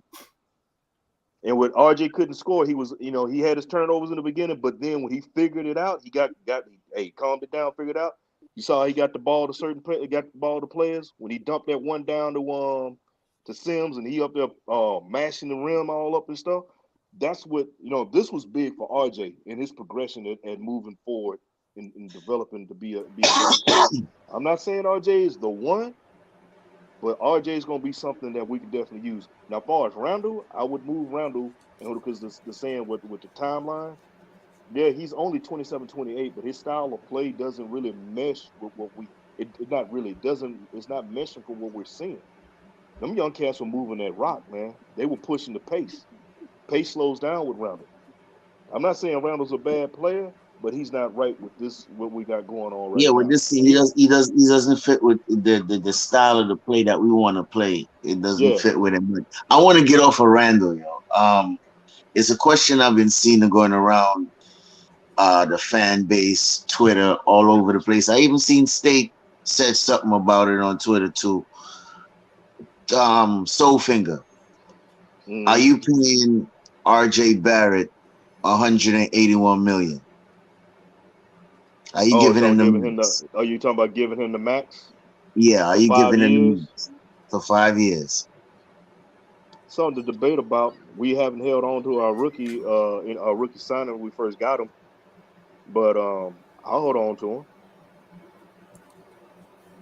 And when RJ couldn't score, he was, he had his turnovers in the beginning, but then when he figured it out, he calmed it down, figured it out. You saw he got the ball to players when he dumped that one down to Sims, and he up there mashing the rim all up and stuff. That's what this was big for RJ in his progression and moving forward in developing to be a I'm not saying RJ is the one, but RJ is going to be something that we can definitely use. Now, as far as Randle, I would move Randle, because the saying with the timeline, yeah, he's only 27, 28, but his style of play doesn't really mesh with what it's not meshing for what we're seeing. Them young cats were moving that rock, man. They were pushing the pace. Pace slows down with Randle. I'm not saying Randle's a bad player, but he's not right with this, what we got going on right now. Yeah, with this team, he doesn't fit with the style of the play that we want to play. It doesn't fit with him. I want to get off of Randle, it's a question I've been seeing going around the fan base, Twitter, all over the place. I even seen State said something about it on Twitter too. Soulfinger, are you paying RJ Barrett $181 million? Are you giving him the max? Are you talking about giving him the max? Yeah, are For you 5 giving him the years? max for 5 years? Something to debate about. We haven't held on to our rookie in our rookie signing when we first got him, but I'll hold on to him.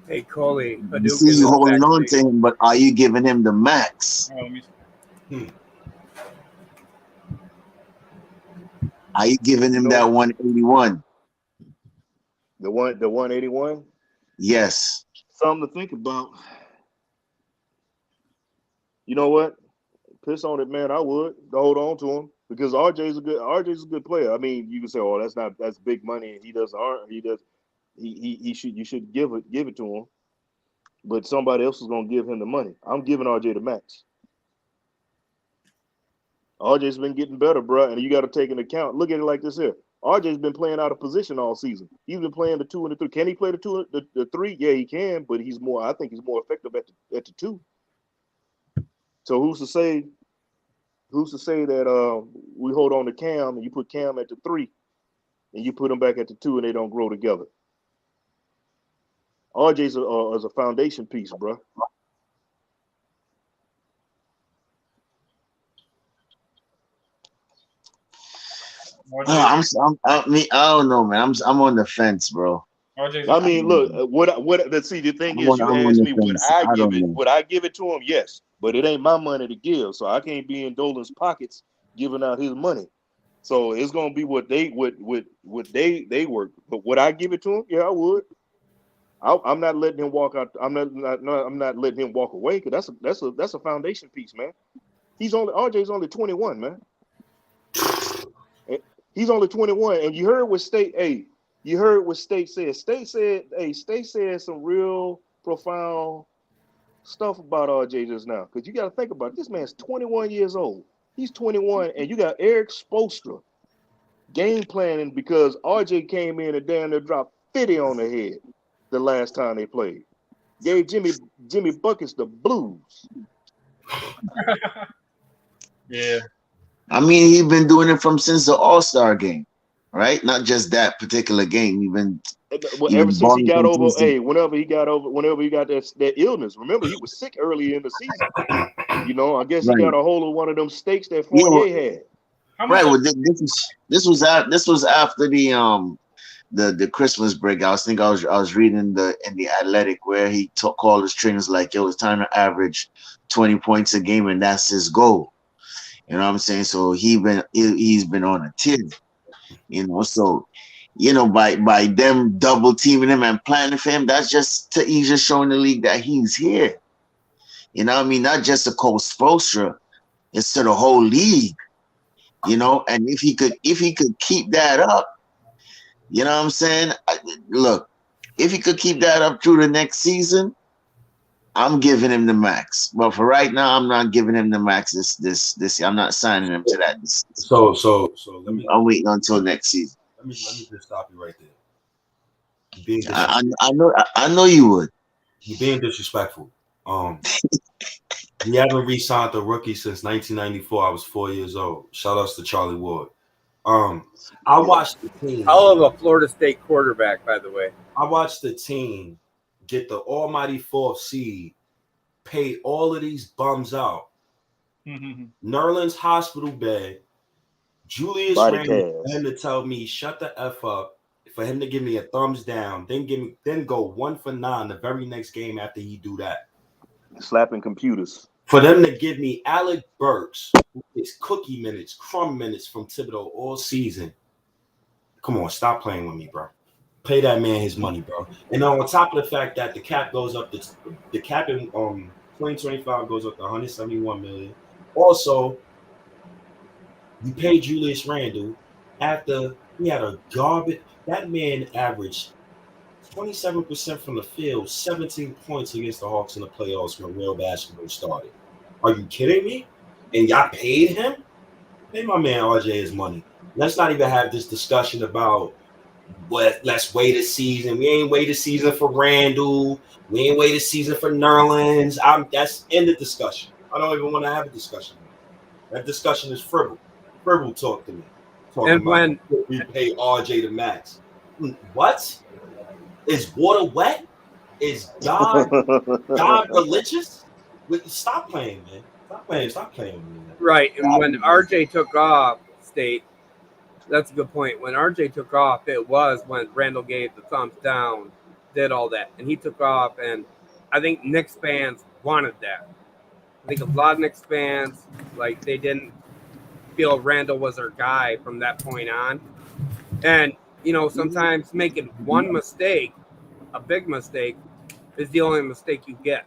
Hey, Culley, You see you holding on to him, but are you giving him the max? Are you giving him that 181? The 181? Yes. Something to think about. You know what? Piss on it, man. I would hold on to him because RJ's a good player. I mean, you can say, "Oh, that's big money," and you should give it to him. But somebody else is gonna give him the money. I'm giving RJ the max. RJ's been getting better, bro, and you got to take into account. Look at it like this here. RJ's been playing out of position all season. He's been playing the 2 and the 3. Can he play the 3? Yeah, he can, but I think he's more effective at the 2. So who's to say that we hold on to Cam and you put Cam at the 3 and you put him back at the 2 and they don't grow together? RJ's is a foundation piece, bro. I don't know, man. I'm on the fence, bro. I mean, look, let's see. The thing is, you asked me, would I give it to him? Yes, but it ain't my money to give, so I can't be in Dolan's pockets giving out his money. So it's gonna be what they work. But would I give it to him? Yeah, I would. I'm not letting him walk out. I'm not letting him walk away because that's a foundation piece, man. RJ's only 21, man. He's only 21, and you heard what State. Hey, you heard what State said. State said some real profound stuff about RJ just now. Because you got to think about it. This man's 21 years old. He's 21, and you got Eric Spoelstra game planning because RJ came in and damn near dropped 50 on the head the last time they played. Gave Jimmy Buckets the blues. Yeah. I mean, he's been doing it since the All-Star game, right? Not just that particular game. Ever since he got over, whenever he got that illness. Remember, he was sick early in the season. I guess he got a hold of one of them steaks that Fournier had. Right. Well, this was after the Christmas break. I was reading in the Athletic where he called his trainers like, "Yo, it's time to average 20 points a game, and that's his goal." You know what I'm saying? So he's been on a tear. So by them double teaming him and planning for him, he's just showing the league that he's here. You know what I mean? Not just to Cole Spoelstra, it's to the whole league. And if he could keep that up, you know what I'm saying? Look, if he could keep that up through the next season, I'm giving him the max. But for right now, I'm not giving him the max. This I'm not signing him to that. So I'm waiting until next season. Let me just stop you right there. I know you would. You're being disrespectful. We haven't re-signed the rookie since 1994. I was 4 years old. Shout outs to Charlie Ward. I watched the team. Hell of a Florida State quarterback, by the way. I watched the team get the almighty 4th seed, pay all of these bums out. Nerlens hospital bed, Julius Randle, for him to tell me shut the F up, for him to give me a thumbs down, then go 1 for 9 the very next game after he do that. Slapping computers. For them to give me Alec Burks, his cookie minutes, crumb minutes from Thibodeau all season. Come on, stop playing with me, bro. Pay that man his money, bro. And on top of the fact that the cap goes up, the cap in 2025 goes up to $171 million. Also, you pay Julius Randle after he had a garbage. That man averaged 27% from the field, 17 points against the Hawks in the playoffs when real basketball started. Are you kidding me? And y'all paid him? Pay my man RJ his money. Let's not even have this discussion about let's wait a season. We ain't wait a season for Randall. We ain't wait a season for Nerlens. That's end the discussion. I don't even want to have a discussion. That discussion is fribble. Fribble talk to me. Talking And when about we pay RJ the max. What? Is water wet? Is God religious? Stop playing, man. Stop playing with me, man. Right, and when RJ took off, State, that's a good point. When RJ took off, it was when Randall gave the thumbs down, did all that, and he took off, and I think Knicks fans wanted that. I think a lot of Knicks fans, like, they didn't feel Randall was their guy from that point on. And, you know, sometimes making one mistake, a big mistake, is the only mistake you get.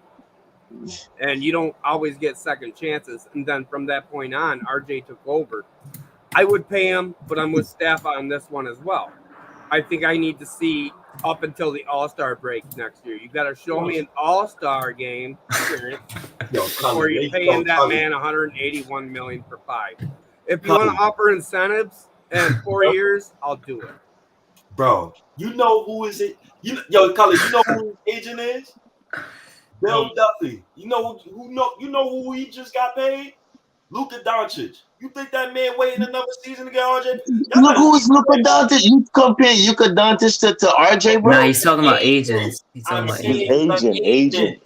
And you don't always get second chances. And then from that point on, RJ took over. I would pay him, but I'm with Steph on this one as well. I think I need to see up until the All-Star break next year. You got to show me an All-Star game experience before you're paying that man $181 million for 5. If you want to offer incentives and 4 years, I'll do it. Bro, you know who is it? Culley, you know who his agent is? Bill Duffy. You know who he just got paid? Luka Doncic. You think that man waiting another season to get RJ? Look who's Luka Doncic. You comparing Luka Doncic to RJ, bro? Nah, he's talking about agents. He's talking about agent.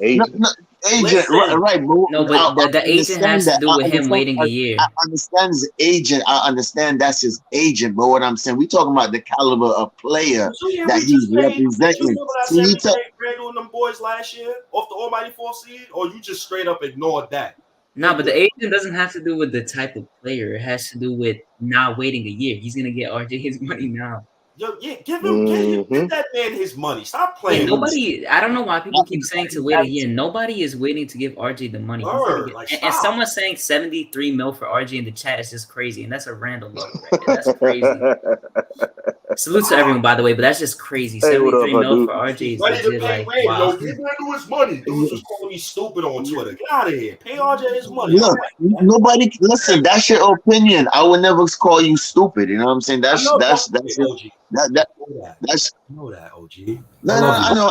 Agent, right, bro. No, but the agent has to do with him waiting a year. I understand his agent. I understand that's his agent. But what I'm saying, we talking about the caliber of player that he's representing. So you tell Randall and them boys last year off the almighty 4th seed, or you just straight up ignored that? No, but the agent doesn't have to do with the type of player. It has to do with not waiting a year. He's gonna get RJ his money now. Yo, yeah, give that man his money. Stop playing. Nobody. I don't know why people keep saying to wait a year. Nobody is waiting to give RJ the money. And someone saying 73 mil for RJ in the chat is just crazy, and that's a random number. Right? That's crazy. Salute to everyone, by the way, but that's just crazy. 73 mil for RJ is legit, like, wow. Give Randall his money. Dudes was calling me stupid on Twitter. Get out of here. Pay RJ his money. Look, nobody listen. That's your opinion. I would never call you stupid. You know what I'm saying? That's OG. That's know that, OG. I know.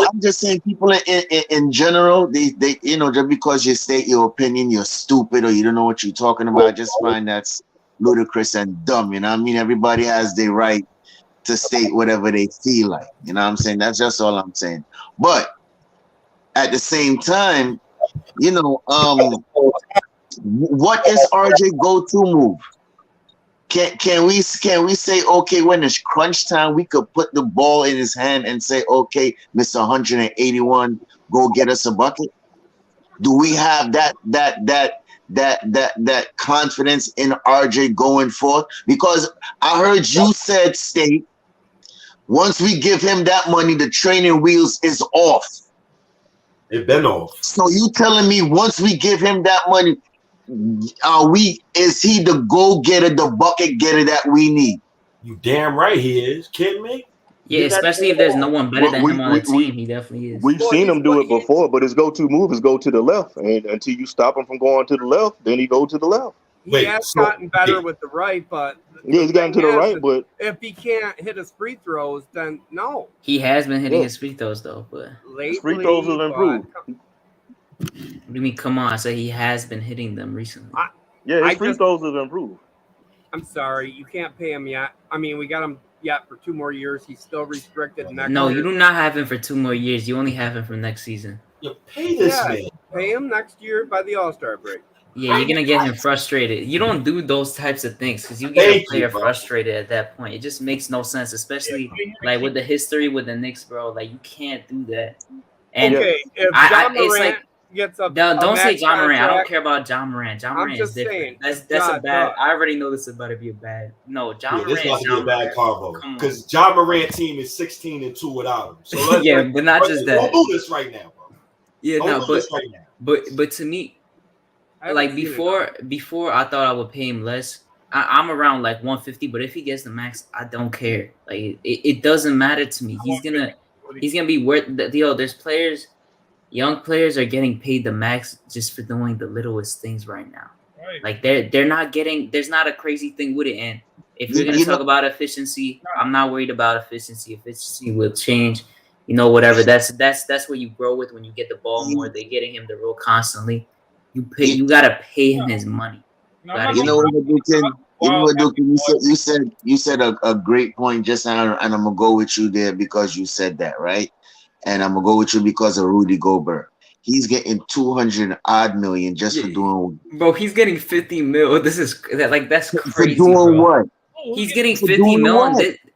I'm just saying people in general, they you know, just because you state your opinion, you're stupid or you don't know what you're talking about. I just find that's ludicrous and dumb. You know what I mean? Everybody has their right to state whatever they feel like. You know what I'm saying? That's just all I'm saying. But at the same time, you know, what is RJ go-to move? Can we say, okay, when it's crunch time, we could put the ball in his hand and say, okay, Mr. 181, go get us a bucket? Do we have that confidence in RJ going forth? Because I heard you said, State, once we give him that money, the training wheels is off. It's been off. So you telling me once we give him that money, is he the go-getter, the bucket getter that we need? You damn right he is. Kidding me? Yeah, especially if there's no one better than him on the team. He definitely is. We've seen him do it before, but his go-to move is go to the left. And until you stop him from going to the left, then he go to the left. He has gotten better with the right, but he's gotten to the right, but if he can't hit his free throws, then no. He has been hitting his free throws though, but his free throws have improved. What do you mean? Come on, I say he has been hitting them recently. His free throws have improved. I'm sorry, you can't pay him yet. I mean, we got him yet for 2 more years. He's still restricted next year. You do not have him for 2 more years. You only have him for next season. You pay this man. Pay him next year by the All-Star break. Yeah, you're gonna get him frustrated. You don't do those types of things because you get a player frustrated at that point. It just makes no sense, especially like with the history with the Knicks, bro. Like you can't do that. And okay, if John Morant gets up, don't say John Morant. I don't care about John Morant. John Morant is different. Saying, that's a bad. I already know this is about to be a bad. No, John Morant. This is about to be a bad combo because John Morant team is 16-2 without him. So but not just that. Don't do this right now, bro. Yeah, but to me. Like before I thought I would pay him less. I'm around like 150, but if he gets the max, I don't care. Like it doesn't matter to me. He's gonna be worth the deal. There's players, young players are getting paid the max just for doing the littlest things right now. Right. Like they're not getting. There's not a crazy thing with it. And if you're gonna talk about efficiency, I'm not worried about efficiency. Efficiency will change. You know, whatever. That's what you grow with when you get the ball more. They're getting him the roll constantly. You gotta pay him his money. You know what, Dukin? You know what, Dukin? You said a great point just now, and I'm gonna go with you there because you said that, right? And I'm gonna go with you because of Rudy Gobert. He's getting 200 odd million just for doing. Bro, he's getting 50 mil. That's crazy. For doing bro. what? He's getting 50 mil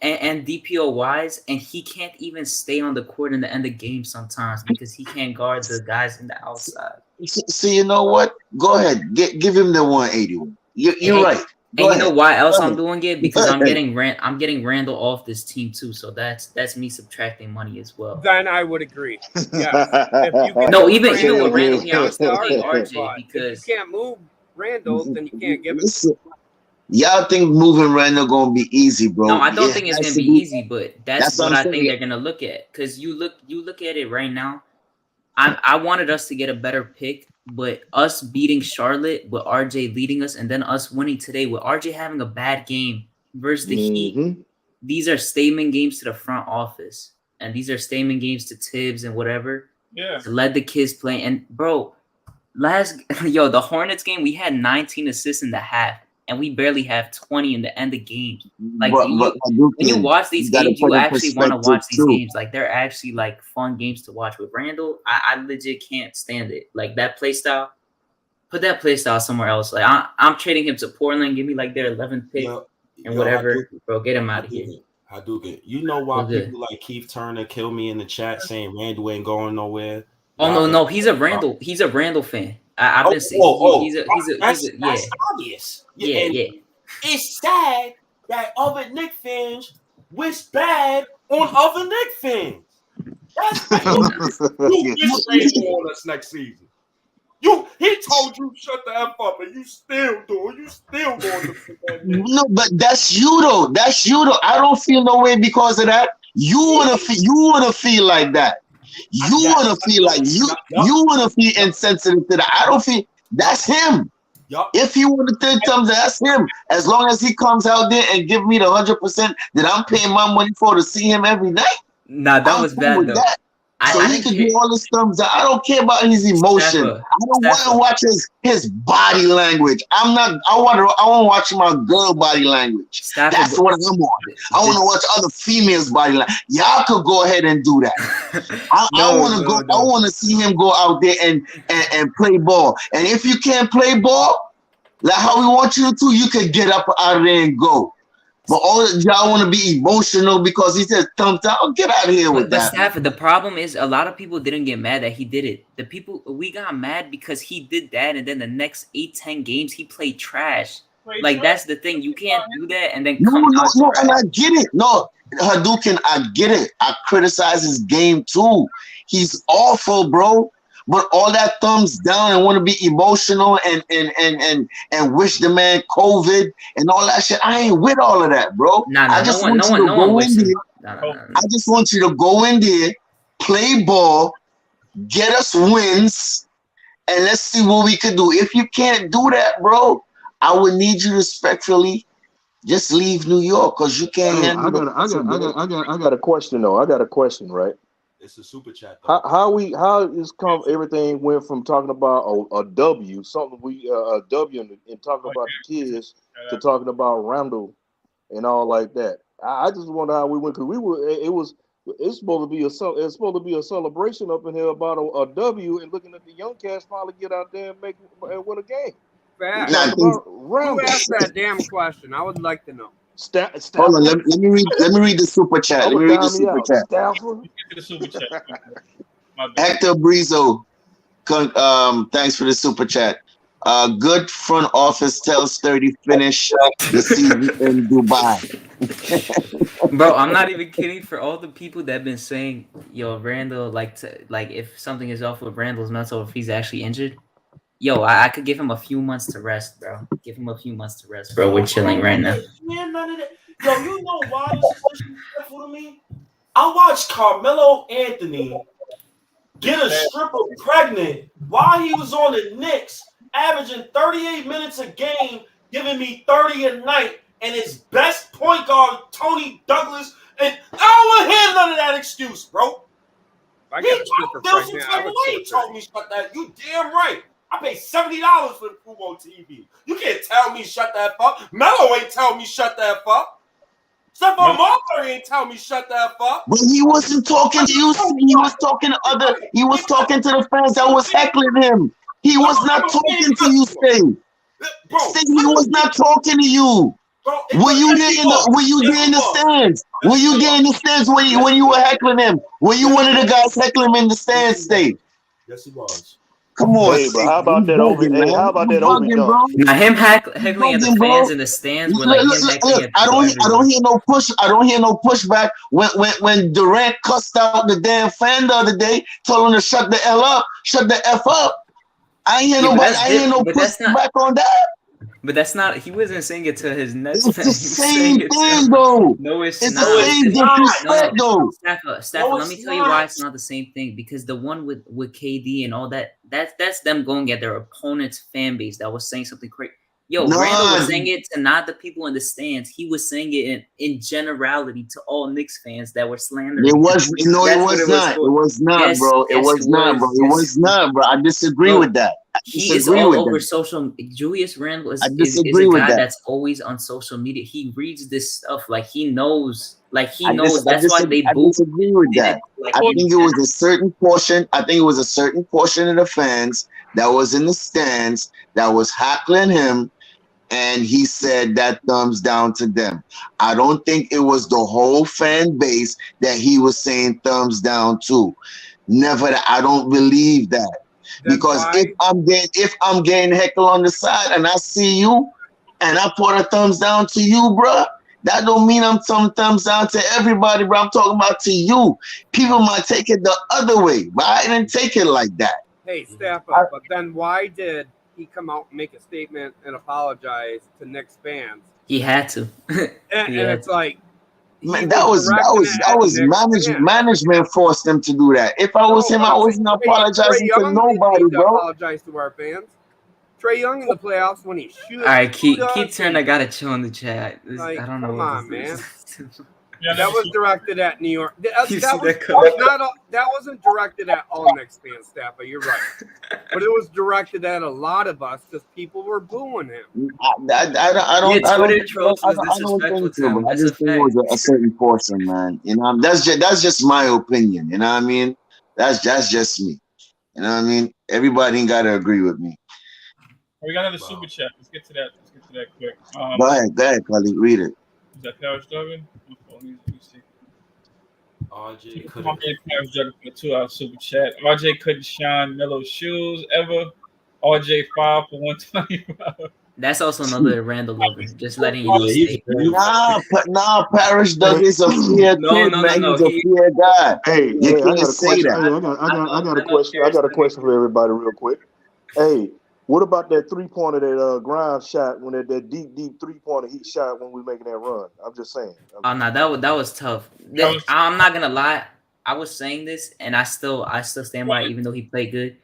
and DPO wise, and he can't even stay on the court in the end of games sometimes because he can't guard the guys in the outside. So you know what? Go ahead, give him the 181. You're right. And you know why else I'm doing it? Because I'm getting Randall off this team too. So that's me subtracting money as well. Then I would agree. Yes. Even with Randall here, I'm still paying RJ because if you can't move Randall, then you can't give it. Y'all think moving Randall gonna be easy, bro? No, I don't think it's gonna be easy, but that's what I think they're gonna look at. Because you look at it right now. I wanted us to get a better pick, but us beating Charlotte with RJ leading us, and then us winning today with RJ having a bad game versus the Heat. These are statement games to the front office, and these are statement games to Tibbs and whatever. Yeah, to let the kids play. And bro, the Hornets game, we had 19 assists in the half, and we barely have 20 in the end of games. Like when you watch these games, you actually want to watch these games. Like they're actually like fun games to watch. With Randall, I legit can't stand it. Like that play style. Put that play style somewhere else. Like I'm trading him to Portland. Give me like their 11th pick and whatever. Bro, get him out of here. Hadouken. You know why people like Keith Turner kill me in the chat saying Randall ain't going nowhere? Oh no, he's a Randall fan. I've been saying that's obvious. Yeah. It's sad that other Knicks fans wish bad on other Knicks fans. That's you wish Randall on us next season. He told you shut the F up, and you still do it. You still going to that. No, but that's you though. I don't feel no way because of that. You wanna feel like that. You wanna feel like you wanna feel insensitive to that. I don't feel that's him. If he want to take thumbs, that's him. As long as he comes out there and give me the 100% that I'm paying my money for to see him every night. Nah, that was bad though. So he could do all his thumbs up. I don't care about his emotion. I don't want to watch his body language. I want to watch my girl body language. That's what I'm on. I want to watch other females' body language. Y'all could go ahead and do that. I want to see him go out there and play ball. And if you can't play ball, like how we want you to, you could get up out of there and go. But all y'all want to be emotional because he said thumbs down. Get out of here with that. Stafford, the problem is a lot of people didn't get mad that he did it. We got mad because he did that, and then the next 8-10 games he played trash. That's the thing. You can't do that and then come out. No, and I get it. No, Hadouken, I get it. I criticize his game too. He's awful, bro. But all that thumbs down and want to be emotional and wish the man COVID and all that shit. I ain't with all of that, bro. I just want you to go in there. I just want you to go in there, play ball, get us wins, and let's see what we can do. If you can't do that, bro, I would need you respectfully just leave New York because you can't handle it. I got a question though. I got a question, right? It's a super chat. Everything went from talking about a W, something a W and talking about the kids to talking about Randall and all like that. I just wonder how we went because it's supposed to be a celebration up in here about a W and looking at the young cats finally get out there and win a game. Who asked that damn question? I would like to know. Hold on, let me read the super chat. Hector Brizo, thanks for the super chat. Good front office tells 30 finish the season in Dubai. Bro, I'm not even kidding. For all the people that have been saying, yo, Randall, if something is off with Randall's mental, if he's actually injured, yo, I could give him a few months to rest, bro. Give him a few months to rest, bro. We're chilling right now. Man, none of that. Yo, you know why this is disrespectful to me? I watched Carmelo Anthony get a stripper pregnant while he was on the Knicks averaging 38 minutes a game, giving me 30 a night, and his best point guard, Tony Douglas, and I don't want to hear none of that excuse, bro. I He got told some type of way. He told me shut that. You damn right. I paid $70 for the Fubo TV. You can't tell me shut that fuck. Melo ain't tell me shut that fuck. Stephon Marbury ain't tell me shut that fuck. But he wasn't talking to you. He was talking to other. He was talking to the fans that was heckling him. He was not talking to you, Sting. Sting, he was not talking to you. Were you there in the stands? Were you there in the stands when you were heckling him? Were you one of the guys heckling him in the stands, Sting? Yes, he was. Come on, hey, but how about that over? Hey, how about that over? Now him heckling at the fans in the stands were like him heckling at I don't hear no push. I don't hear no pushback when Durant cussed out the damn fan the other day, told him to shut the L up, shut the F up. I ain't hear nobody. I ain't hear no pushback on that. But that's not. He wasn't saying it to his Nets. It's the same thing, though. No, it's not. The same disrespect, though. Staffer, let me tell you why it's not the same thing. Because the one with KD and all that, that's them going at their opponent's fan base that was saying something crazy. Yo, Randall was saying it to not the people in the stands. He was saying it in generality to all Knicks fans that were slandering. It was not. It was not, bro. It was not, bro. I disagree with that. He is all over social. Julius Randle is a guy that's always on social media. He reads this stuff like he knows. That's why they boo. I disagree with that. I think it was a certain portion. I think it was a certain portion of the fans that was in the stands that was heckling him, and he said that thumbs down to them. I don't think it was the whole fan base that he was saying thumbs down to. Never. I don't believe that. Because if I'm getting heckled on the side and I see you and I put a thumbs down to you, bro, that don't mean I'm thumbs down to everybody, bro. I'm talking about to you. People might take it the other way, but I didn't take it like that. Hey, Staffer, but then why did he come out and make a statement and apologize to Knicks fans? He had to. And it's like, man, that was management forced them to do that. If I was him, I wasn't apologizing to nobody, bro. Apologize to our fans. Trae Young in the playoffs when he shoots. All right, keep turning. I gotta chill in the chat. I don't know. Come on, man. Yeah, that was directed at New York. That wasn't directed at all Knicks fans, Staffer. You're right, but it was directed at a lot of us because people were booing him. I don't think it was a certain portion, man. You know, that's just my opinion. You know what I mean? That's just me. You know what I mean? Everybody ain't gotta agree with me. We got another super chat. Let's get to that quick. Go ahead, Culley. Read it. Is that Paris Duggan? RJ couldn't. Paris Duggan for 2-hour super chat. RJ couldn't shine Melo's shoes ever. RJ 5 for 125. That's also another Randall lover. Just letting you know. Nah, Paris Duggan is a fair kid, man. He's a fair guy. Hey, you can't say that. I got a question. I got a question for everybody, real quick. Hey. What about that 3-pointer that Grimes shot when that deep 3-pointer he shot when we making that run? I'm just saying. Oh no, that was tough. I'm not gonna lie. I was saying this, and I still stand by it, even though he played good.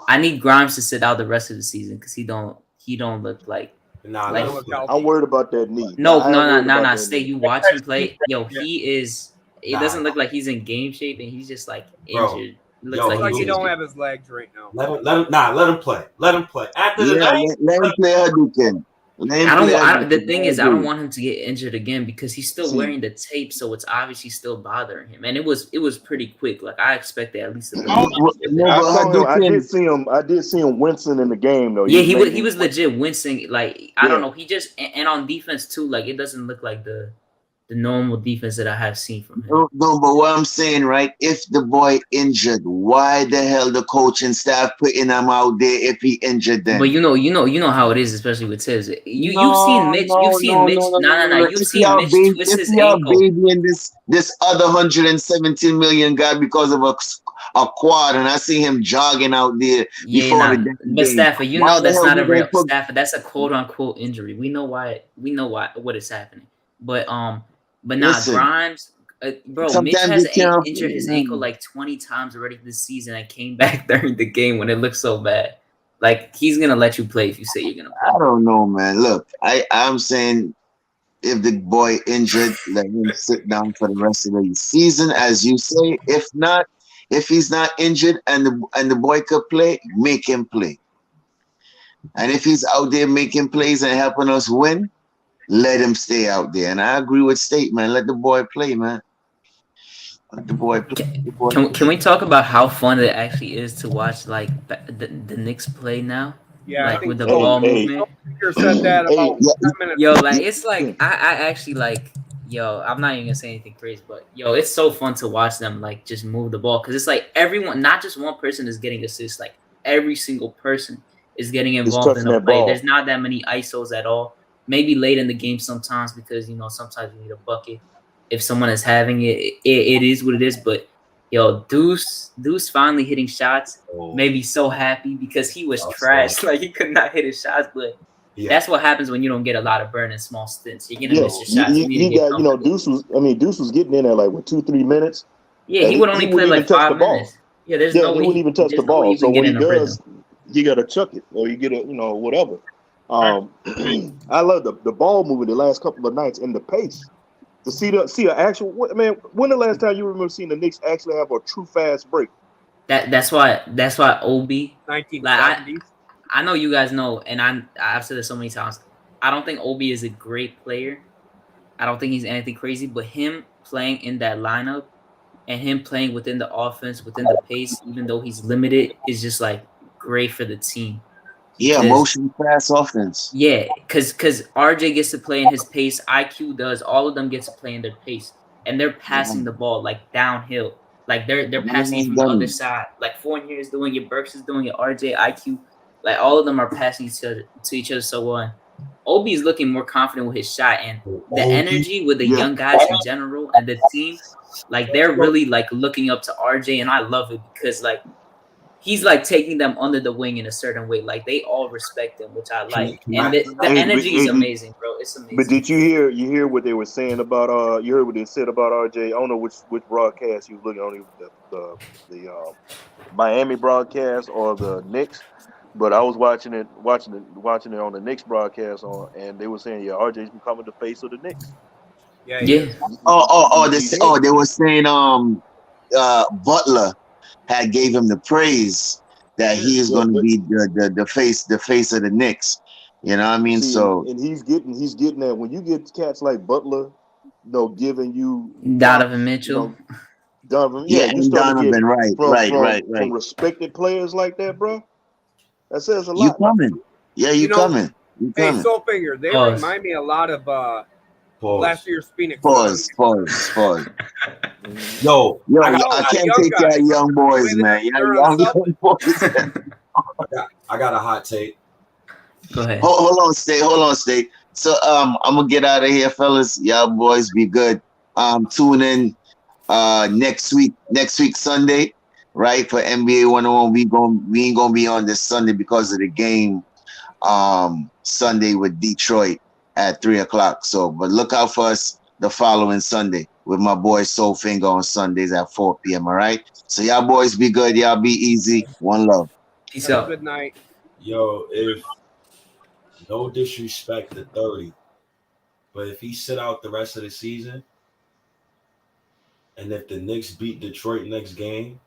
I need Grimes to sit out the rest of the season because he don't look like. I'm worried about that knee. No. Stay. You watch him play. Yo, he is. It doesn't look like he's in game shape, and he's just like injured. Looks like he don't have his legs right now. Let him play. Let him play. After the night, let him play Hadouken. The thing is, I don't want him to get injured again because he's still wearing the tape, so it's obviously still bothering him. And it was pretty quick. Like I expected at least. I did see him wincing in the game though. Yeah, he was legit wincing. Like I don't know. He just and on defense too. Like it doesn't look like the normal defense that I have seen from him. No, but what I'm saying, right? If the boy injured, why the hell the coaching staff putting him out there if he injured them? But you know how it is, especially with Tibbs. You've seen Mitch. You've seen Mitch twist his ankle. Baby in this other 117 million guy because of a quad, and I see him jogging out there. But Stafford, that's not a real Stafford. That's a quote unquote injury. We know why. What is happening. But now Grimes, Mitch has injured his ankle like 20 times already this season and came back during the game when it looked so bad. Like he's gonna let you play if you say you're gonna play. I don't know, man. Look, I'm saying if the boy injured, let him sit down for the rest of the season, as you say. If not, if he's not injured and the boy could play, make him play. And if he's out there making plays and helping us win, let him stay out there. And I agree with State, man. Let the boy play, man. Let the boy play. Can we talk about how fun it actually is to watch like the Knicks play now? Yeah, like with the ball movement. Said that about 10 minutes. Yo, like it's like I actually like I'm not even gonna say anything crazy, but it's so fun to watch them like just move the ball because it's like everyone, not just one person is getting assists, like every single person is getting involved in the play. There's not that many ISOs at all. Maybe late in the game sometimes because sometimes you need a bucket. If someone is having it, it is what it is. But Deuce finally hitting shots made me so happy because he was trash. Like he could not hit his shots, but that's what happens when you don't get a lot of burn in small stints. You're gonna miss your shots. Deuce was getting in there like 2-3 minutes. Yeah, he would only play like 5 minutes. Yeah, there's no way he wouldn't even touch the ball. So when he does, you gotta chuck it or you get a whatever. I love the ball moving the last couple of nights and the pace. To see an actual man. When the last time you remember seeing the Knicks actually have a true fast break? That's why OB 1970s. Like I know you guys know, and I've said this so many times. I don't think OB is a great player. I don't think he's anything crazy, but him playing in that lineup and him playing within the offense, within the pace, even though he's limited, is just like great for the team. Yeah, motion fast offense. Yeah, because RJ gets to play in his pace. IQ does. All of them get to play in their pace, and they're passing the ball like downhill. Like they're passing from the other side. Like Fournier is doing it, Burks is doing it, RJ, IQ, like all of them are passing to each other so well. Obi is looking more confident with his shot, and the energy with the young guys in general and the team, like they're really like looking up to RJ, and I love it because like he's like taking them under the wing in a certain way. Like they all respect him, which I like. And the energy is amazing, bro. It's amazing. But did you hear what they were saying about you heard what they said about RJ? I don't know which broadcast you was looking on, the Miami broadcast or the Knicks, but I was watching it on the Knicks broadcast and they were saying RJ's becoming the face of the Knicks. Yeah. They were saying Butler had gave him the praise that he is going to be the face of the Knicks. You know what I mean? And he's getting that when you get cats like Butler, giving you Donovan Mitchell. Donovan, you start to get from respected players like that, bro. That says a lot. You coming? Yeah, you coming? Hey, Soulfinger, they remind me a lot of last year's Phoenix. Pause. Yo, I can't take care of young boys, man. Young boys. I got a hot take. Go ahead. Hold on, State. So I'm gonna get out of here, fellas. Y'all boys be good. Tune in next week Sunday, right, for NBA 101. We ain't gonna be on this Sunday because of the game Sunday with Detroit at 3:00. So, but look out for us the following Sunday with my boy Soulfinger on Sundays at 4 p.m. All right. So y'all boys be good. Y'all be easy. One love. Peace out. Good night. Yo, if no disrespect to 30, but if he sit out the rest of the season, and if the Knicks beat Detroit next game,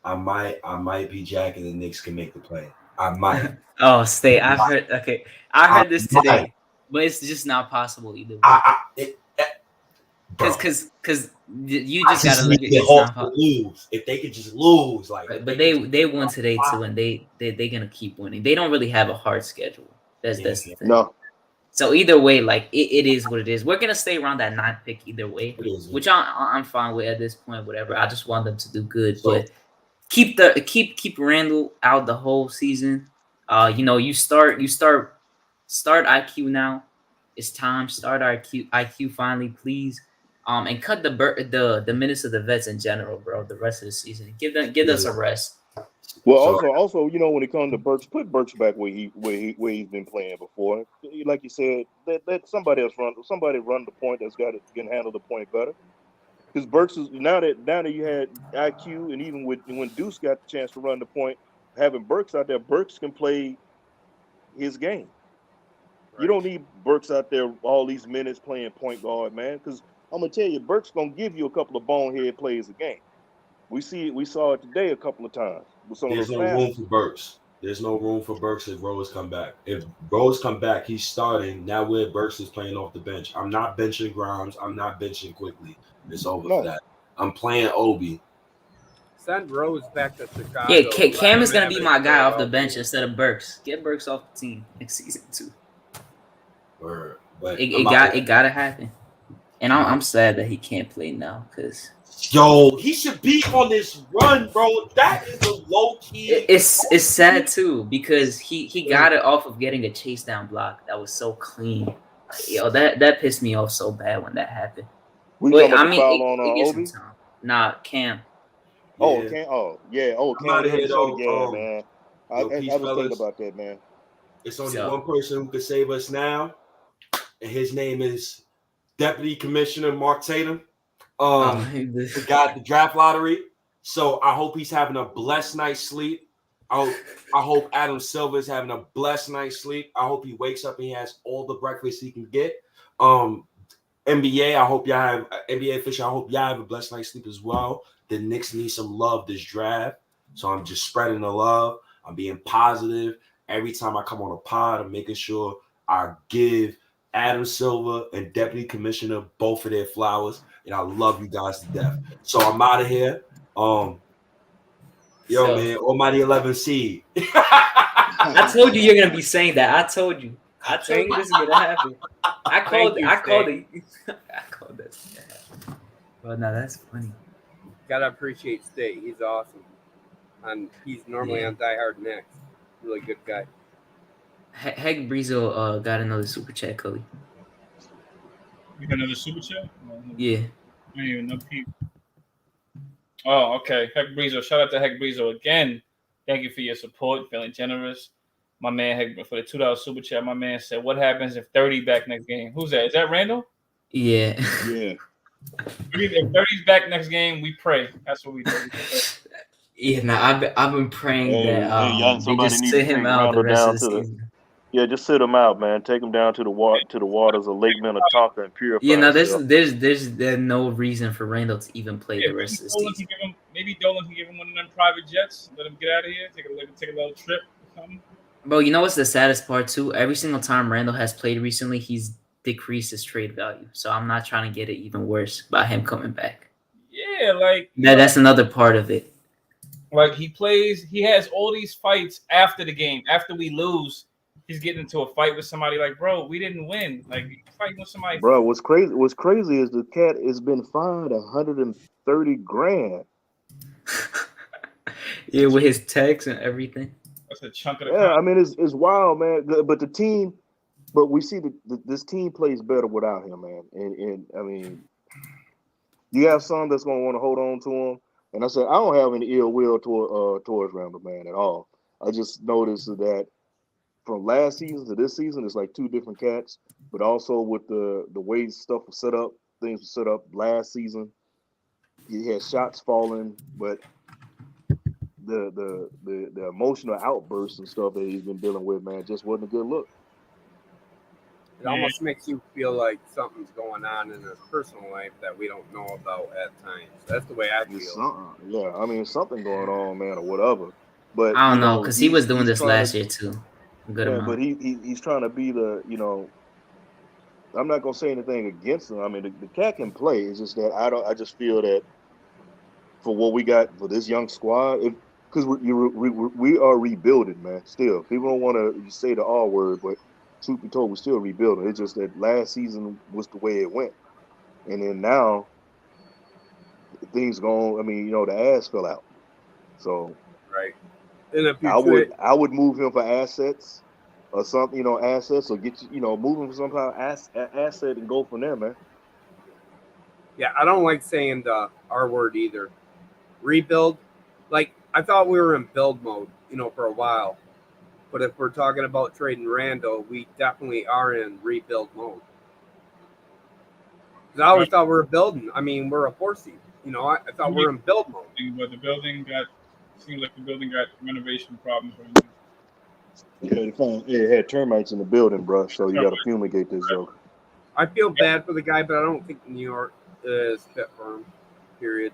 I might be jacking the Knicks can make the play. I might. Oh, Stay. I heard this today, but it's just not possible either. Because you just gotta look at it. Lose if they could just lose, like. But they won today too, and they're gonna keep winning. They don't really have a hard schedule. That's the thing. No. So either way, like it is what it is. We're gonna stay around that 9th pick either way, which I'm fine with at this point. Whatever. I just want them to do good, but keep Randall out the whole season. You start IQ now. It's time. Start IQ finally, please. And cut the minutes of the vets in general, bro. The rest of the season, give us a rest. Well, also, when it comes to Burks, put Burks back where he's been playing before. Like you said, let somebody else run the point can handle the point better. Because Burks is now that you had IQ, and even when Deuce got the chance to run the point, having Burks out there, Burks can play his game. Right. You don't need Burks out there all these minutes playing point guard, man, because I'm gonna tell you, Burks gonna give you a couple of bonehead plays a game. We saw it today a couple of times with some There's of no room for Burks. There's no room for Burks if Rose come back. If Rose come back, he's starting. Now where Burks is playing off the bench. I'm not benching Grimes. I'm not benching Quickly. It's over for that. I'm playing Obi. Send Rose back to Chicago. Yeah, Cam is gonna be my guy off the bench instead of Burks. Get Burks off the team next season too. But it gotta happen. And I'm sad that he can't play now because he should be on this run, bro. That is a low key. It's sad too because he got it off of getting a chase down block that was so clean. Yo, that pissed me off so bad when that happened. But I mean, it gets some time. Nah, Cam. Oh, yeah. Cam. Oh, yeah. Oh, Cam. Man. I was thinking about that, man. It's only one person who could save us now, and his name is Deputy Commissioner Mark Tatum. The guy at the draft lottery. So I hope he's having a blessed night's sleep. I hope Adam Silver is having a blessed night's sleep. I hope he wakes up and he has all the breakfast he can get. NBA, I hope y'all have NBA official. I hope y'all have a blessed night's sleep as well. The Knicks need some love this draft. So I'm just spreading the love. I'm being positive. Every time I come on a pod, I'm making sure I give Adam Silver and Deputy Commissioner both of their flowers. And I love you guys to death. So I'm out of here. Man, Almighty 11 seed. I told you you're gonna be saying that. I told you this is gonna happen. I called it. Well, no, that's funny. Gotta appreciate State. He's awesome. And he's normally on Die Hard Knicks. Really good guy. Heg Breezo got another super chat, Culley. You got another super chat? Yeah. I don't even know people. Oh, okay. Heck Breezo. Shout out to Heck Breezo again. Thank you for your support. Feeling generous. My man, Heck, for the $2 super chat, my man said, what happens if 30 back next game? Who's that? Is that Randall? Yeah. Yeah. If 30's back next game, we pray. That's what we do. Yeah, I've been praying that they just sit him out the rest of the season. Yeah, just sit him out, man. Take him down to the waters of Lake Minnetonka and purify. Yeah, no, there's no reason for Randall to even play the rest of the season. Maybe Dolan can give him one of them private jets. Let him get out of here. Take a little trip or something. Bro, you know what's the saddest part too? Every single time Randall has played recently, he's decreased his trade value. So I'm not trying to get it even worse by him coming back. Yeah, like that's another part of it. Like he has all these fights after the game. After we lose, he's getting into a fight with somebody. Like, bro, we didn't win. Like, fighting with somebody. Bro, what's crazy is the cat has been fined $130,000. Yeah, with his tax and everything. That's a chunk of the I mean, it's wild, man. But we see this team plays better without him, man. And I mean, you have some that's gonna want to hold on to him. And I said, I don't have any ill will towards Randall, man, at all. I just noticed that from last season to this season, it's like two different cats. But also with the way stuff was set up, things were set up last season. He had shots falling, but the emotional outbursts and stuff that he's been dealing with, man, just wasn't a good look. It almost makes you feel like something's going on in his personal life that we don't know about at times. That's the way I feel. Yeah, I mean, something going on, man, or whatever. But I don't know, because he was doing this last year too. But he's trying to be the, I'm not gonna say anything against him. I mean, the cat can play. It's just that I just feel that for what we got for this young squad, because we are rebuilding, man. Still, people don't want to say the R word, but truth be told, we're still rebuilding. It's just that last season was the way it went, and then now things going. I mean, the ass fell out. So right. I would move him for assets or something, assets, or get move him for some kind of asset and go from there, man. Yeah, I don't like saying the R word either. Rebuild, like I thought we were in build mode, for a while. But if we're talking about trading Randall, we definitely are in rebuild mode. Because I always thought we were building. I mean, we're a 4 seed. I thought we were in build mode. But the building got Seems like the building got renovation problems right now. Yeah, it had termites in the building, bro. So you got to fumigate this joke. I feel bad for the guy, but I don't think New York is fit for him. Period.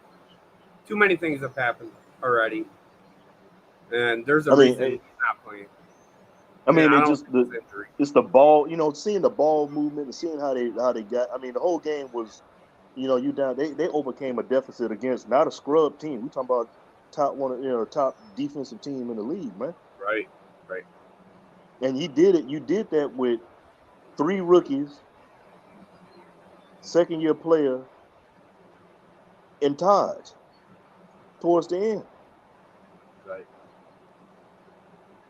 Too many things have happened already, and there's a reason he's not playing. I mean, it's the ball. You know, seeing the ball movement and seeing how they got. I mean, the whole game was, you know, you down. They overcame a deficit against not a scrub team. We talking about top defensive team in the league, man. Right. And you did it. You did that with 3 rookies, second-year player, and Taj towards the end. Right.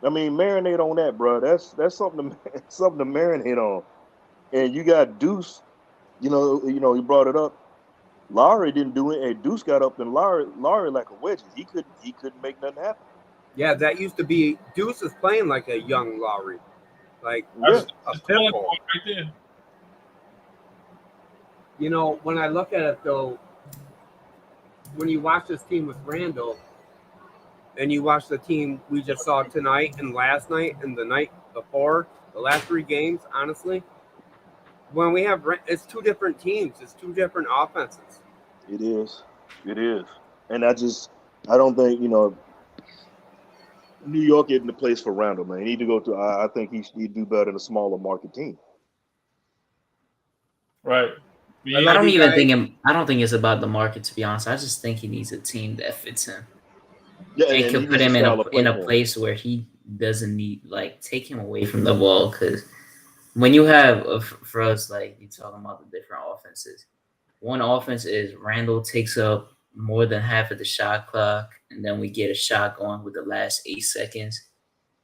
I mean, marinate on that, bro. That's something to marinate on. And you got Deuce. You know, you brought it up. Lowry didn't do it. And Deuce got up, and Lowry like a wedge. He couldn't make nothing happen. Yeah, that used to be Deuce is playing like a young Lowry, like Yeah. a pit bull. Right there. You know, when I look at it though, when you watch this team with Randall, and you watch the team we just saw tonight and last night and the night before, the last 3 games, honestly, when we have it's 2 different teams, it's 2 different offenses. It is, and I don't think New York isn't the place for Randall, man. He need to go to. I think he'd do better in a smaller market team. Right. I don't think it's about the market, to be honest. I just think he needs a team that fits him. Yeah, and can put him in a place where he doesn't need, like, take him away from the ball. Because when you have, for us, like, you're talking about the different offenses. One offense is Randall takes up more than half of the shot clock, and then we get a shot going with the last 8 seconds.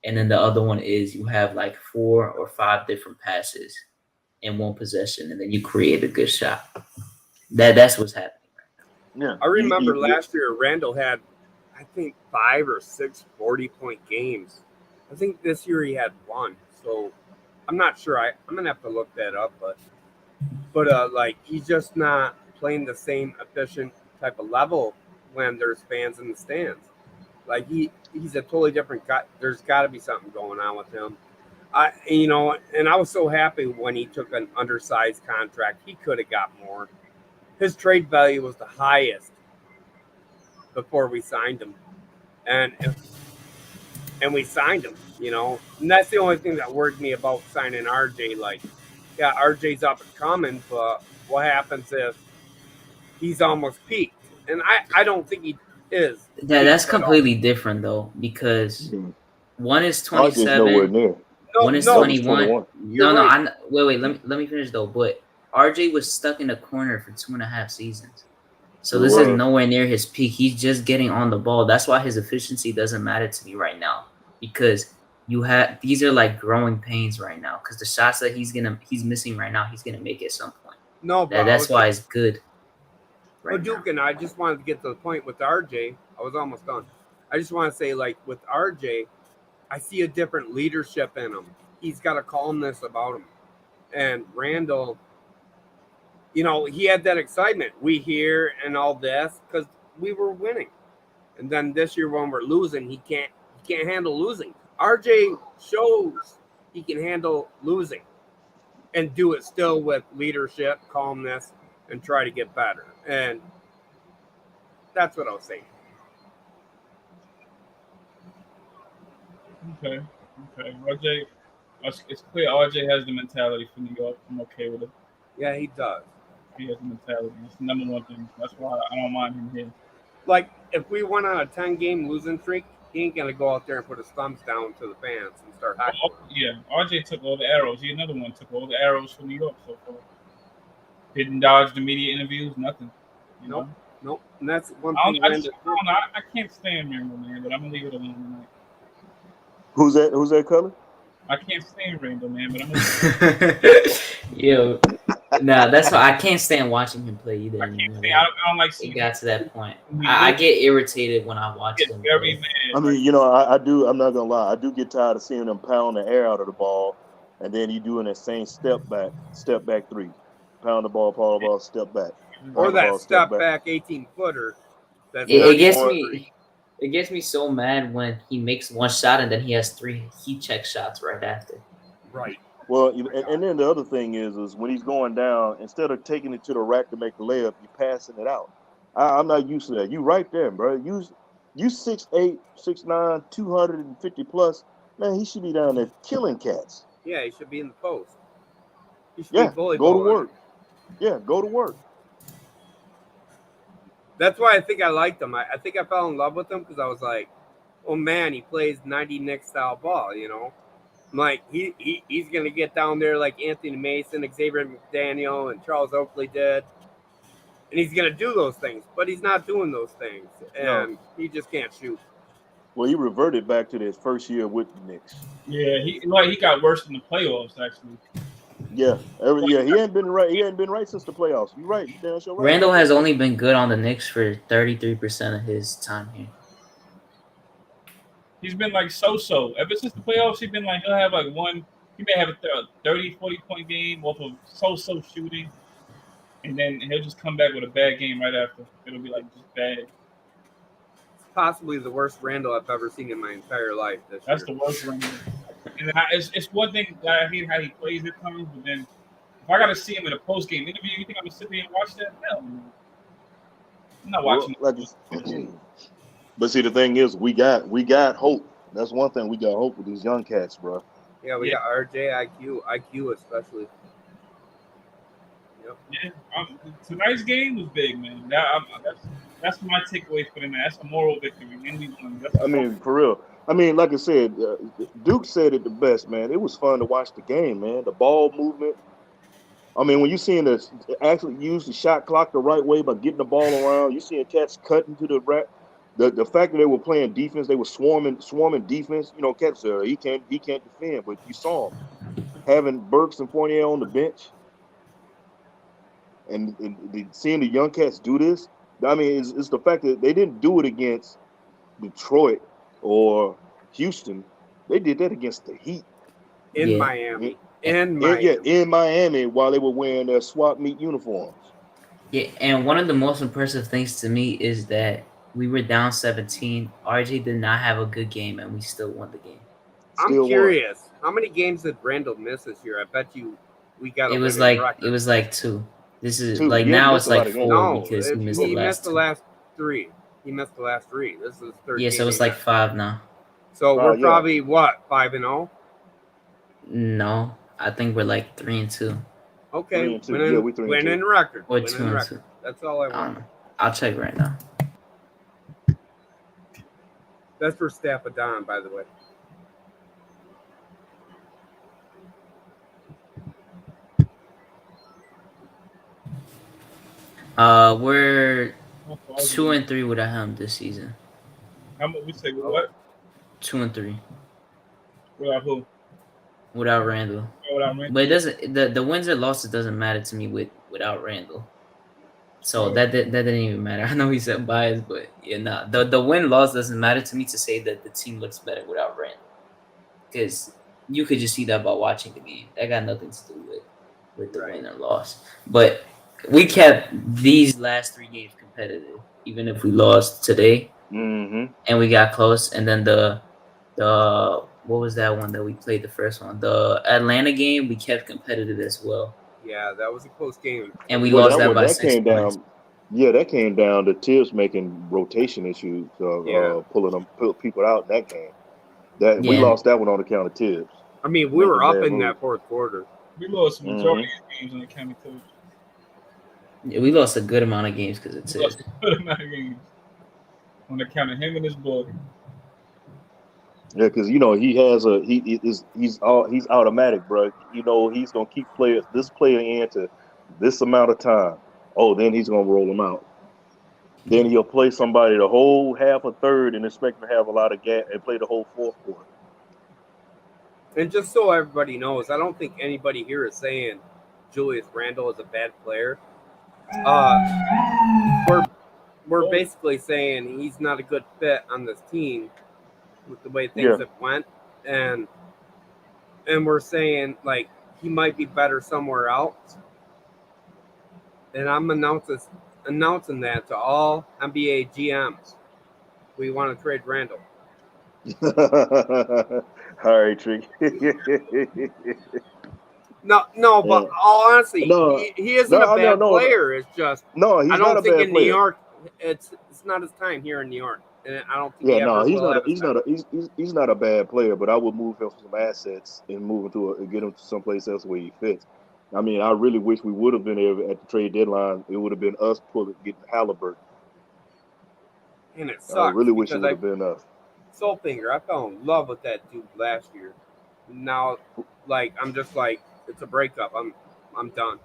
And then the other one is you have like 4 or 5 different passes in one possession, and then you create a good shot. That's what's happening right now. Yeah, I remember last year Randall had, I think, 5 or 6 40-point games. I think this year he had 1. So I'm not sure. I'm gonna have to look that up, but like, he's just not playing the same efficient type of level when there's fans in the stands. Like, he's a totally different guy. There's got to be something going on with him. And I was so happy when he took an undersized contract. He could have got more. His trade value was the highest before we signed him, and we signed him. And that's the only thing that worried me about signing RJ. Like, yeah, RJ's up and coming, but what happens if he's almost peaked? And I don't think he is. Yeah, that's completely different though, because one is 27, one is 21. No, wait. Let me finish though. But RJ was stuck in a corner for 2.5 seasons, so this is nowhere near his peak. He's just getting on the ball. That's why his efficiency doesn't matter to me right now, because these are like growing pains right now. Because the shots that he's missing right now, he's gonna make at some point. No, bro, that's why it's good. Well, Duke, and I just wanted to get to the point with RJ. I was almost done. I just want to say, like, with RJ, I see a different leadership in him. He's got a calmness about him. And Randall, he had that excitement. We here and all this because we were winning. And then this year when we're losing, he can't handle losing. RJ shows he can handle losing and do it still with leadership, calmness, and try to get better. And that's what I was saying. Okay. RJ, it's clear RJ has the mentality for New York. I'm okay with it. Yeah, he does. He has the mentality. That's the number one thing. That's why I don't mind him here. Like, if we went on a 10-game losing streak, he ain't going to go out there and put his thumbs down to the fans and start hacking. Yeah, RJ took all the arrows. He another one took all the arrows for New York so far. Didn't dodge the media interviews, nothing. Nope. And that's one thing. I can't stand Randall, man, but I'm gonna leave it alone tonight. Who's that, Culley? I can't stand Randall, man, but I'm gonna that's why I can't stand watching him play either. I don't like seeing it. Got to that point. I get irritated when I watch him. Very mad. I mean, I do. I'm not gonna lie. I do get tired of seeing him pound the air out of the ball, and then you doing that same step back 3. Pound the ball, step back. Or that step back 18-footer. It gets me. It gets me so mad when he makes one shot and then he has 3 heat check shots right after. Right. Well, and then the other thing is when he's going down, instead of taking it to the rack to make the layup, you're passing it out. I'm not used to that. You right there, bro. You 6'8", 6'9", 250 plus. Man, he should be down there killing cats. Yeah, he should be in the post. He should Yeah, be volleyball. go to work. Yeah, go to work. That's why I think I liked him. I think I fell in love with him because I was like, oh man, he plays 90 Knicks style ball, you know? I'm like, he's going to get down there like Anthony Mason, Xavier McDaniel, and Charles Oakley did. And he's going to do those things, but he's not doing those things. And he just can't shoot. Well, he reverted back to his first year with the Knicks. Yeah, he got worse in the playoffs actually. Yeah, he hadn't been right. He hadn't been right since the playoffs. You're right. You damn sure right. Randall has only been good on the Knicks for 33% of his time here. He's been like so-so. Ever since the playoffs, he's been like, he'll have like one, he may have a 30, 40-point game off of so-so shooting. And then he'll just come back with a bad game right after. It'll be like just bad. It's possibly the worst Randall I've ever seen in my entire life this That's year. the worst Randall. And it's one thing that I hate how he plays at times, but then if I got to see him in a post-game interview, you think I'm going to sit there and watch that? Hell no. I'm not watching it. But see, the thing is, we got hope. That's one thing. We got hope with these young cats, bro. Yeah, we got RJ, IQ especially. Yep. Yeah, tonight's game was big, man. That's my takeaway for the night. That's a moral victory. And we won. I mean, for real. I mean, like I said, Duke said it the best, man. It was fun to watch the game, man. The ball movement. I mean, when you're seeing this actually use the shot clock the right way by getting the ball around, you're seeing cats cutting to the rack. The fact that they were playing defense, they were swarming defense. You know, cats he can't defend, but you saw him having Burks and Fournier on the bench, and seeing the young cats do this. I mean, it's the fact that they didn't do it against Detroit or Houston. They did that against the Heat in Miami. In Miami, while they were wearing their swap meet uniforms. Yeah, and one of the most impressive things to me is that we were down 17. RJ did not have a good game, and we still won the game. I'm curious. How many games did Randall miss this year? I bet you we got. It was like 2. This is like now it's like 4 because he missed the last 3. He missed the last 3. This is 13. Yeah, so it's like 5 now. So we're probably what, 5-0? No, I think we're like 3-2. Okay, winning record. Or 2-2. That's all I want. I'll check right now. That's for Thibodeau, by the way. We're 2-3 without him this season. How much we say what? 2-3. Without who? Without Randall. Without Randall. But it doesn't. The wins or losses doesn't matter to me without Randall. So that didn't even matter. I know he said biased, but the win loss doesn't matter to me to say that the team looks better without Randall, because you could just see that by watching the game. That got nothing to do with the win or loss. But we kept these last 3 games competitive, even if we lost today, and we got close. And then the what was that one that we played, the first one? The Atlanta game, we kept competitive as well. Yeah, that was a close game. And we lost that by 6 points. Yeah, that came down to Tibbs making rotation issues, pulling people out in that game. We lost that one on account of Tibbs. I mean, we were up in that fourth quarter. We lost the majority of games on account of Tibbs. Yeah, we lost a good amount of games because of Tibbs. We lost a good amount of games on account of him and his boy. Yeah, because he's automatic, bro. You know, he's gonna keep this player in to this amount of time. Oh, then he's gonna roll him out. Then he'll play somebody the whole half a third and expect to have a lot of gap and play the whole fourth quarter. And just so everybody knows, I don't think anybody here is saying Julius Randle is a bad player. We're basically saying he's not a good fit on this team with the way things have went, and we're saying like he might be better somewhere else. And I'm announcing that to all NBA GMs. we want to trade Randall. All right, Trick. No, but all honesty, No, he isn't a bad no. player. It's just No, I he's don't not a think bad in New player. York it's not his time here in New York, and I don't think Yeah, he ever no, he's will not. have his time. He's not a bad player, but I would move him for some assets and move him and get him to someplace else where he fits. I mean, I really wish we would have been able at the trade deadline. It would have been us getting Halliburton. And it I sucks really wish it because would have been us. Soulfinger, I fell in love with that dude last year. Now, like I'm just like it's a breakup. I'm done.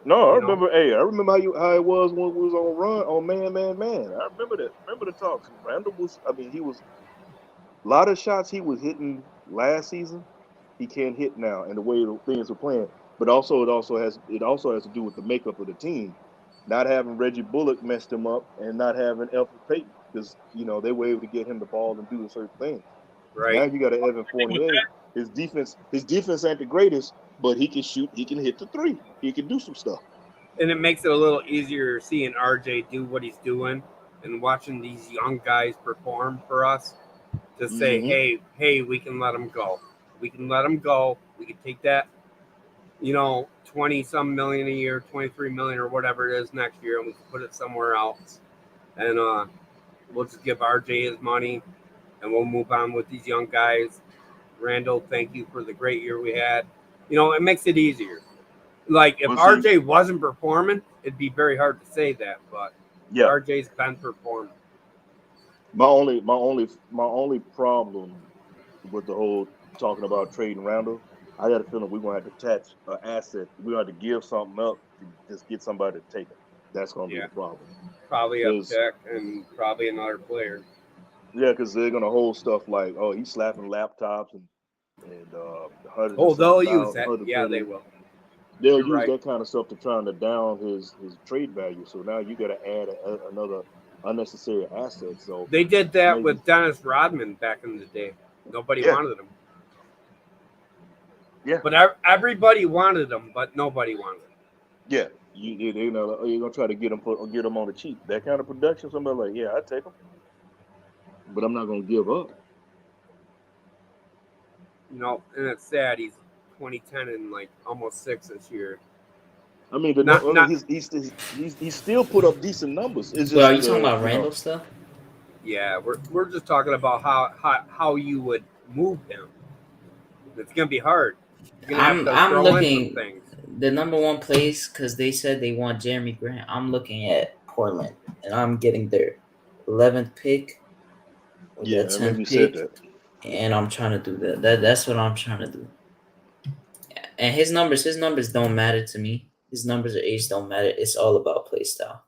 No, I You know? remember. Hey, I remember how it was when we was on run on man. I remember that. Remember the talks. Randall was. I mean, he was a lot of shots he was hitting last season. He can't hit now, and the way the things were playing. But also, it also has to do with the makeup of the team. Not having Reggie Bullock messed him up, and not having Elfrid Payton because they were able to get him the ball and do certain things. Right. Now you got an Evan Fournier. His defense ain't the greatest, but he can shoot. He can hit the three. He can do some stuff. And it makes it a little easier seeing RJ do what he's doing and watching these young guys perform for us to say, hey, we can let him go. We can let him go. We can take that, 20-some million a year, 23 million or whatever it is next year, and we can put it somewhere else. And we'll just give RJ his money, and we'll move on with these young guys. Randall, thank you for the great year we had. It makes it easier. Like if RJ wasn't performing, it'd be very hard to say that, but yeah, RJ's been performing. My only problem with the whole talking about trading Randall, I got a feeling we're gonna have to attach an asset. We're gonna have to give something up to just get somebody to take him. That's gonna be the problem. Probably a pick and probably another player. Yeah, because they're gonna hold stuff like, oh, he's slapping laptops and they'll use that. Yeah, they will. They'll use that kind of stuff to try to down his trade value. So now you got to add another unnecessary asset. So they did that with Dennis Rodman back in the day. Nobody wanted him. Yeah, but everybody wanted him, but nobody wanted him. Yeah, you're gonna try to get him on the cheap. That kind of production, somebody like, yeah, I'd take him, but I'm not gonna give up. And it's sad. He's 2010 and like almost 6 this year. I mean, he's still put up decent numbers. It's just, are you talking about Randall stuff? Yeah, we're just talking about how you would move him. It's gonna be hard. I'm looking the number one place because they said they want Jeremy Grant. I'm looking at Portland, and I'm getting their 11th pick. Yeah, 10th pick, and I'm trying to do that. That's what I'm trying to do. And his numbers don't matter to me. His numbers or age don't matter. It's all about play style.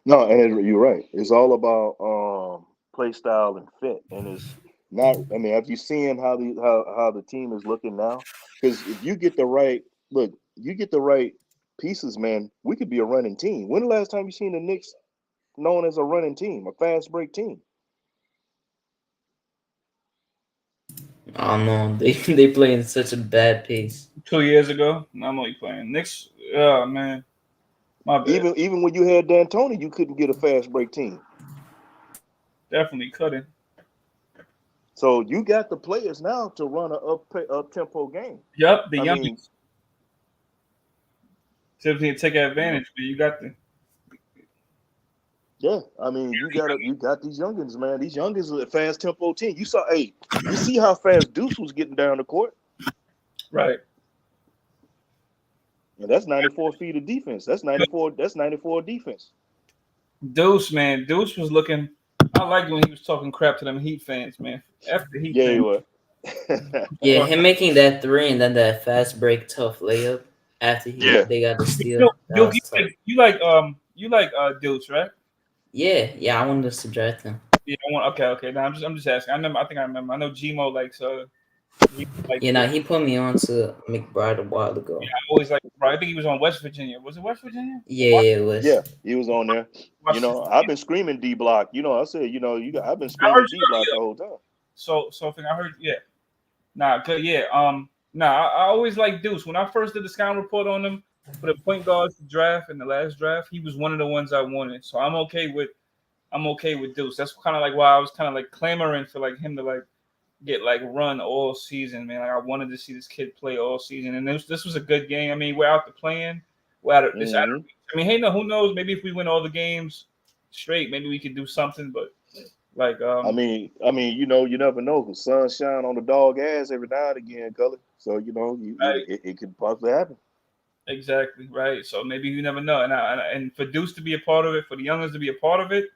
No, and you're right. It's all about play style and fit, and it's not. I mean, have you seen how the team is looking now? Because if you get the right pieces, man, we could be a running team. When the last time you seen the Knicks known as a running team, a fast break team? I don't know. They play in such a bad pace. 2 years ago, I'm only playing Knicks. Oh man, my bad. Even when you had D'Antoni, you couldn't get a fast break team. Definitely couldn't. So you got the players now to run a up tempo game. Yep, the youngest. Simply take advantage, but you got the. Yeah, I mean, you got these youngins, man. These youngins are a fast tempo team. You see how fast Deuce was getting down the court, right? And that's 94 feet of defense. That's 94 defense. Deuce was looking. I liked when he was talking crap to them Heat fans, man. After Heat fans. He was. Yeah, him making that 3 and then that fast break tough layup after they got the steal. You like Deuce, right? Yeah, I wanted us to draft him. Yeah, okay. Now I'm just asking. I think I remember. I know Gmo likes he put me on to McBride a while ago. Yeah, I always like McBride. I think he was on West Virginia. Was it West Virginia? Yeah, it was. Yeah, he was on there. I've been screaming D Block. I said, I've been screaming D Block the whole time. So I heard, yeah. I always liked Deuce. When I first did the scouting report on him for the point guards draft in the last draft, he was one of the ones I wanted. So I'm okay with I'm okay with Deuce. That's kind of like why I was kind of like clamoring for like him to like get like run all season, man. Like I wanted to see this kid play all season, and this was a good game. I mean, we're out the playing. We're out of this. I mean, hey, no, who knows? Maybe if we win all the games straight, maybe we could do something. But like, I mean, you know, you never know. Cause sun shine on the dog ass every now and again, Culley. So you know, it could possibly happen. Exactly right. So maybe you never know. And for Deuce to be a part of it, for the youngers to be a part of it,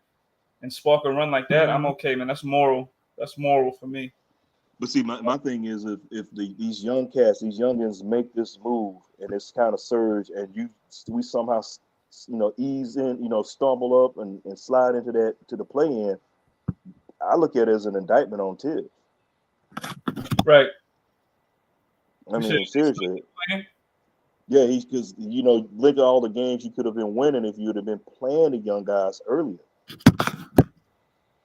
and spark a run like that, I'm okay, man. That's moral. That's moral for me. But see, my thing is, if these young cats, these youngins make this move and it's kind of surge, and we somehow, you know, ease in, you know, stumble up and slide into the play in, I look at it as an indictment on Tibbs. Right. I mean, seriously. Yeah, because you know, look at all the games you could have been winning if you would have been playing the young guys earlier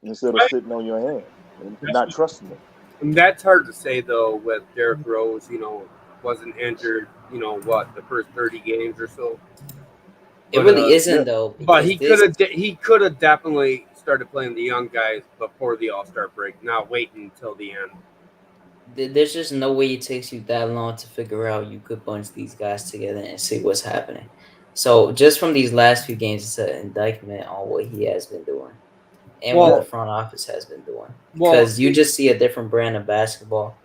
instead of sitting on your hand and not trusting them. And that's hard to say though. With Derrick Rose, you know, wasn't injured. You know what, the first 30 games or so. It really isn't though. But he could have definitely started playing the young guys before the All-Star break, not waiting until the end. There's just no way it takes you that long to figure out you could bunch these guys together and see what's happening. So just from these last few games, it's an indictment on what he has been doing and what the front office has been doing. Because you just see a different brand of basketball.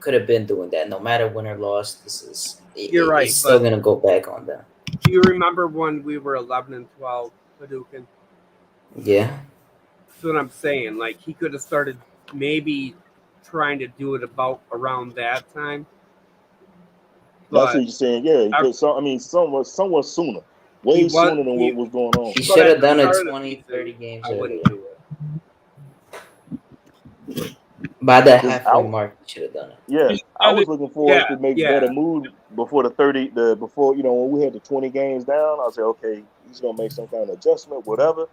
Could have been doing that. No matter win or loss, you're right. It's still going to go back on them. Do you remember when we were 11-12, Hadouken? Yeah. That's what I'm saying. Like, he could have started maybe trying to do it about around that time. That's what you're saying. Yeah, I mean, somewhat sooner. Way sooner than what was going on. He should have done it 20, 30 games. I wouldn't do it. By that halfway mark, he should have done it. Yeah, I was looking forward to make better moves before before, you know, when we had the 20 games down. I said, okay, he's gonna make some kind of adjustment, whatever.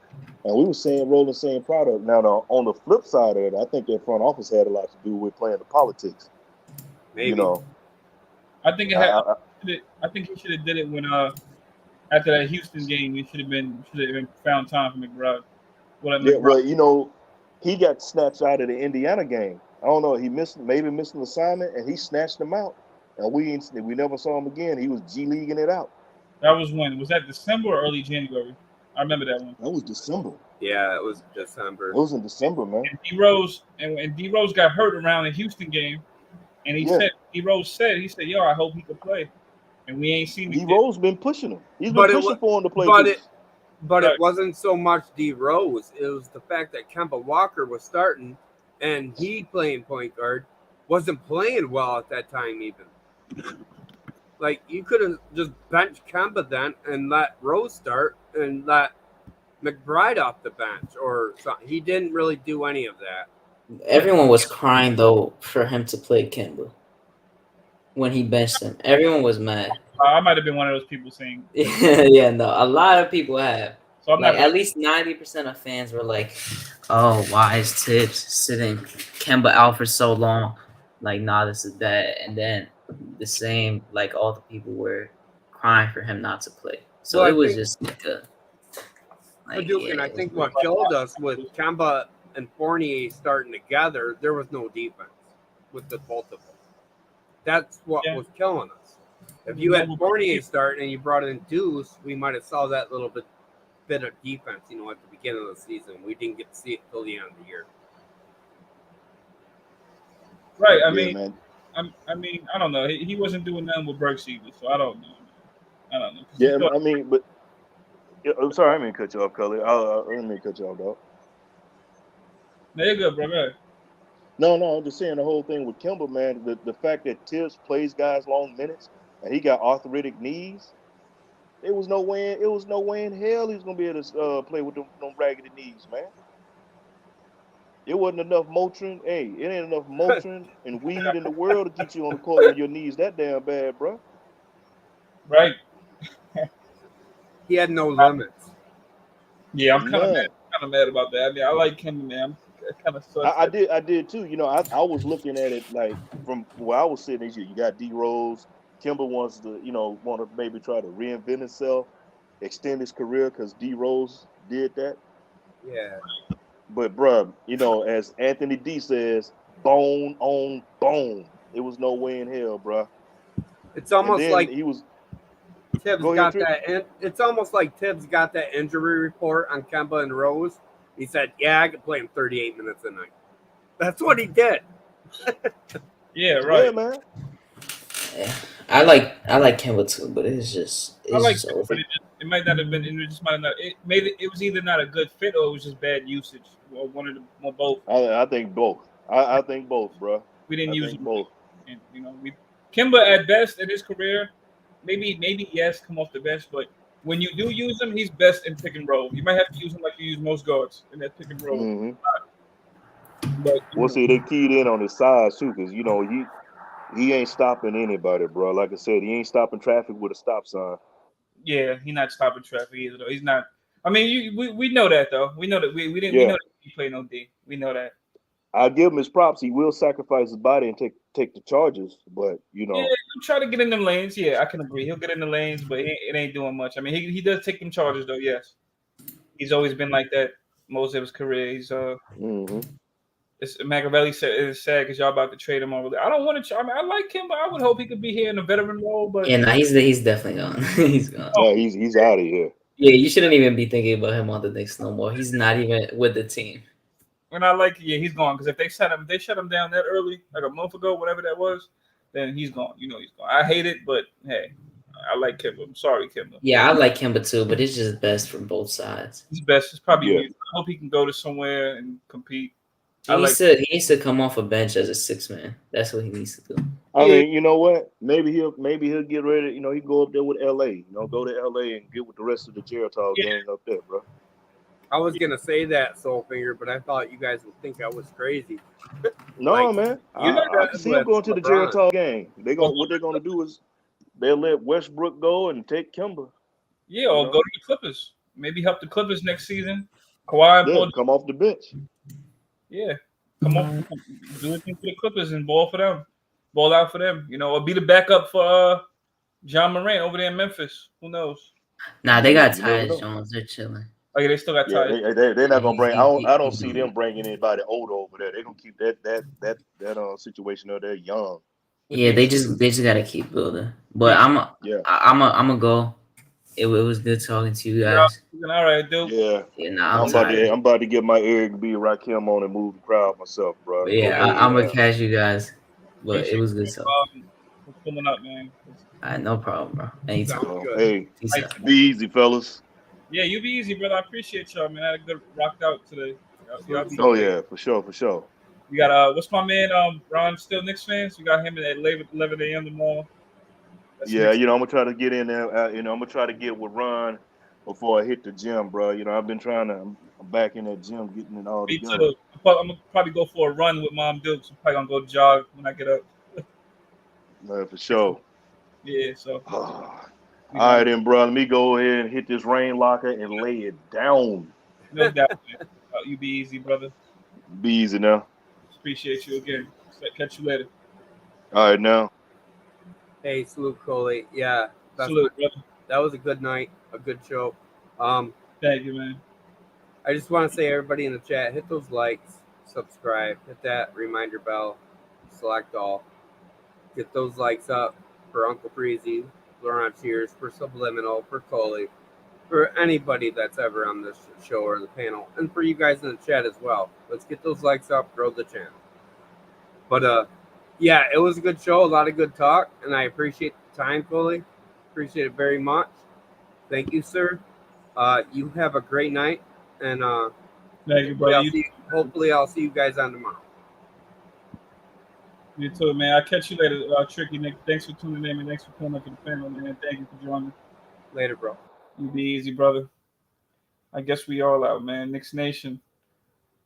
And we were saying rolling same product. Now, on the flip side of it, I think that front office had a lot to do with playing the politics. Maybe. You know, I think it had. I think he should have did it when after that Houston game. He should have been found time for McBride. Well, you know, he got snatched out of the Indiana game. I don't know. He missed an assignment, and he snatched him out. And we never saw him again. He was G-leaguing it out. That was when? Was that December or early January? I remember that one. That was December. Yeah, it was December. It was in December, man. And D Rose got hurt around the Houston game, and he said, "Yo, I hope he could play." And we ain't seen D Rose been pushing him. He's been pushing for him to play. But it wasn't so much D Rose. It was the fact that Kemba Walker was starting, and he playing point guard wasn't playing well at that time even. Like, you could have just benched Kemba then and let Rose start and let McBride off the bench or something. He didn't really do any of that. Everyone was crying, though, for him to play Kemba when he benched him. Everyone was mad. I might have been one of those people saying. Yeah, no, a lot of people have. So at least 90% of fans were like, oh, why is Tibbs sitting Kemba out for so long? Like, nah, this is bad. And then the same, like, all the people were crying for him not to play. So it was just like a... and I think what killed us with Kemba and Fournier starting together, there was no defense with the both of them. That's what was killing us. If you had Fournier start and you brought in Deuce, we might have saw that little bit of defense, you know, at the beginning of the season. We didn't get to see it till the end of the year. Right. I mean, I don't know. He wasn't doing nothing with Burks either, so I don't know. Yeah, I mean, but I'm sorry, I didn't mean to cut you off, Culley. I didn't mean to cut you off, dog. No, you're good, bro. Go ahead. No, I'm just saying the whole thing with Kemba, man. The fact that Tibbs plays guys long minutes and he got arthritic knees. There was no way in hell he was gonna be able to play with them raggedy knees, man. It wasn't enough Motrin. Hey, it ain't enough Motrin and weed in the world to get you on the court with your knees that damn bad, bro. Right. He had no limits. Yeah, I'm kind of mad about that. I mean, I like him, man. Kind of sucks. I did too. You know, I was looking at it like from where I was sitting. You got D Rose. Kemba wants to maybe try to reinvent himself, extend his career because D Rose did that. Yeah. But bruh, you know, as Anthony D says, bone on bone. It was no way in hell, bruh. It's almost like he was. Tibbs Go ahead, got Trick. that. It's almost like Tibbs got that injury report on Kemba and Rose. He said, "Yeah, I could play him 38 minutes a night." That's what he did. Yeah, right. Yeah, man. Yeah. I like Kemba too, but it's just I like just it, over. but it might not have been. It just might not. It was either not a good fit or it was just bad usage, or one of the or both. I think both. I think both, bruh. We didn't I use think him, both. and Kimba at best in his career, maybe yes, come off the bench, but when you do use him, he's best in pick and roll. You might have to use him like you use most guards in that pick and roll. Mm-hmm. But We'll see. They keyed in on his size too, because you know he ain't stopping anybody, bro. Like I said, he ain't stopping traffic with a stop sign. yeah, he's not stopping traffic either. Though he's not. I mean, we know that though. We know that we didn't. We Yeah. know that he play no D. We know that. I give him his props. He will sacrifice his body and take the charges, but you know. Yeah, he'll try to get in them lanes. Yeah, I can agree. He'll get in the lanes, but it ain't doing much. I mean, he does take them charges though. Yes, he's always been like that most of his career. He's It's Machiavelli said it's sad because y'all about to trade him over there. I don't want to. I mean, I like him, but I would hope he could be here in a veteran role. But Yeah, no, he's definitely gone. He's gone. Yeah, he's out of here. Yeah, you shouldn't even be thinking about him on the Knicks no more. He's not even with the team. And I like, he's gone because if they shut him down that early, like a month ago, whatever that was, then he's gone. You know, he's gone. I hate it, but hey, I like Kimba. I'm sorry, Kimba. Yeah, I like Kemba too, but it's just best from both sides. He's best. It's probably. Yeah. I hope he can go to somewhere and compete. He needs to come off a bench as a 6-man. That's what he needs to do. I mean, you know what? Maybe he'll get ready. You know, he go up there with LA. You know, go to LA and get with the rest of the Geritol gang up there, bro. I was gonna say that, Soulfinger, but I thought you guys would think I was crazy. No, man. I can see him going to the Geritol gang. What they're gonna do is they'll let Westbrook go and take Kemba. Yeah, or go to the Clippers. Maybe help the Clippers next season. Kawhi Yeah, come off the bench. Yeah, come on, do a thing for the Clippers and ball out for them. You know, or be the backup for John Morant over there in Memphis. Who knows? Nah, they got Tyus Jones. They're chilling. Oh yeah, they still got Tyus. They're not gonna bring. I don't see them bringing anybody older over there. They're gonna keep that situation over there young. Yeah, they just gotta keep building. But I'm gonna go. It was good talking to you guys. All right, dude. Yeah. Nah, I'm about to get my Eric B. Rakim on and move the crowd myself, bro. But yeah, I'm gonna catch you guys. But it was good talking. Pulling up, man. No problem, bro. Anytime. Hey, be easy, fellas. Yeah, you be easy, brother. I appreciate y'all, man. I had a good rocked out today. Oh yeah, for sure. We got what's my man? Ron, still Knicks fans. We got him at 11 a.m. tomorrow. Yeah, you know, I'm gonna try to get in there. You know, I'm gonna try to get with Ron before I hit the gym, bro. You know, I've been trying to. I'm back in that gym, getting it all together. Me too. I'm gonna probably go for a run with Mom Dukes. I'm probably gonna go jog when I get up. For sure. Yeah. So. All right, then, bro. Let me go ahead and hit this rain locker and lay it down. No doubt, man. You be easy, brother. Be easy now. Appreciate you again. Catch you later. All right, now. Hey, salute, Culley. Yeah, salute, brother. That was a good night, a good show. Thank you, man. I just want to say, everybody in the chat, hit those likes, subscribe, hit that reminder bell, select all. Get those likes up for Uncle Breezy, Blorange Cheers, for Subliminal, for Culley, for anybody that's ever on this show or the panel, and for you guys in the chat as well. Let's get those likes up, grow the channel. But yeah, it was a good show, a lot of good talk, and I appreciate the time, Culley. Appreciate it very much. Thank you, sir. You have a great night, and thank you, brother. Hopefully I'll see you guys on tomorrow. You too, man. I'll catch you later, Tricky Nick. Thanks for tuning in, and thanks for coming up to the panel, man. Thank you for joining. Later, bro. You be easy, brother. I guess we all out, man. Knicks Nation.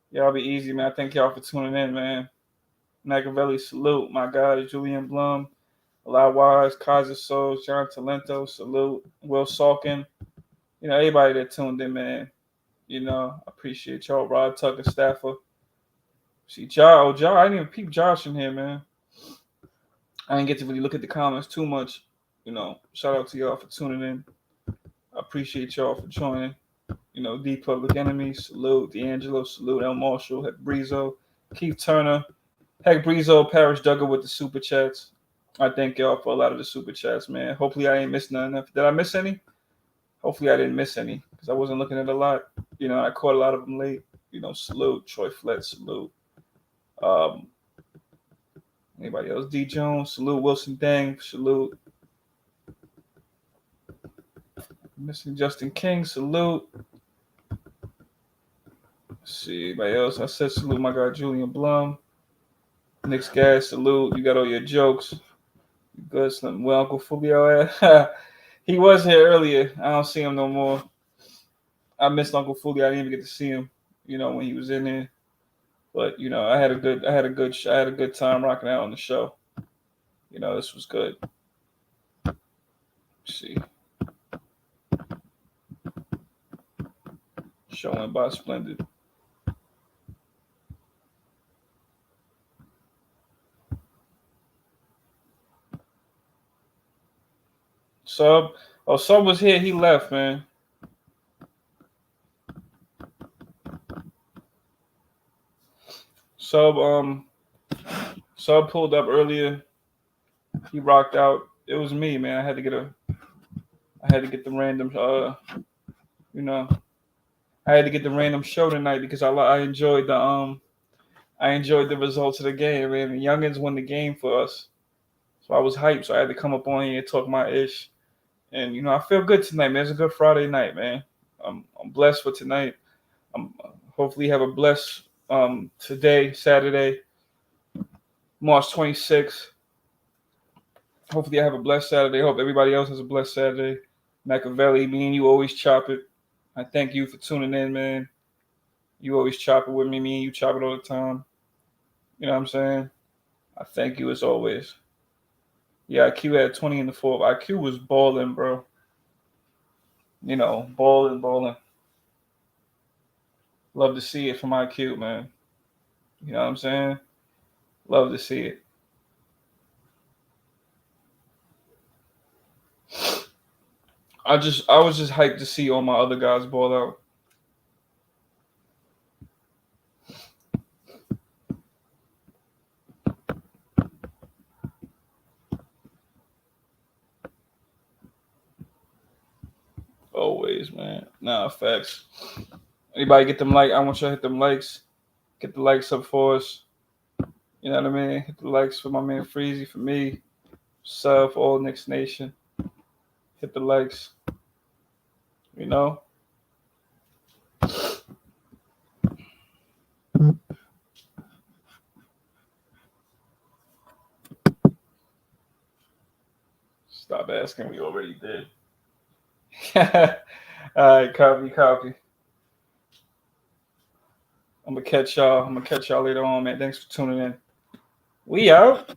Y'all be easy, man. Thank y'all for tuning in, man. Machiavelli, salute. My guys, Julian Blum, Eli Wise, Kaiser Souls, John Talento, salute. Will Salkin. You know, everybody that tuned in, man. You know, I appreciate y'all. Rod Tucker, Staffer. See, Josh, I didn't even peep Josh in here, man. I didn't get to really look at the comments too much. You know, shout out to y'all for tuning in. I appreciate y'all for joining. You D Public Enemy, salute. D'Angelo, salute. El Marshall, Heck Breezo, Keith Turner, Heck Breezo, Parrish Duggar with the super chats. I thank y'all for a lot of the super chats, man. Hopefully I ain't missed none. Did I miss any? Hopefully I didn't miss any because I wasn't looking at a lot. I caught a lot of them late. Salute. Troy Flett, salute. Anybody else? D Jones, salute. Wilson Dang, salute. Missing Justin King, salute. Let's see, anybody else? I said salute my guy Julian Blum. Knicks Gas, salute. You got all your jokes. You good? Something well, Uncle Fulio. He was here earlier. I don't see him no more. I missed Uncle Fulio. I didn't even get to see him, when he was in there. But I had a good time rocking out on the show. This was good. Let's see. Show went by splendid. Sub was here. He left, man. Sub pulled up earlier. He rocked out. It was me, man. I had to get the random I had to get the random show tonight because I enjoyed the results of the game, man. The youngins won the game for us. So I was hyped. So I had to come up on here and talk my ish. And I feel good tonight, man. It's a good Friday night, man. I'm blessed for tonight. I'm hopefully have a blessed today, Saturday, March 26th. Hopefully I have a blessed Saturday. Hope everybody else has a blessed Saturday. Machiavelli, me and you always chop it. I thank you for tuning in, man. You always chop it with me. Me and you chop it all the time. You know what I'm saying? I thank you as always. Yeah, IQ had 20 in the fourth. IQ was balling, bro. Balling. Love to see it from IQ, man. You know what I'm saying? Love to see it. I was just hyped to see all my other guys ball out. Always, man. Nah, facts. Anybody get them I want you to hit them likes. Get the likes up for us. You know what I mean? Hit the likes for my man Freezy, for me. Sub for all Knicks Nation. Hit the likes. Stop asking. We already did. All right, copy. I'm gonna catch y'all later on, man. Thanks for tuning in. We out.